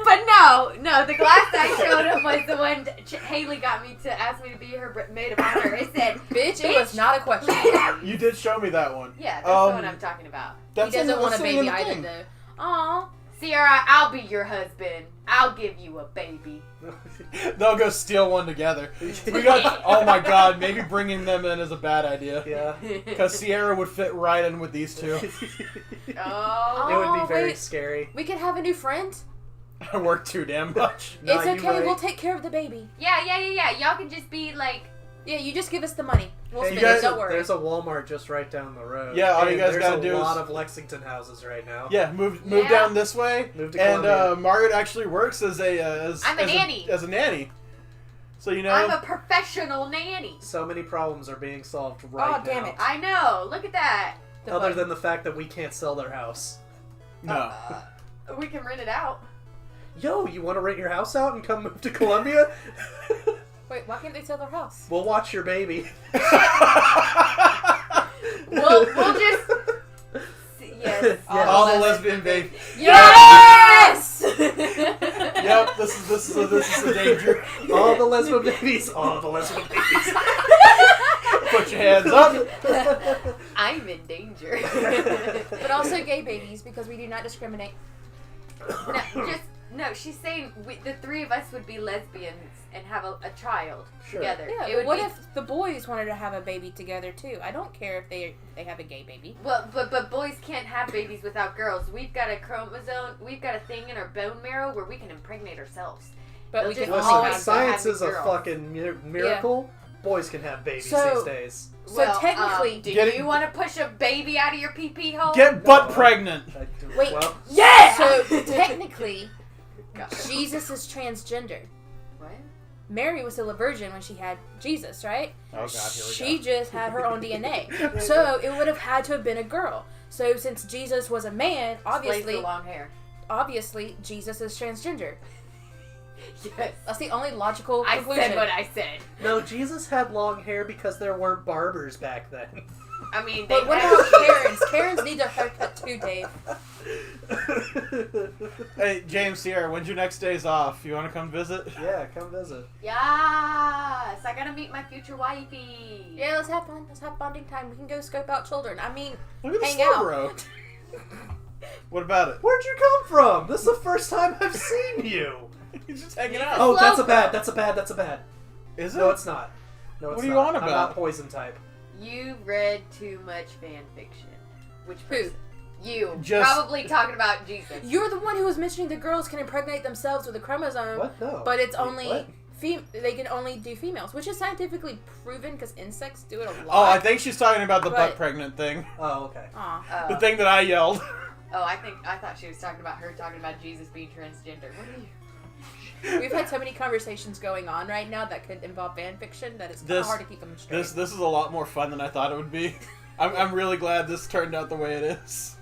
But no, the glass I showed him was the one Haley got me to ask me to be her maid of honor. It said, Bitch, it was not a question. You did show me that one. yeah, that's the Um, one I'm talking about. He That's doesn't want a sitting in baby the either thing. though. Aw. Sierra, I'll be your husband. I'll give you a baby. They'll go steal one together. We got. Oh my god, maybe bringing them in is a bad idea. Yeah. Because Sierra would fit right in with these two. Oh. It would be Oh, very wait. scary. We could have a new friend. I work too damn much. Nah, It's you okay, right. we'll take care of the baby. Yeah. Y'all can just be like, Yeah, you just give us the money. We'll Hey, spend guys- it, don't worry. There's a Walmart just right down the road. Yeah, all you And guys there's gotta a do is- lot of Lexington houses right now. Yeah, move Yeah. down this way. Move to And Columbia. Margaret actually works as a I'm a nanny. as a nanny. So you know. I'm a professional nanny. So many problems are being solved right now. Oh, damn it. I know. Look at that. The Other bug. than the fact that we can't sell their house. no. We can rent it out. Yo, you want to rent your house out and come move to Columbia? Wait, why can't they sell their house? We'll watch your baby. We'll just. Yes. Yeah. All the lesbian baby. Yes! Yep, this is a danger. All the lesbian babies. All the lesbian babies. Put your hands up. I'm in danger. But also gay babies because we do not discriminate. No, she's saying the 3 of us would be lesbians and have a child Sure. together. Yeah, It but would what be, if the boys wanted to have a baby together too? I don't care if they have a gay baby. Well, but boys can't have babies without girls. We've got a chromosome. We've got a thing in our bone marrow where we can impregnate ourselves. But They'll we just can always all Listen, have science having is a girls. fucking miracle. Boys can have babies So- these days. So technically- do Get it- you want to push a baby out of your pee-pee hole? Get butt pregnant. Wait. Well, Yeah. So technically, God. Jesus is transgender. What? Mary was still a virgin when she had Jesus, right? Oh god, here we She just had her own DNA. So it would have had to have been a girl. So since Jesus was a man, Explains the long hair. obviously Jesus is transgender. Yes. That's the only logical I conclusion. said what I said. No, Jesus had long hair because there weren't barbers back then. I mean, they But what had about Karens? Karens need a haircut too, Dave. Hey, James Sierra, when's your next days off? You want to come visit? Yeah, come visit. Yes, I gotta meet my future wifey. Yeah, let's have fun. Let's have bonding time. We can go scope out children. I mean, Look at the hang snow, out. bro. What about it? Where'd you come from? This is the first time I've seen you. He's just hanging out. Oh, that's a Slow bad. clap. That's a bad. Is it? No, it's not. No, it's What are you not. on I'm about? not poison type. You read too much fan fiction. Which Who? person? You. Just- Probably talking about Jesus. You're the one who was mentioning the girls can impregnate themselves with a chromosome, What? No. but it's Wait, only what? they can only do females, which is scientifically proven because insects do it a lot. Oh, I think she's talking about the But- butt pregnant thing. Oh, okay. Aw. The thing that I yelled. Oh, I thought she was talking about her talking about Jesus being transgender. What are you? We've had so many conversations going on right now that could involve fan fiction that it's kind of This- hard to keep them straight. This is a lot more fun than I thought it would be. I'm really glad this turned out the way it is.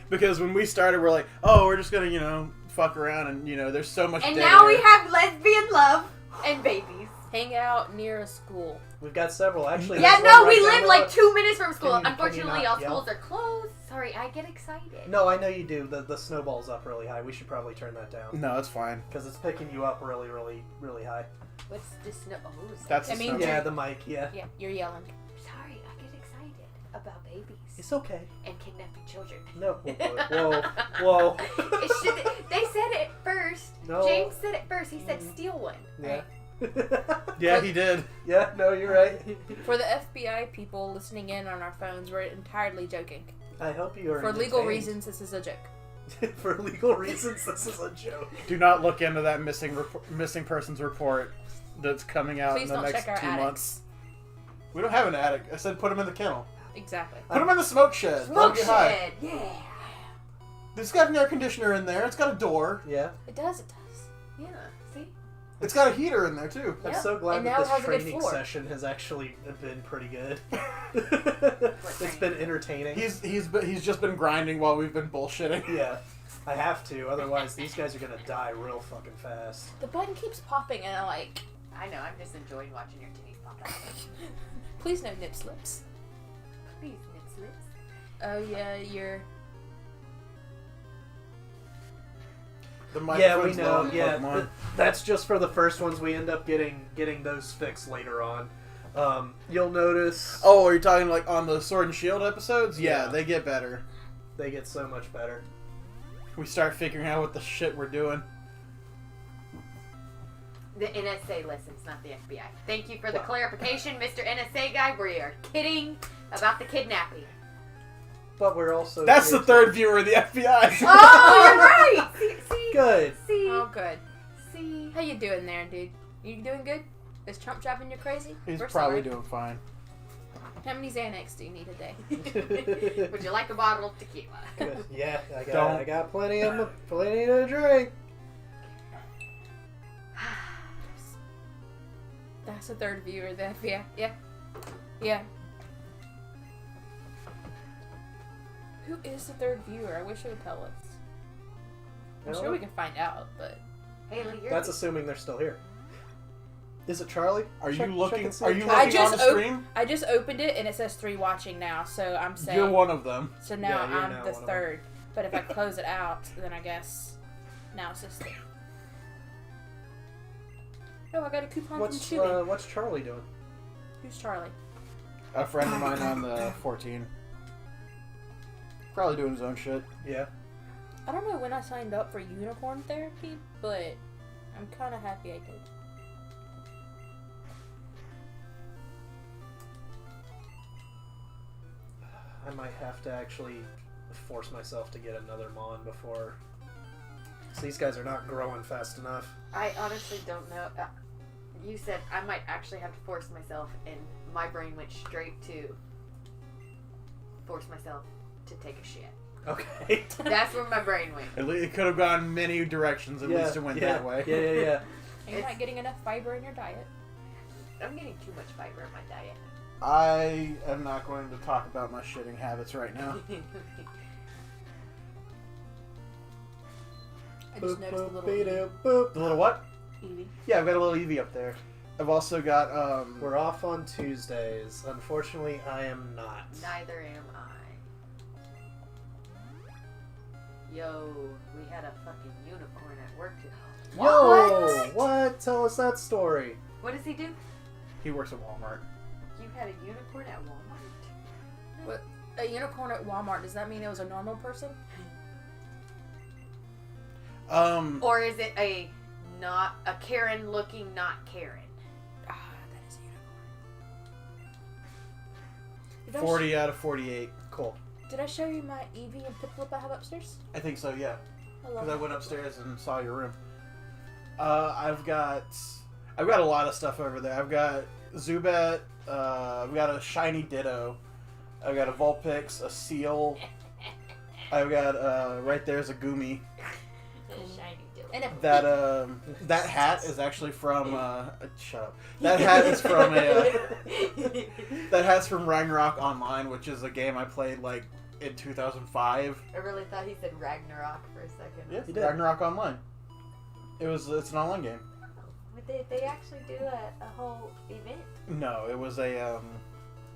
Because when we started, we're like, oh, we're just gonna, fuck around and, there's so much And dead now we air. have lesbian love and babies. Hang out near a school. We've got several. Actually, Yeah, there's no, one we right down live the like road. 2 minutes from school. Can you Unfortunately, not all yell? schools are closed. Sorry, I get excited. No, I know you do. The snowball's up really high. We should probably turn that down. No, it's fine. Because it's picking you up really, really, really high. What's this? No, oh, That's I the mean, snow. Yeah, the mic, yeah. Yeah, you're yelling. sorry, I get excited about babies It's okay. and kidnapping children. No. Whoa. It should, they said it first. No. James said it first. He said steal one. Yeah. Yeah, he did. Yeah, no, you're right. For the FBI people listening in on our phones, we're entirely joking. I hope you are For legal entertained. reasons, this is a joke. For legal reasons, this is a joke. Do not look into that missing persons report that's coming out Please in the don't next check our 2 attics. months. We don't have an attic. I said put them in the kennel. Exactly. Put them in the smoke shed. They'll Smoke get high. shed. Yeah. It's got an air conditioner in there. It's got a door. Yeah. It does. Yeah. See? It's got a heater in there too. I'm Yep. so glad And that now it this has a good training floor. session has actually been pretty good. It's training? been entertaining. He's just been grinding while we've been bullshitting. Yeah. I have to, otherwise these guys are gonna die real fucking fast. The button keeps popping, and I'm like, I know. I'm just enjoying watching your titties pop out. please no nip slips. Please, nip slips. Oh yeah, you're. The Yeah, we microphone's low know. on the Yeah, Pokemon. but that's just for the first ones. We end up getting those fixed later on. You'll notice Oh, are you talking like on the Sword and Shield episodes? Yeah, Yeah. they get better. they get so much better. We start figuring out what the shit we're doing. The NSA listens, not the FBI. Thank you for the Well. clarification, Mr. NSA guy. We are kidding about the kidnapping. But we're also That's here the to- third viewer of the FBI. Oh, you're right. See, Good. See, Oh, good. see. How you doing there, dude? You doing good? Is Trump driving you crazy? He's We're probably sorry. doing fine. How many Xanax do you need a day? Would you like a bottle of tequila? Good. Yeah, Don't. I got plenty to drink. That's the third viewer of the FBI. Yeah. Yeah. Who is the third viewer? I wish it would tell us. I'm No. sure we can find out, but Haley, you're That's assuming they're still here. Is it Charlie? Are Check- you looking? check and see Are if you Charlie- looking on the stream? I just opened it and it says 3 watching now, so I'm saying. You're one of them. So now Yeah, you're I'm now the one of them. third. But if I close it out, then I guess now it's just. Oh, I got a coupon from Chewy. What's Charlie doing? Who's Charlie? A friend of mine on the 14. Probably doing his own shit. Yeah. I don't know when I signed up for unicorn therapy, but I'm kind of happy I did. I might have to actually force myself to get another Mon before. 'Cause these guys are not growing fast enough. I honestly don't know. You said I might actually have to force myself, and my brain went straight to force myself to take a shit. Okay. That's where my brain went. It could have gone many directions. At least it went that way. Yeah. You're not getting enough fiber in your diet. I'm getting too much fiber in my diet. I am not going to talk about my shitting habits right now. I just noticed the little The little what? Eevee. Yeah, I've got a little Eevee up there. I've also got We're off on Tuesdays. Unfortunately, I am not. Neither am I. Yo, we had a fucking unicorn at work today. Yo! What? Tell us that story. What does he do? he works at Walmart. You had a unicorn at Walmart? What? A unicorn at Walmart, does that mean it was a normal person? Or is it a Karen looking not Karen? Ah, that is a unicorn. 40 out of 48. Cool. Did I show you my Eevee and Piplup I have upstairs? I think so, yeah. I love Because I it. went upstairs and saw your room. I've got a lot of stuff over there. I've got Zubat. I've got a shiny Ditto. I've got a Vulpix, a Seal. I've got right there's a Goomy. Shiny Dillo. And a That hat is actually from shut up. That hat is from that hat's from Ragnarok Online, which is a game I played like in 2005. I really thought he said Ragnarok for a second. Yeah, He did. Ragnarok Online. It's an online game. But they actually do a whole event. No, it was a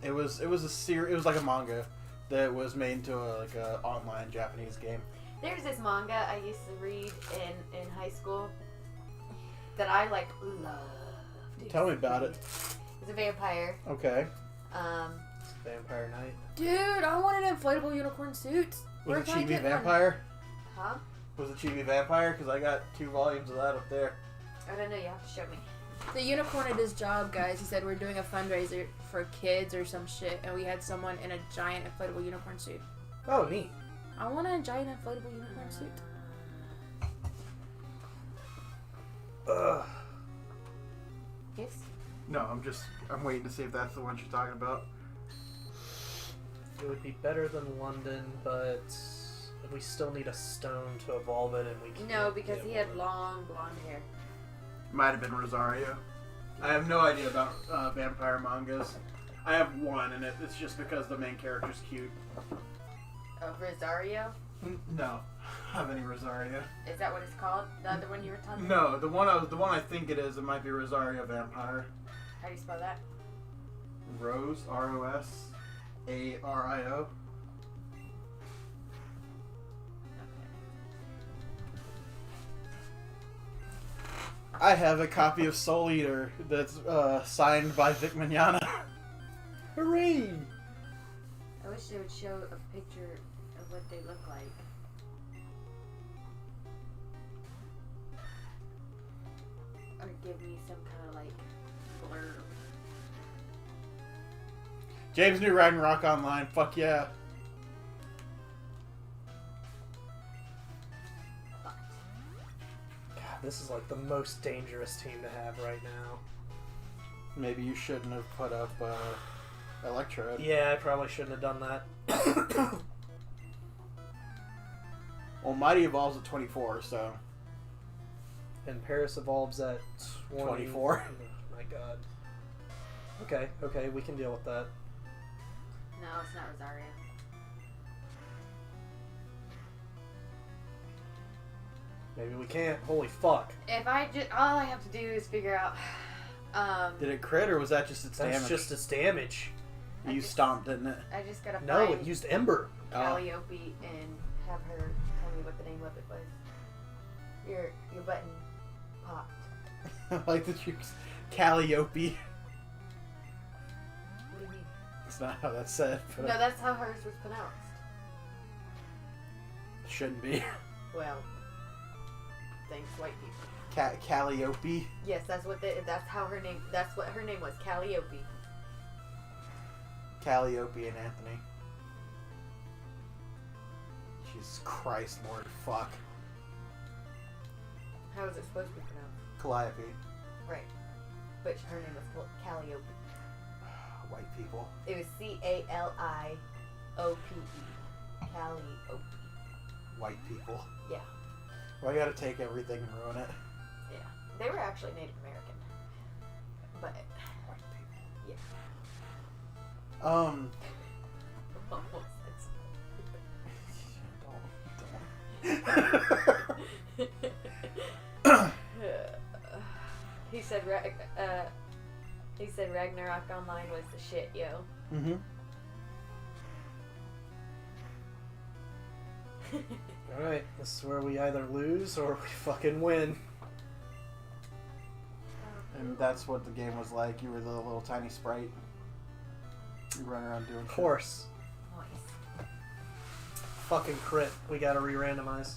it was a series. It was like a manga that was made into a online Japanese game. There's this manga I used to read in high school that I like loved. Tell me about it. It's a vampire. Okay. Vampire Knight. dude, I want an inflatable unicorn suit. Was Where it can I Chibi get one? Vampire? Huh? Was it Chibi Vampire? Because I got 2 volumes of that up there. I don't know. You have to show me. The unicorn at his job, guys, he said we're doing a fundraiser for kids or some shit, and we had someone in a giant inflatable unicorn suit. Oh, neat. I want a giant inflatable unicorn suit. Ugh. Yes. No, I'm waiting to see if that's the one she's talking about. It would be better than London, but we still need a stone to evolve it, and we can't. No, because get he had one. long blonde hair. Might have been Rosario. I have no idea about vampire mangas. I have one, and it's just because the main character's cute. Rosario? No, have any Rosario? Is that what it's called? The other one you were talking about? No, the one I think it is. It might be Rosario Vampire. How do you spell that? Rose, Rosario. I have a copy of Soul Eater that's signed by Vic Mignogna. Hooray! I wish they would show a picture of what they look like. Or give me some kind of like blurb. James New Ragnarok Online. Fuck yeah. God, this is like the most dangerous team to have right now. Maybe you shouldn't have put up Electrode. Yeah, I probably shouldn't have done that. Well, Mighty evolves at 24, so. And Paris evolves at 24. Oh my god. Okay, we can deal with that. No, it's not Rosario. Maybe we can't. Holy fuck. If I just, all I have to do is figure out. Did it crit, or was that just its That's damage? just its damage. You stomped, didn't it? I just gotta No, find it used Ember. Calliope and have her tell me what the name of it was. Your button popped. I like that you... Calliope. What do you mean? That's not how that's said, but No, that's how hers was pronounced. it shouldn't be. Well, thanks, white people. Calliope. Yes, that's what how her name. That's what her name was, Calliope. Calliope and Anthony. Jesus Christ, Lord, fuck. How is it supposed to be pronounced? Calliope. Right, but her name was Calliope. White people. It was Caliope. Calliope. White people. Yeah. Why you gotta take everything and ruin it? Yeah, they were actually Native American, but White people. yeah. Um, He said, he said Ragnarok Online was the shit, yo. mm-hmm. Alright, this is where we either lose or we fucking win. And that's what the game was like. You were the little tiny sprite. You run around doing Of course. Nice. Fucking crit. We gotta re-randomize.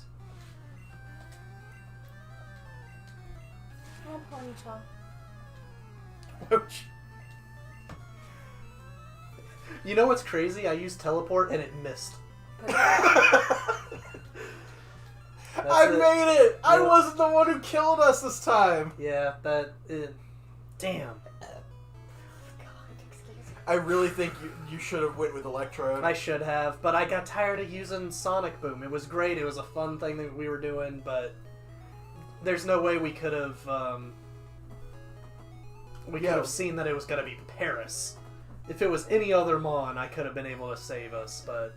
Oh, ponytail. shit. You know what's crazy? I used teleport and it missed. I it. made it! I Yeah. wasn't the one who killed us this time! Yeah, damn. I really think you should have went with Electrode. I should have, but I got tired of using Sonic Boom. It was great. It was a fun thing that we were doing, but there's no way we could have could have seen that it was gonna be Paris. If it was any other Mon, I could have been able to save us, but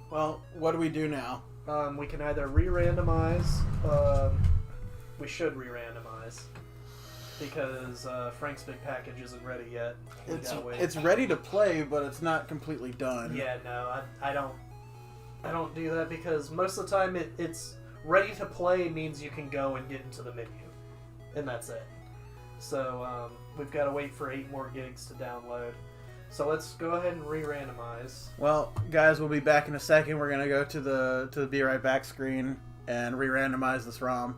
Well, what do we do now? we can either re-randomize. We should re-randomize because Frank's big package isn't ready yet. We gotta wait. It's ready to play, but it's not completely done. Yeah, no, I don't do that because most of the time it's ready to play means you can go and get into the menu, and that's it. So we've got to wait for 8 more gigs to download. So let's go ahead and re-randomize. Well, guys, we'll be back in a second. We're gonna go to the Be Right Back screen and re-randomize this ROM.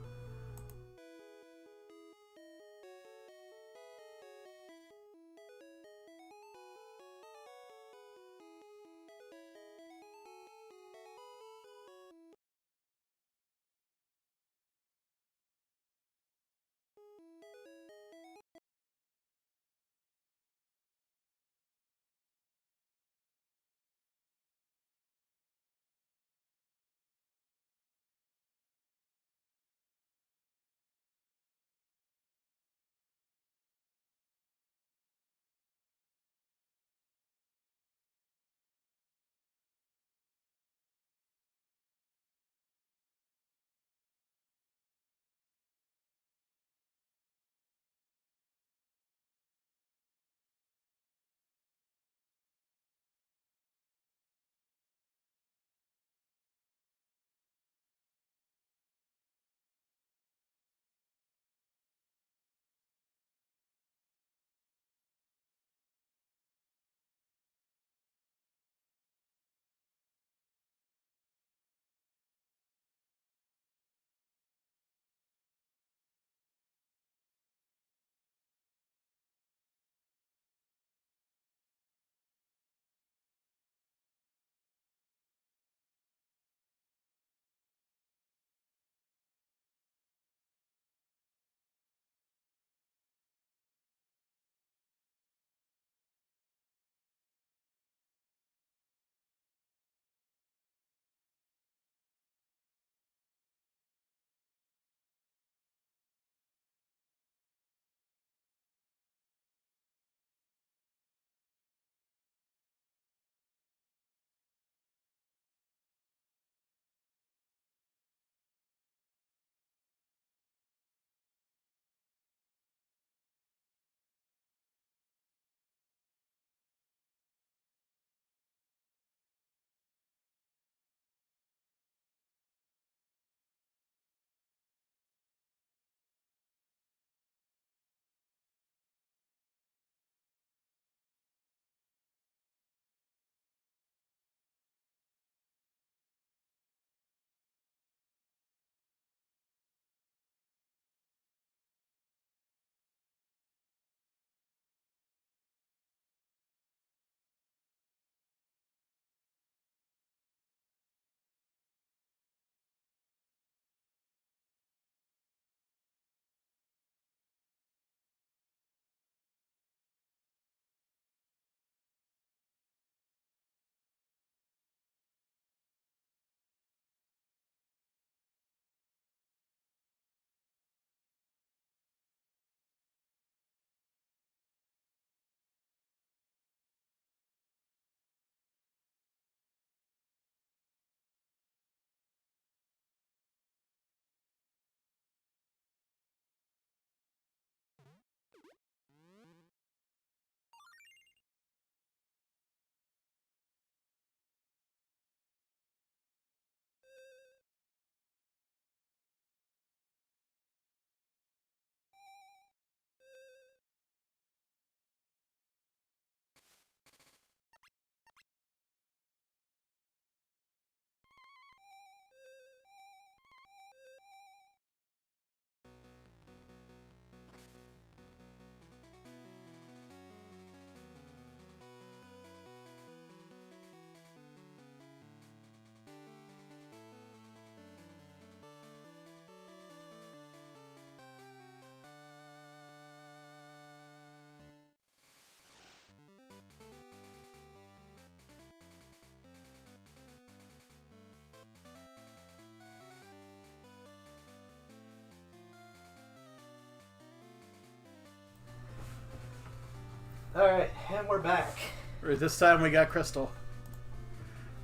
Alright, and we're back. This time we got Crystal.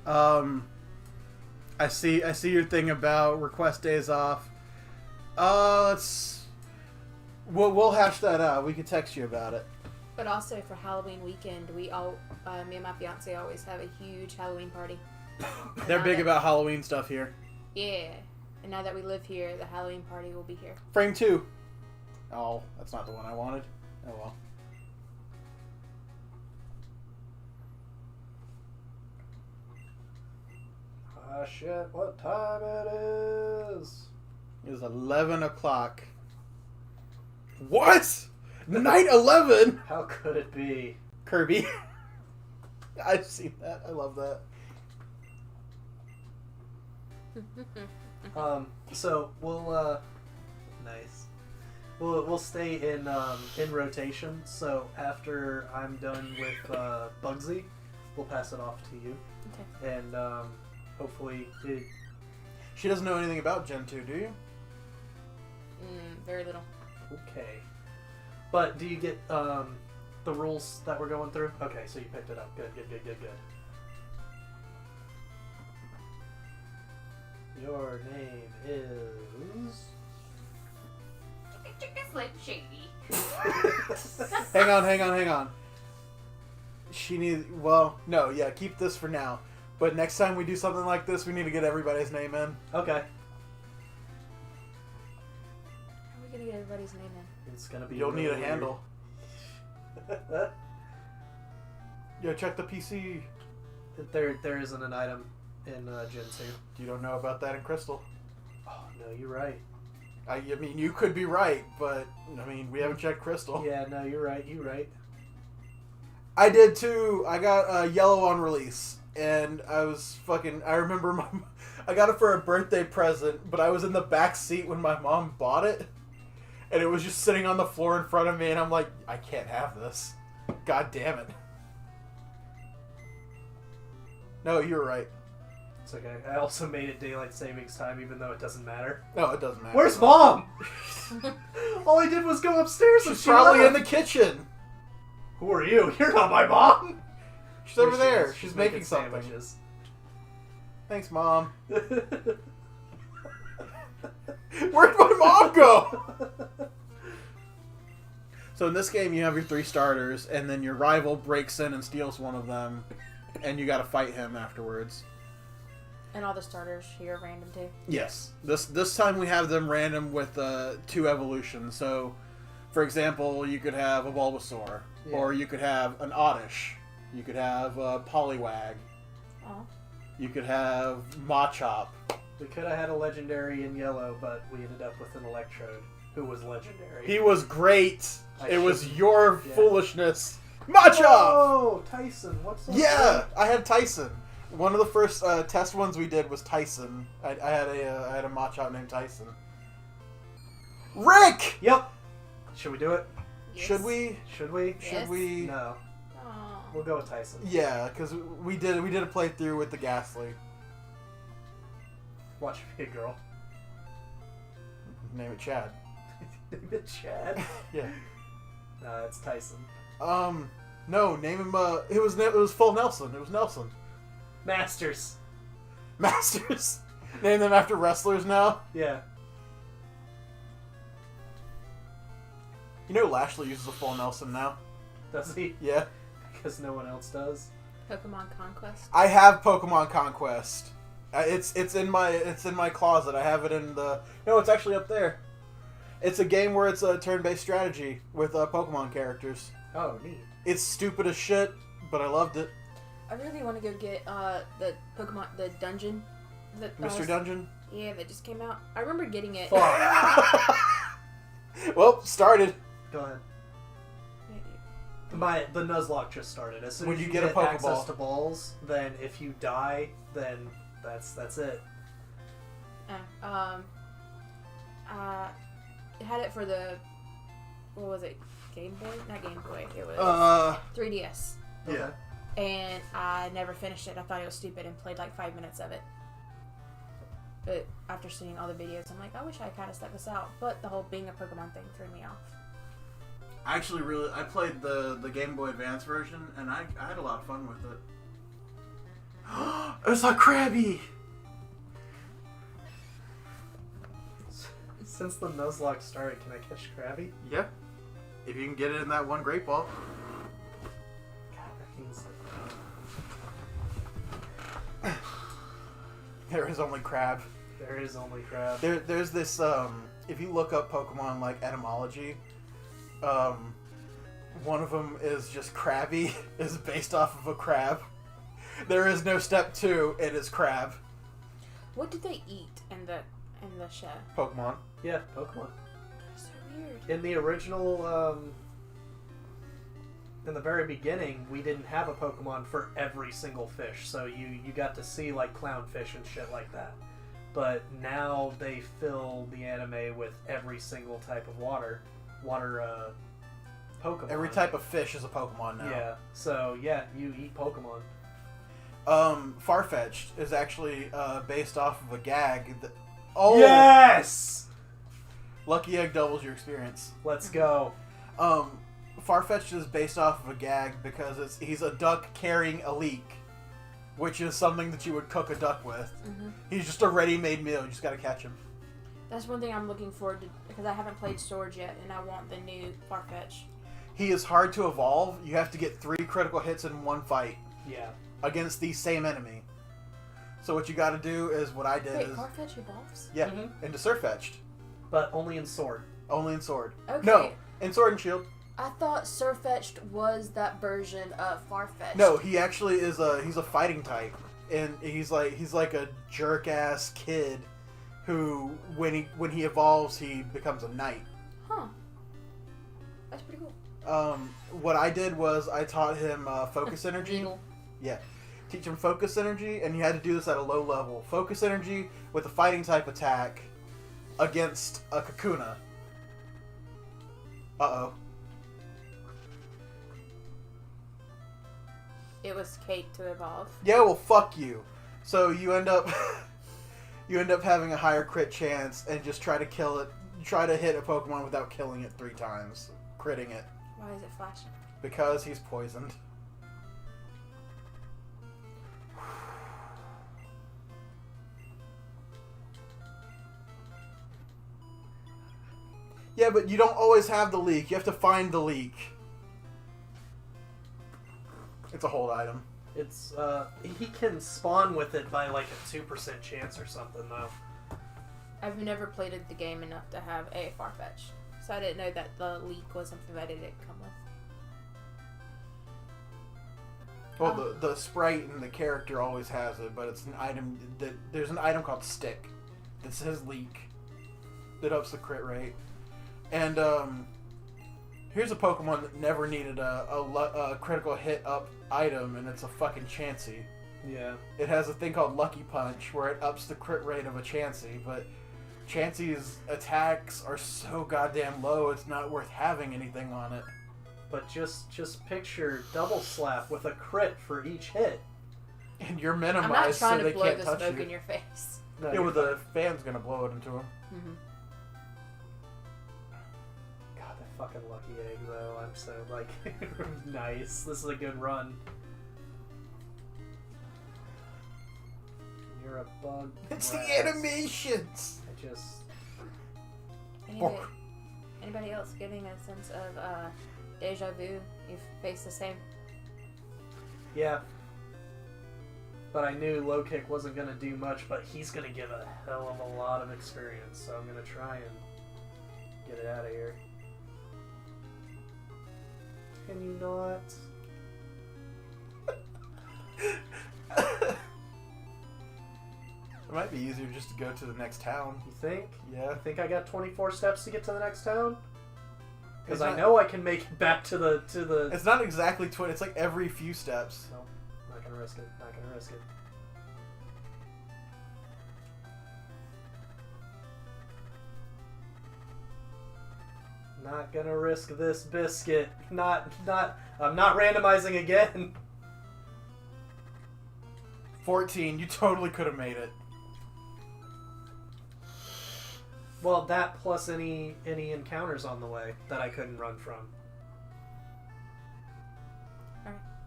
I see your thing about request days off. We'll hash that out. We can text you about it. But also for Halloween weekend, me and my fiance always have a huge Halloween party. They're big about Halloween stuff here. Yeah. And now that we live here, the Halloween party will be here. Frame 2. Oh, that's not the one I wanted. Oh well. Ah, shit, what time it is? It is 11 o'clock. What? Night 11? How could it be? Kirby. I've seen that. I love that. So we'll nice. We'll stay in rotation. So after I'm done with Bugsy, we'll pass it off to you. Okay. And hopefully She doesn't know anything about Gen 2, do you? Very little. okay. But do you get the rules that we're going through? Okay, so you picked it up. Good. Your name is. Chicken Slim Shady. Hang on. She needs. Well, no, yeah, keep this for now. But next time we do something like this, we need to get everybody's name in. Okay. How are we going to get everybody's name in? It's gonna be. You'll need a really handle. weird. Yeah, check the PC. There isn't an item in Gen 2. You don't know about that in Crystal. Oh no, you're right. I mean, you could be right, but I mean, we haven't checked Crystal. Yeah, no, you're right. You're right. I did too. I got yellow on release, and I was fucking. I remember I got it for a birthday present, but I was in the back seat when my mom bought it, and it was just sitting on the floor in front of me, and I'm like, I can't have this. God damn it. No, you're right. It's okay. I also made it daylight savings time, even though it doesn't matter. No, it doesn't matter. Where's Mom? All I did was go upstairs. And She's she probably left. in the kitchen. Who are you? You're not my mom. She's over There she there. is. She's making something. sandwiches. Thanks, Mom. Where'd my mom go? So in this game, you have your 3 starters, and then your rival breaks in and steals one of them, and you got to fight him afterwards. And all the starters here are random too. Yes. This time we have them random with 2 evolutions. So, for example, you could have a Bulbasaur, Yeah. or you could have an Oddish, you could have a Poliwag, Oh. you could have Machop. We could have had a legendary in yellow, but we ended up with an Electrode, who was legendary. He was great. I It was shouldn't- your yeah. foolishness. Machop! Oh, Tyson. What's up? Yeah, I had Tyson. One of the first test ones we did was Tyson. I had a Machop named Tyson. Rick! Yep. Should we do it? Yes. Should we? Should we? Yes. Should we? No. Aw. We'll go with Tyson. Yeah, because we did a playthrough with the Ghastly. Watch me, girl. Name it Chad. Name it Chad. Yeah. It's Tyson. No, name him. It was full Nelson. It was Nelson. Masters. Masters. Name them after wrestlers now. Yeah. You know Lashley uses a full Nelson now. Does he? Yeah. Because no one else does. Pokemon Conquest. I have Pokemon Conquest. It's in my closet. I have it in the. No, it's actually up there. It's a game where it's a turn-based strategy with Pokemon characters. Oh, neat. It's stupid as shit, but I loved it. I really want to go get the Pokemon, the dungeon. Mr. Dungeon. Yeah, that just came out. I remember getting it. Fuck. Well, started. Go ahead. The Nuzlocke just started. As soon When as you you get a get Pokeball. access to balls, then if you die, then that's it. It had it for the, what was it? Game Boy? Not Game Boy. It was 3DS. Yeah. And I never finished it. I thought it was stupid and played like 5 minutes of it. But after seeing all the videos, I'm like, I wish I kind of stuck this out. But the whole being a Pokemon thing threw me off. I actually I played the Game Boy Advance version, and I had a lot of fun with it. It's a Krabby! Since the Nuzlocke started, can I catch Krabby? Yep. If you can get it in that one Great Ball. God, that means There is only crab. there is only crab. There's this, if you look up Pokemon, like, etymology, one of them is just Krabby, is based off of a crab. There is no step 2, it is crab. What do they eat in the show? Pokemon. Yeah, Pokemon. That's so weird. In the original, in the very beginning, we didn't have a Pokemon for every single fish, so you got to see like clownfish and shit like that. But now they fill the anime with every single type of water Pokemon. Every type of fish is a Pokemon now. Yeah. So yeah, you eat Pokemon. Farfetch'd is actually based off of a gag. Yes. Lucky Egg doubles your experience. Let's go. Farfetch'd is based off of a gag because he's a duck carrying a leek, which is something that you would cook a duck with. Mm-hmm. He's just a ready-made meal. You just gotta catch him. That's one thing I'm looking forward to because I haven't played Swords yet, and I want the new Farfetch. He is hard to evolve. You have to get 3 critical hits in one fight Yeah. against the same enemy. So what you gotta do is what I did Wait, is Farfetch evolves? yeah, Mhm. into Surfetch'd. But only in Sword. Only in Sword. Okay. No, in Sword and Shield. I thought Surfetched was that version of Farfetch. No, he actually is he's a fighting type, and he's like a jerk ass kid who when he evolves he becomes a knight. Huh. That's pretty cool. What I did was I taught him focus energy. Beagle. Yeah, teach him focus energy, and you had to do this at a low level. Focus energy with a fighting type attack against a Kakuna. Uh-oh. It was Kate to evolve. Yeah, well, fuck you. So you end up having a higher crit chance and just try to kill it. Try to hit a Pokemon without killing it 3 times, critting it, Why is it flashing? because he's poisoned. Yeah, but you don't always have the leak. You have to find the leak. It's a hold item. It's he can spawn with it by like a 2% chance or something though. I've never played the game enough to have a Farfetch, so I didn't know that the leak was something that it didn't come with. Well, the sprite and the character always has it, but it's an item that there's an item called Stick that says leak that ups the crit rate. And here's a Pokemon that never needed a critical hit up item, and it's a fucking Chansey. Yeah. It has a thing called Lucky Punch where it ups the crit rate of a Chansey, but Chansey's attacks are so goddamn low it's not worth having anything on it. But just picture Double Slap with a crit for each hit. And you're I'm not minimized so trying to they blow can't the touch smoke you. in your face. No, Yeah, you're well, the fan's gonna blow it into him. Mm-hmm. God, that fucking Lucky Egg though. I'm so like nice. This is a good run. You're a bug. It's the rat. animations! I just Anybody else getting a sense of deja vu? You've faced the same. yeah. But I knew Low Kick wasn't gonna do much, but he's gonna give a hell of a lot of experience, so I'm gonna try and get it out of here. Can you not? It might be easier just to go to the next town. You think? Yeah. I think I got 24 steps to get to the next town? Because It's I not- know I can make it back to the It's not exactly 20, it's like every few steps. No, not gonna risk it. Not gonna risk it. Not gonna risk this biscuit. I'm not randomizing again. 14, you totally could have made it. Well, that plus any encounters on the way that I couldn't run from.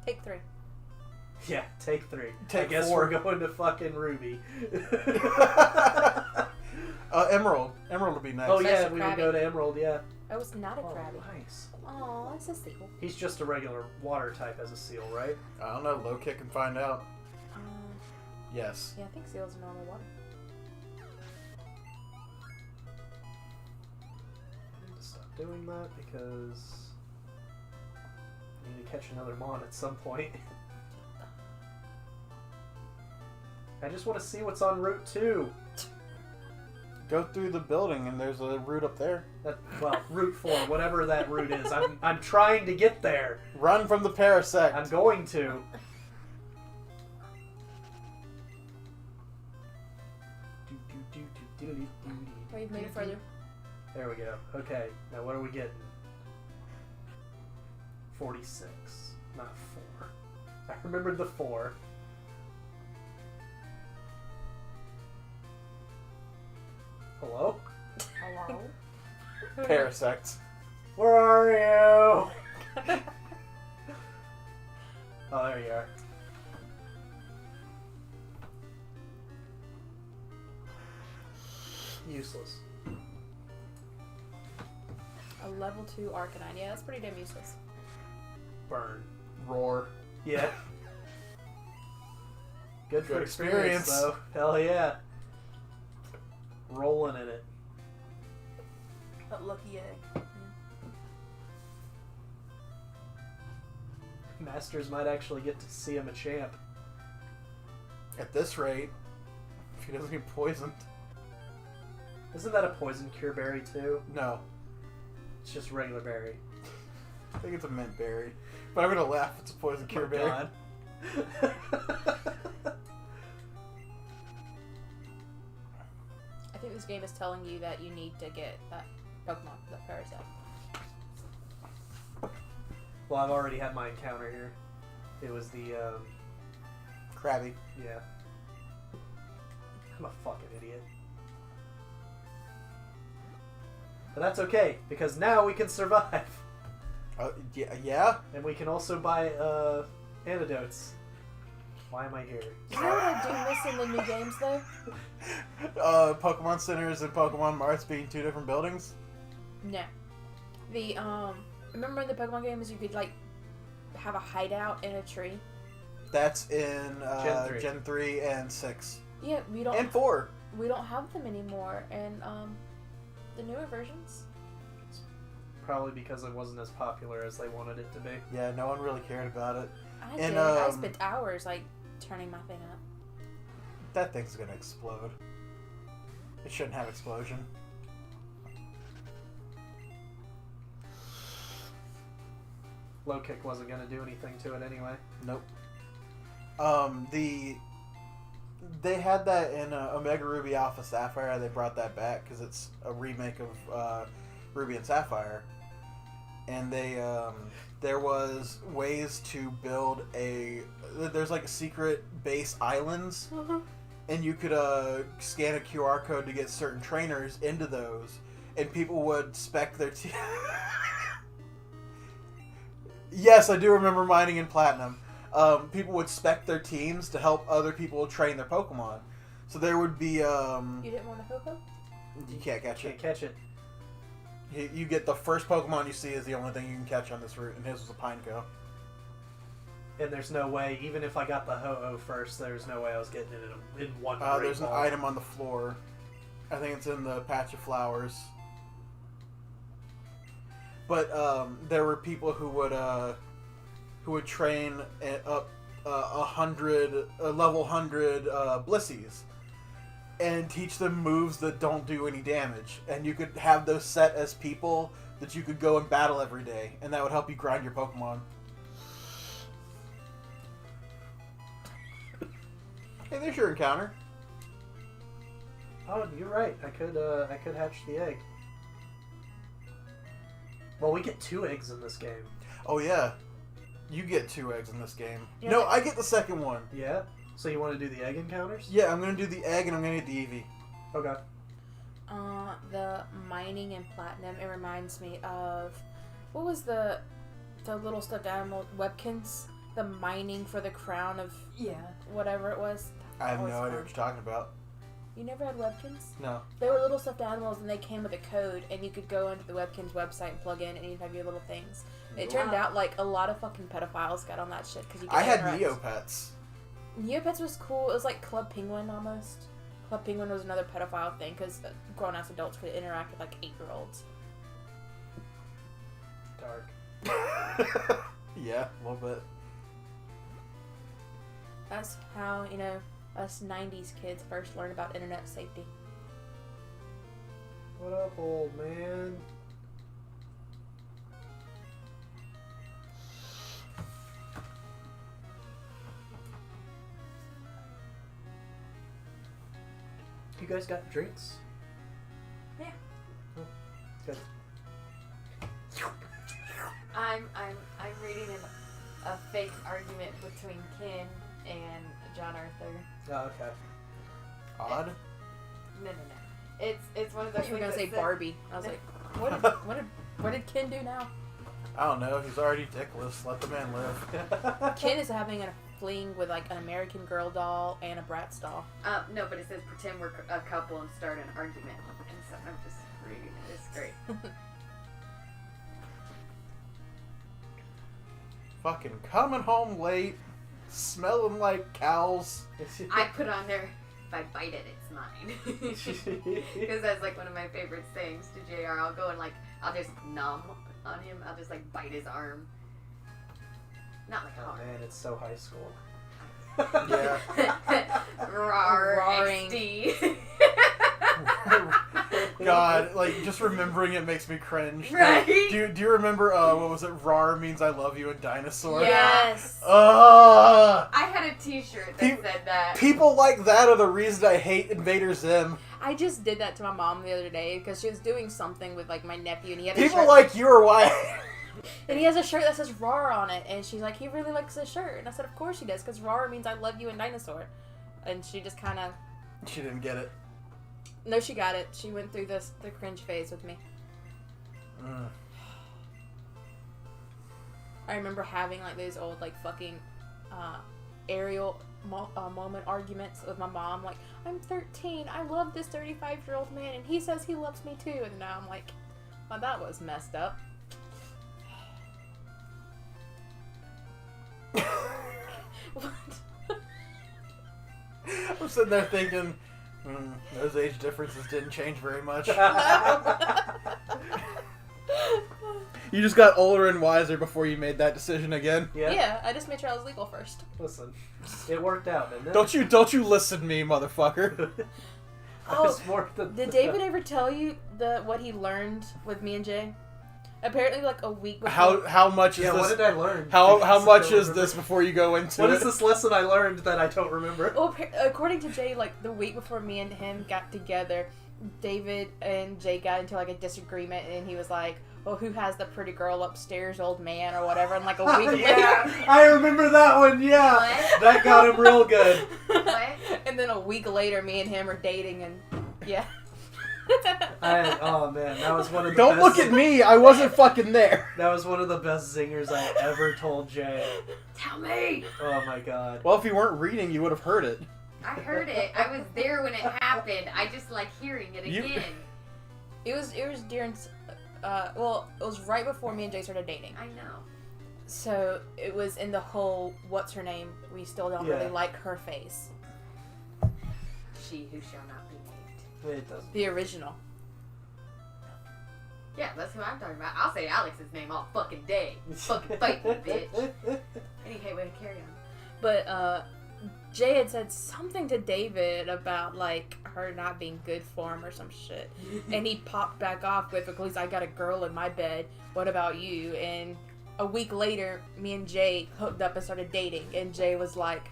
Take 3. Yeah, take 3. Take I guess 4. we're going to fucking Ruby. Emerald. Emerald would be nice. Oh That's yeah, a we would crabby. go to Emerald, yeah. Oh, it's not a Oh, crabby. nice. Oh, it's a seal. He's just a regular water type as a seal, right? I don't know. Low kick and find out. Um, Yes. yeah, I think seals are normal water. I need to stop doing that because I need to catch another Mon at some point. I just want to see what's on Route 2. Go through the building and there's a route up there. Well, Route 4, whatever that route is. I'm trying to get there. Run from the Parasect. I'm going to. Oh, you've made it further. There we go. Okay, now what are we getting? 46, not 4. I remembered the 4. Hello? Hello? Parasect. Where are you? Oh, there you are. Useless. A level 2 Arcanine. Yeah, that's pretty damn useless. Burn. Roar. Yeah. Good for Good experience, experience. though. Hell yeah. Rolling in it. That lucky egg. Masters might actually get to see him a champ. At this rate, if he doesn't get poisoned. Isn't that a poison cure berry too? No. It's just regular berry. I think it's a mint berry. But I'm gonna laugh if it's a poison cure Oh, berry. God. I think this game is telling you that you need to get that Pokemon, that Parasect. Well, I've already had my encounter here. It was the, Crabby. yeah. I'm a fucking idiot. But that's okay, because now we can survive. Yeah? And we can also buy, antidotes. Why am I here? You know what I do miss in the new games, though? Pokemon Centers and Pokemon Marts being 2 different buildings? No. The, remember in the Pokemon games you could, like, have a hideout in a tree? That's in Gen 3. Gen 3 and 6. Yeah, And 4. we don't have them anymore, and, the newer versions. Probably because it wasn't as popular as they wanted it to be. Yeah, no one really cared about it. I And, did. I spent hours, like, turning my thing up. That thing's gonna explode. It shouldn't have explosion. Low kick wasn't going to do anything to it anyway. Nope. They had that in Omega Ruby Alpha Sapphire. They brought that back because it's a remake of Ruby and Sapphire. And there was ways to build there's like a secret base islands, and you could scan a QR code to get certain trainers into those, and people would spec their Yes, I do remember mining in Platinum. People would spec their teams to help other people train their Pokemon. So there would be You didn't want a Ho-Ho? you can't catch Can't it. catch it. You get the first Pokemon you see is the only thing you can catch on this route, and his was a Pineco. And there's no way, even if I got the Ho-Oh first, there's no way I was getting it in one Great There's an Ball. item on the floor. I think it's in the patch of flowers. But there were people who would train up level 100 Blissies and teach them moves that don't do any damage. And you could have those set as people that you could go and battle every day, and that would help you grind your Pokemon. Hey, there's your encounter. Oh, you're right. I could hatch the egg. Well, we get 2 eggs in this game. Oh yeah, you get 2 eggs in this game. Yeah. No, I get the second one. Yeah? So you want to do the egg encounters? Yeah, I'm gonna do the egg and I'm gonna get the Eevee. Okay. The mining in Platinum, it reminds me of, what was the little stuffed animal, Webkins? the mining for the crown of Yeah. whatever it was. I have no Always idea fun. what you're talking about. You never had Webkins? No. They were little stuffed animals, and they came with a code, and you could go into the Webkins website and plug in, and you'd have your little things. It turned Wow. out like a lot of fucking pedophiles got on that shit because you. I had interact. Neopets. Neopets was cool. It was like Club Penguin almost. Club Penguin was another pedophile thing because grown-ass adults could interact with like 8-year-olds. Dark. Yeah, a little bit. That's how, us 90s kids first learned about internet safety. What up, old man? You guys got drinks? Yeah. Oh, good. I'm reading a fake argument between Ken and John Arthur. Oh, okay. Odd. No. It's one of I those thought you were things gonna say that said- Barbie. I was like, what did Ken do now? I don't know. He's already dickless. Let the man live. Ken is having a fling with like an American Girl doll and a Bratz doll. No, but it says pretend we're a couple and start an argument. And so I'm just reading it. It's great. Fucking coming home late, smelling like cows. I put on there, if I bite it, it's mine. Because that's like one of my favorite sayings to JR. I'll go and like, I'll just numb on him. I'll just like bite his arm. Not like Oh hard. man, it's so high school. Yeah. Roaring. XD. God, like just remembering it makes me cringe. Right? Do you remember what was it? Rar means I love you in Dinosaur. Yeah. Yes. Ugh. I had a t-shirt that Pe- said that. People like that are the reason I hate Invader Zim. I just did that to my mom the other day because she was doing something with like my nephew, and he had a People shirt, like you are why. and he has a shirt that says "RAR" on it, and she's like, he really likes this shirt, and I said, of course he does, because "RAR" means I love you in Dinosaur, and she just kind of, She didn't get it. no, she got it. She went through the cringe phase with me. Mm. I remember having like those old like fucking aerial moment arguments with my mom. Like, I'm 13. I love this 35-year-old man, and he says he loves me too. And now I'm like, well, that was messed up. What? I'm sitting there thinking, those age differences didn't change very much. You just got older and wiser before you made that decision again. Yeah, I just made sure I was legal first. Listen, it worked out, didn't it? Don't you listen to me, motherfucker. I was more than Did David ever tell you what he learned with me and Jay? Apparently, like a week before. How much is Yeah, this? what did I learn? How Because I much don't is remember. this before you go into What it? is this lesson I learned that I don't remember? Well, according to Jay, like the week before me and him got together, David and Jay got into like a disagreement, and he was like, "Well, who has the pretty girl upstairs, old man, or whatever?" And like a week later, Yeah, I remember that one. Yeah, What? that got him real good. What? and then a week later, me and him are dating, and yeah. Oh man, that was one of the Don't best, look at me. I wasn't fucking there. That was one of the best zingers I ever told Jay. Tell me! Oh my god. Well, if you weren't reading, you would have heard it. I heard it. I was there when it happened. I just like hearing it You- again. It was during, well, it was right before me and Jay started dating. I know. So it was in the whole what's her name? We still don't Yeah. really like her face. She who shall not be named. It doesn't. The original. Yeah, that's who I'm talking about. I'll say Alex's name all fucking day. Fucking fight me, bitch. Anyway, carry on. But Jay had said something to David about like her not being good for him or some shit, and he popped back off with, "At least I got a girl in my bed. What about you?" And a week later, me and Jay hooked up and started dating, and Jay was like,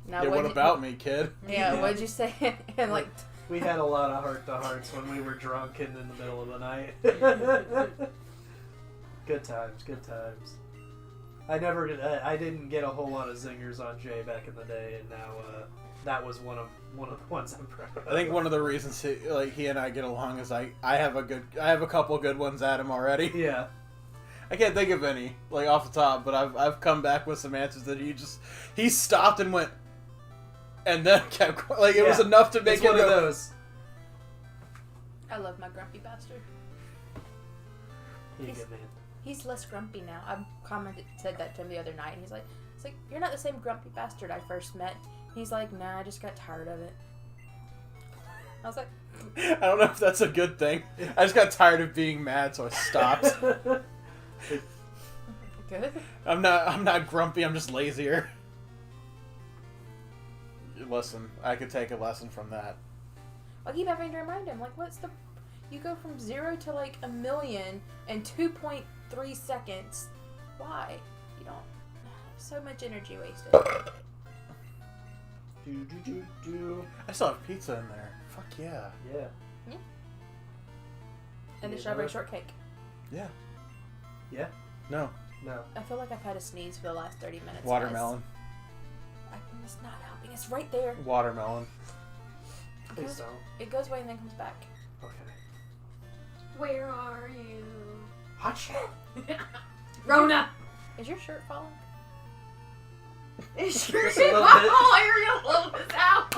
"Now Yeah, what did- about me, kid? Yeah, what'd you say?" And like, We had a lot of heart-to-hearts when we were drunk and in the middle of the night. Good times, good times. I didn't get a whole lot of zingers on Jay back in the day, and now that was one of the ones I'm proud of. I think one of the reasons he and I get along is I have a couple good ones at him already. Yeah. I can't think of any like off the top, but I've come back with some answers that he stopped and went, and then kept like it was Yeah. enough to make It's him one of go. those. I love my grumpy bastard. You good man. He's less grumpy now. Said that to him the other night, and he's like, "It's like you're not the same grumpy bastard I first met." He's like, "Nah, I just got tired of it." I was like, I don't know if that's a good thing. I just got tired of being mad, so I stopped. "Good." I'm not grumpy. I'm just lazier. Listen, I could take a lesson from that. I keep having to remind him, like, what's the? You go from 0 to like 1,000,000 in 2.3 seconds. Why? You don't. So much energy wasted. I still have pizza in there. Fuck yeah. Yeah. And the Yeah, strawberry that- shortcake. Yeah. Yeah? No. No. I feel like I've had a sneeze for the last 30 minutes. Watermelon. It's not helping. It's right there. Watermelon. Please don't. It goes away and then comes back. Okay. Where are you? Hot shit. Rona! Is your shirt falling? Is your Just a little my bit. whole area blows out?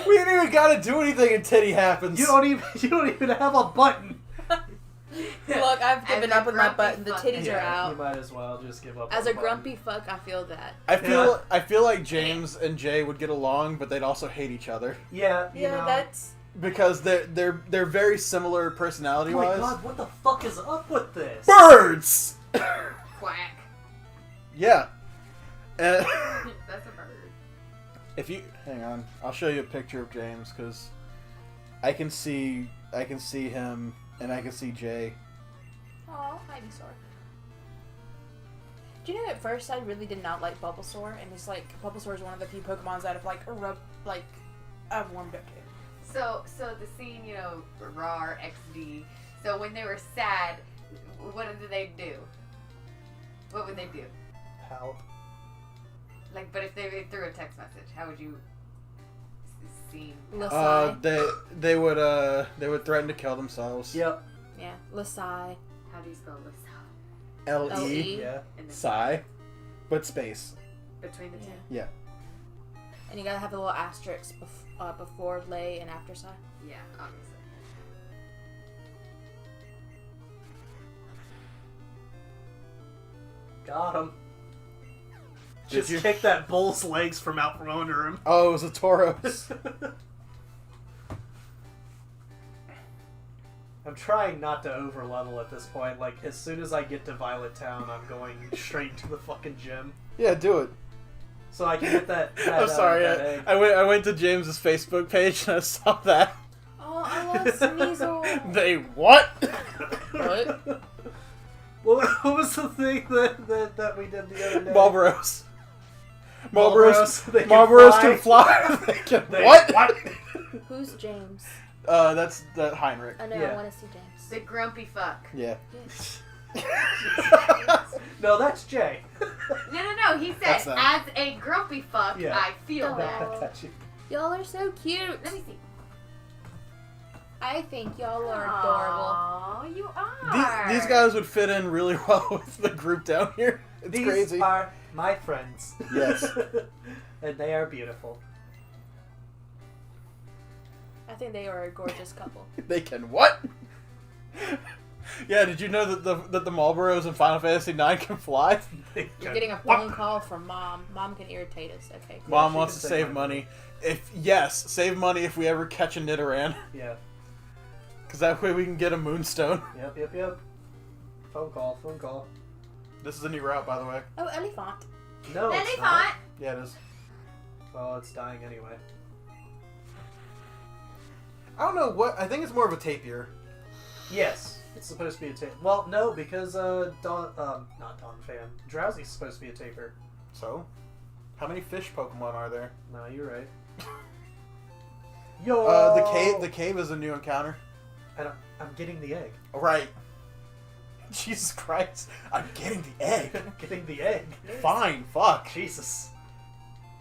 We ain't even gotta do anything and titty happens. You don't even have a button. Look, I've given As a up with my grumpy button. The fuck. titties are You out. might as well just give up. As on a the grumpy fuck, I feel that. I feel like James and Jay would get along, but they'd also hate each other button. Yeah. You Yeah, know. that's. because they're very similar Oh my personality-wise. god! What the fuck is up with this? Birds. Quack. Yeah. That's a bird. If you hang on, I'll show you a picture of James because I can see him and I can see Jay. Aw, Ivysaur. Do you know at first I really did not like Bulbasaur, and it's like Bulbasaur is one of the few Pokemons that have I've warmed up to. So the scene, you know, RAR XD. So when they were sad, what did they do? What would they do? Pout. Like, but if they threw a text message, how would you scene? Lasai. They would threaten to kill themselves. Yep. Yeah, Lasai. How do you spell this? LE LE. Yeah. And then Psy, but space. between the two. Yeah. And you gotta have the little asterisk before lay and after Sai. Yeah, obviously. Got him. Did Just you? kick that bull's legs from out from under him. Oh, it was a Tauros. I'm trying not to over level at this point. Like, as soon as I get to Violet Town, I'm going straight to the fucking gym. Yeah, do it. So I can get that. I'm sorry. that egg. I went to James's Facebook page and I saw that. Oh, I love Sneasel. They what? What? What was the thing that we did the other day? Marlboros. They can Marlboros can fly. They can They- what? Who's James? That's that Heinrich. I know, Yeah. I want to see James. The grumpy fuck. Yeah. No, that's Jay. No. He said, That's them. as a grumpy fuck, Yeah. I feel Oh. that. Got you. Y'all are so cute. Let me see. I think y'all are adorable. Aww, you are. These guys would fit in really well with the group down here. It's These crazy. are my friends. Yes. And they are beautiful. I think they are a gorgeous couple. They can what? Yeah, did you know that the Marlboros in Final Fantasy IX can fly? You're getting a phone call from Mom. Mom can irritate us. Okay, cool. Mom she wants can to save save money. money. Save money if we ever catch a Nidoran. Yeah. Because that way we can get a Moonstone. Yep. Phone call. This is a new route, by the way. Oh, Elephant. No, it's Elephant. not. Yeah, it is. Well, it's dying anyway. I don't know what. I think it's more of a tapir. Yes, it's supposed to be a taper. Well, no, because not Don Fan. Drowsy's supposed to be a taper. So, how many fish Pokemon are there? No, you're right. Yo. The cave is a new encounter. And I'm getting the egg. Oh, right. Jesus Christ! I'm getting the egg. I'm getting the egg. Fine. Fuck. Jesus.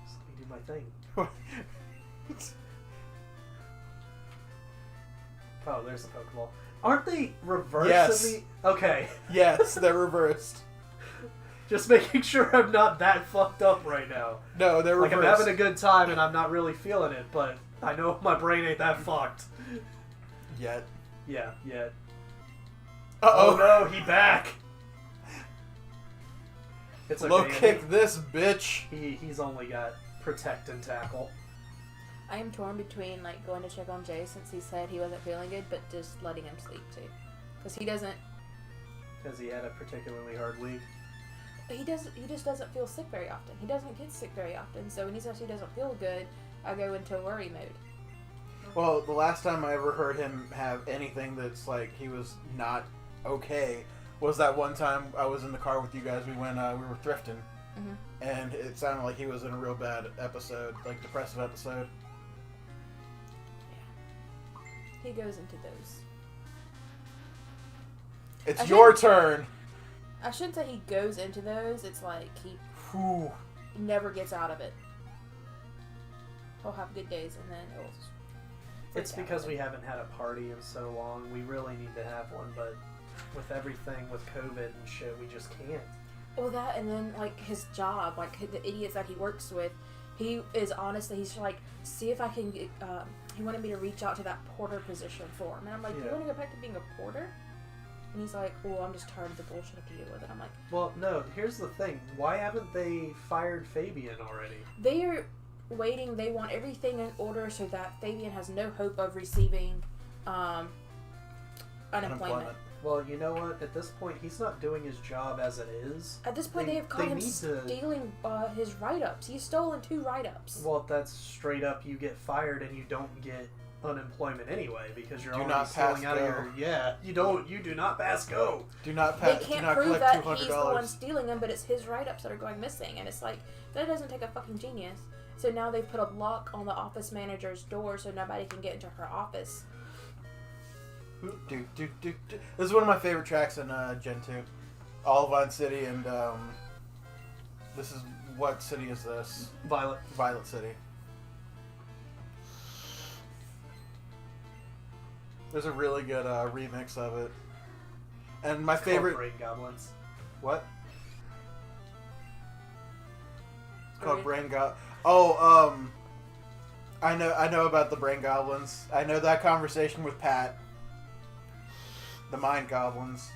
Just let me do my thing. Oh, there's the Pokeball. Aren't they reversed? Yes. In the... Okay. Yes, they're reversed. Just making sure I'm not that fucked up right now. No, they're Like, reversed. I'm having a good time and I'm not really feeling it, but I know my brain ain't that fucked. Yet. Yeah. Uh-oh. Oh no, he back! It's okay. Low kick this bitch. He's only got protect and tackle. I am torn between like going to check on Jay since he said he wasn't feeling good, but just letting him sleep too, because he doesn't. Because he had a particularly hard week. He just doesn't feel sick very often. He doesn't get sick very often, so when he says he doesn't feel good, I go into worry mode. Well, the last time I ever heard him have anything that's like he was not okay was that one time I was in the car with you guys. We went, we were thrifting, and it sounded like he was in a real bad episode, like depressive episode. He goes into those. It's I your think- turn. I shouldn't say he goes into those. It's like he Whew. never gets out of it. He'll have good days and then it'll. It's because we haven't had a party in so long. We really need to have one, but with everything with COVID and shit, we just can't. Well, that and then like his job, like the idiots that he works with, he is honestly he's like, see if I can get. He wanted me to reach out to that porter position for him, and I'm like, you Yeah. want to go back to being a porter? And he's like, well, I'm just tired of the bullshit I have to deal with it. I'm like, Well, no, here's the thing. Why haven't they fired Fabian already? they are waiting. They want everything in order so that Fabian has no hope of receiving unemployment. Well, you know what? At this point, he's not doing his job as it is. At this point, They- they have caught they him need to- stealing his write-ups. He's stolen 2 write-ups. Well, that's straight up. You get fired and you don't get unemployment anyway because you're Do already not pass stealing out of go. your. Yeah, you don't. You do not pass go. Do not They pay. Do can't not prove collect that $200. he's the one stealing them, but it's his write-ups that are going missing. And it's like, that doesn't take a fucking genius. So now they've put a lock on the office manager's door so nobody can get into her office. This is one of my favorite tracks in Gen 2. Olivine City and this is what city is this? Violet. Violet City. There's a really good remix of it. And my It's called favorite Brain Goblins. what? It's called Brain- Brain Oh, I know about the Brain Goblins. I know that conversation with Pat. The Mind Goblins.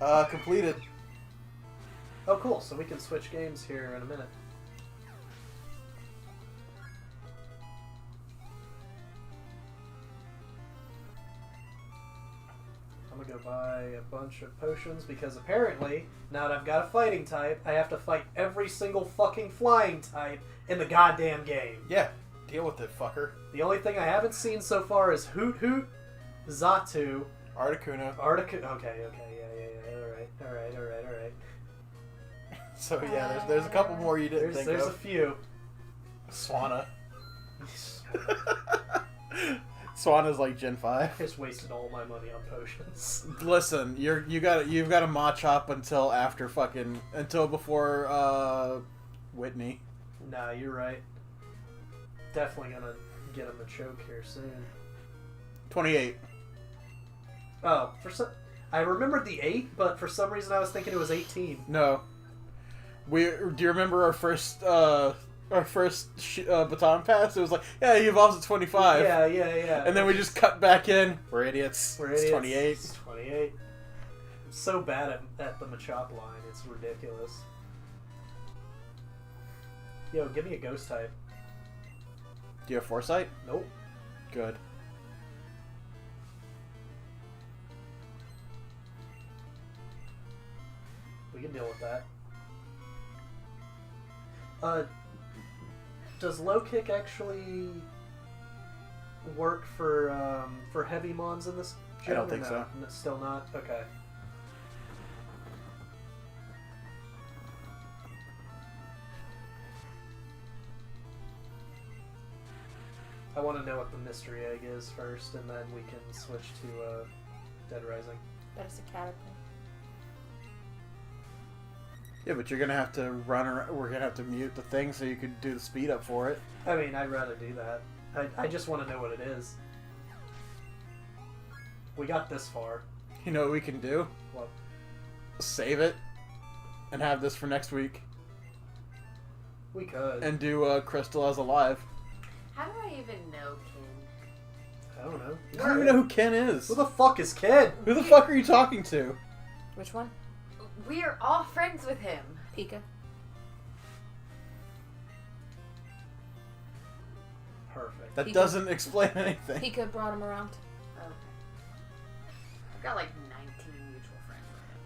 Completed. Oh, cool. So we can switch games here in a minute. I'm gonna go buy a bunch of potions because apparently, now that I've got a fighting type, I have to fight every single fucking flying type in the goddamn game. Yeah, deal with it, fucker. The only thing I haven't seen so far is Hoot Hoot, Xatu, Articuno. Okay, yeah. Alright. So yeah, there's a couple more you didn't think There's a of. few. Swanna. Swanna's like Gen 5. I just wasted all my money on potions. Listen, you've got to Machop until before Whitney. Nah, you're right. Definitely gonna get him a choke here soon. 28. Oh, I remembered the 8, but for some reason I was thinking it was 18. No. Do you remember our first baton pass? It was like, yeah, he evolves at 25. Yeah. And then we just cut back in. We're idiots. We're It's idiots. 28. It's 28. I'm so bad at the Machop line, it's ridiculous. Yo, give me a ghost type. Do you have Foresight? Nope. Good. We can deal with that. Does low kick actually work for heavy mons in this? I don't gen or think no? so. Still not. Okay. I want to know what the mystery egg is first, and then we can switch to Dead Rising. That is a caterpillar. Yeah, but you're gonna have to run around. We're gonna have to mute the thing so you could do the speed up for it. I mean, I'd rather do that. I just want to know what it is. We got this far. You know what we can do? What? Save it and have this for next week We could. and do Crystal as alive. How do I even know Ken? I don't know. I don't even know who Ken is. Who the fuck is Ken? Who the fuck are you talking to? Which one? We are all friends with him. Pika. Perfect. That Pika. doesn't explain anything. Pika brought him around. Okay. I've got like 19 mutual friends with him.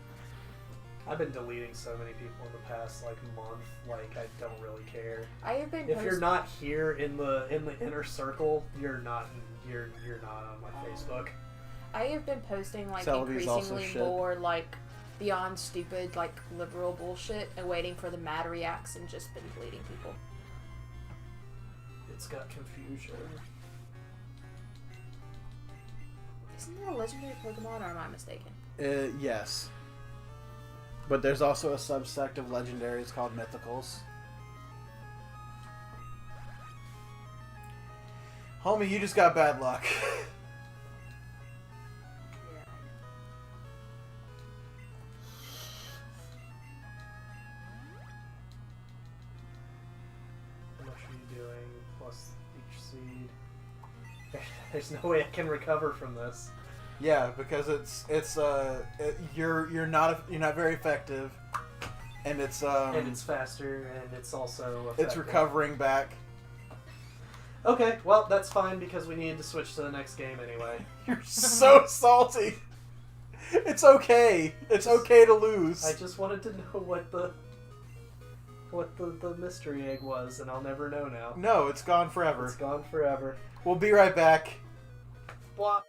I've been deleting so many people in the past like month. Like I don't really care. I have been. If you're not here in the inner circle, you're not on my Facebook. I have been posting like Celeby's also increasingly shit. more like beyond stupid like liberal bullshit and waiting for the mad reacts and just been deleting people. It's got confusion. Isn't that a legendary Pokemon or am I mistaken? Yes. But there's also a subsect of legendaries called mythicals. Homie, you just got bad luck. Yeah. How much are you doing? Plus each seed. There's no way I can recover from this. Yeah, because you're not very effective, and it's And it's faster, and it's also effective. it's recovering back. Okay, well that's fine because we needed to switch to the next game anyway. You're so salty. It's okay. It's okay to lose. I just wanted to know what the mystery egg was, and I'll never know now. No, it's gone forever. It's gone forever. We'll be right back. Blah.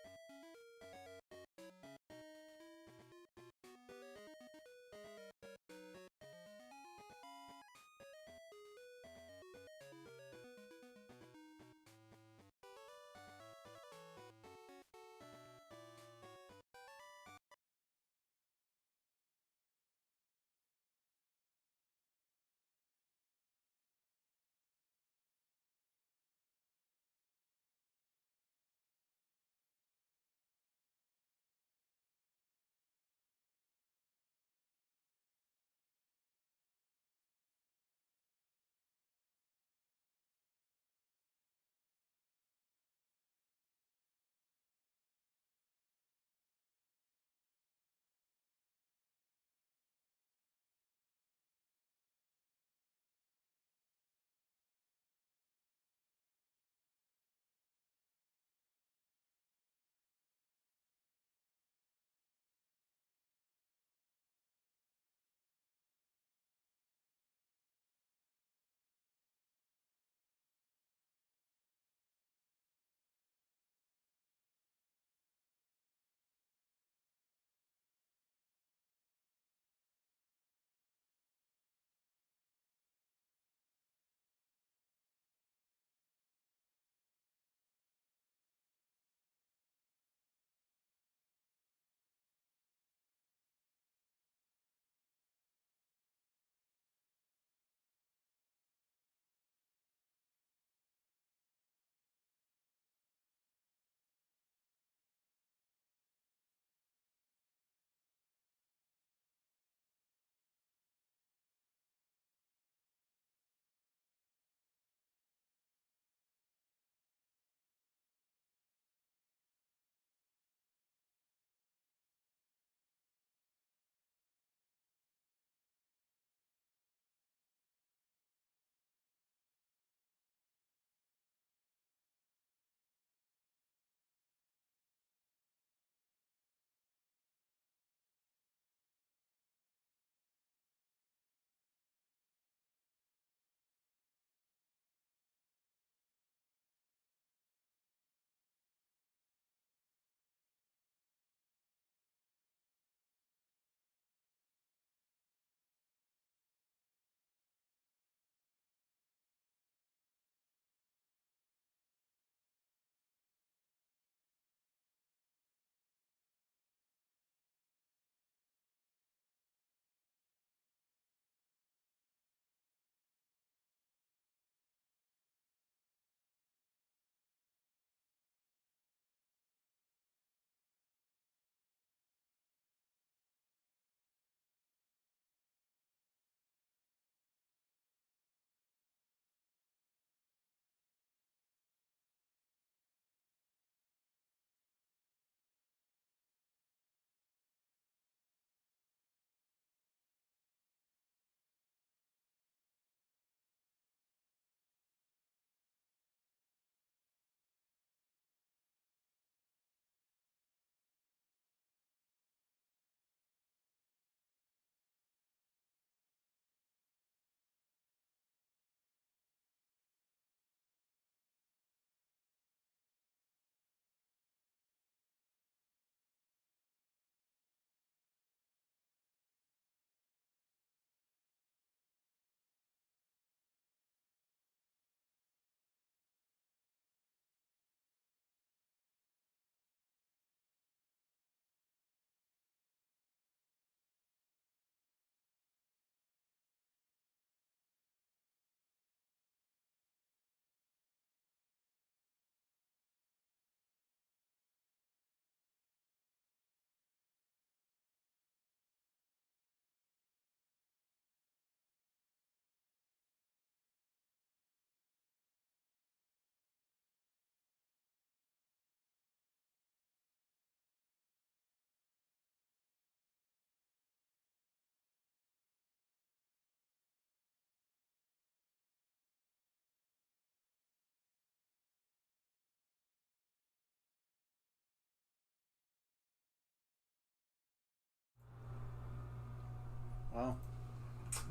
Wow.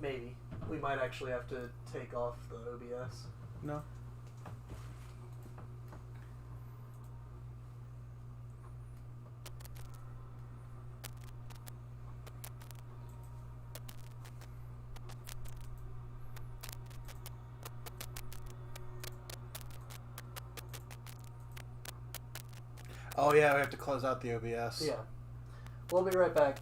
Maybe. We might actually have to take off the OBS. No. Oh yeah, we have to close out the OBS. Yeah. We'll be right back.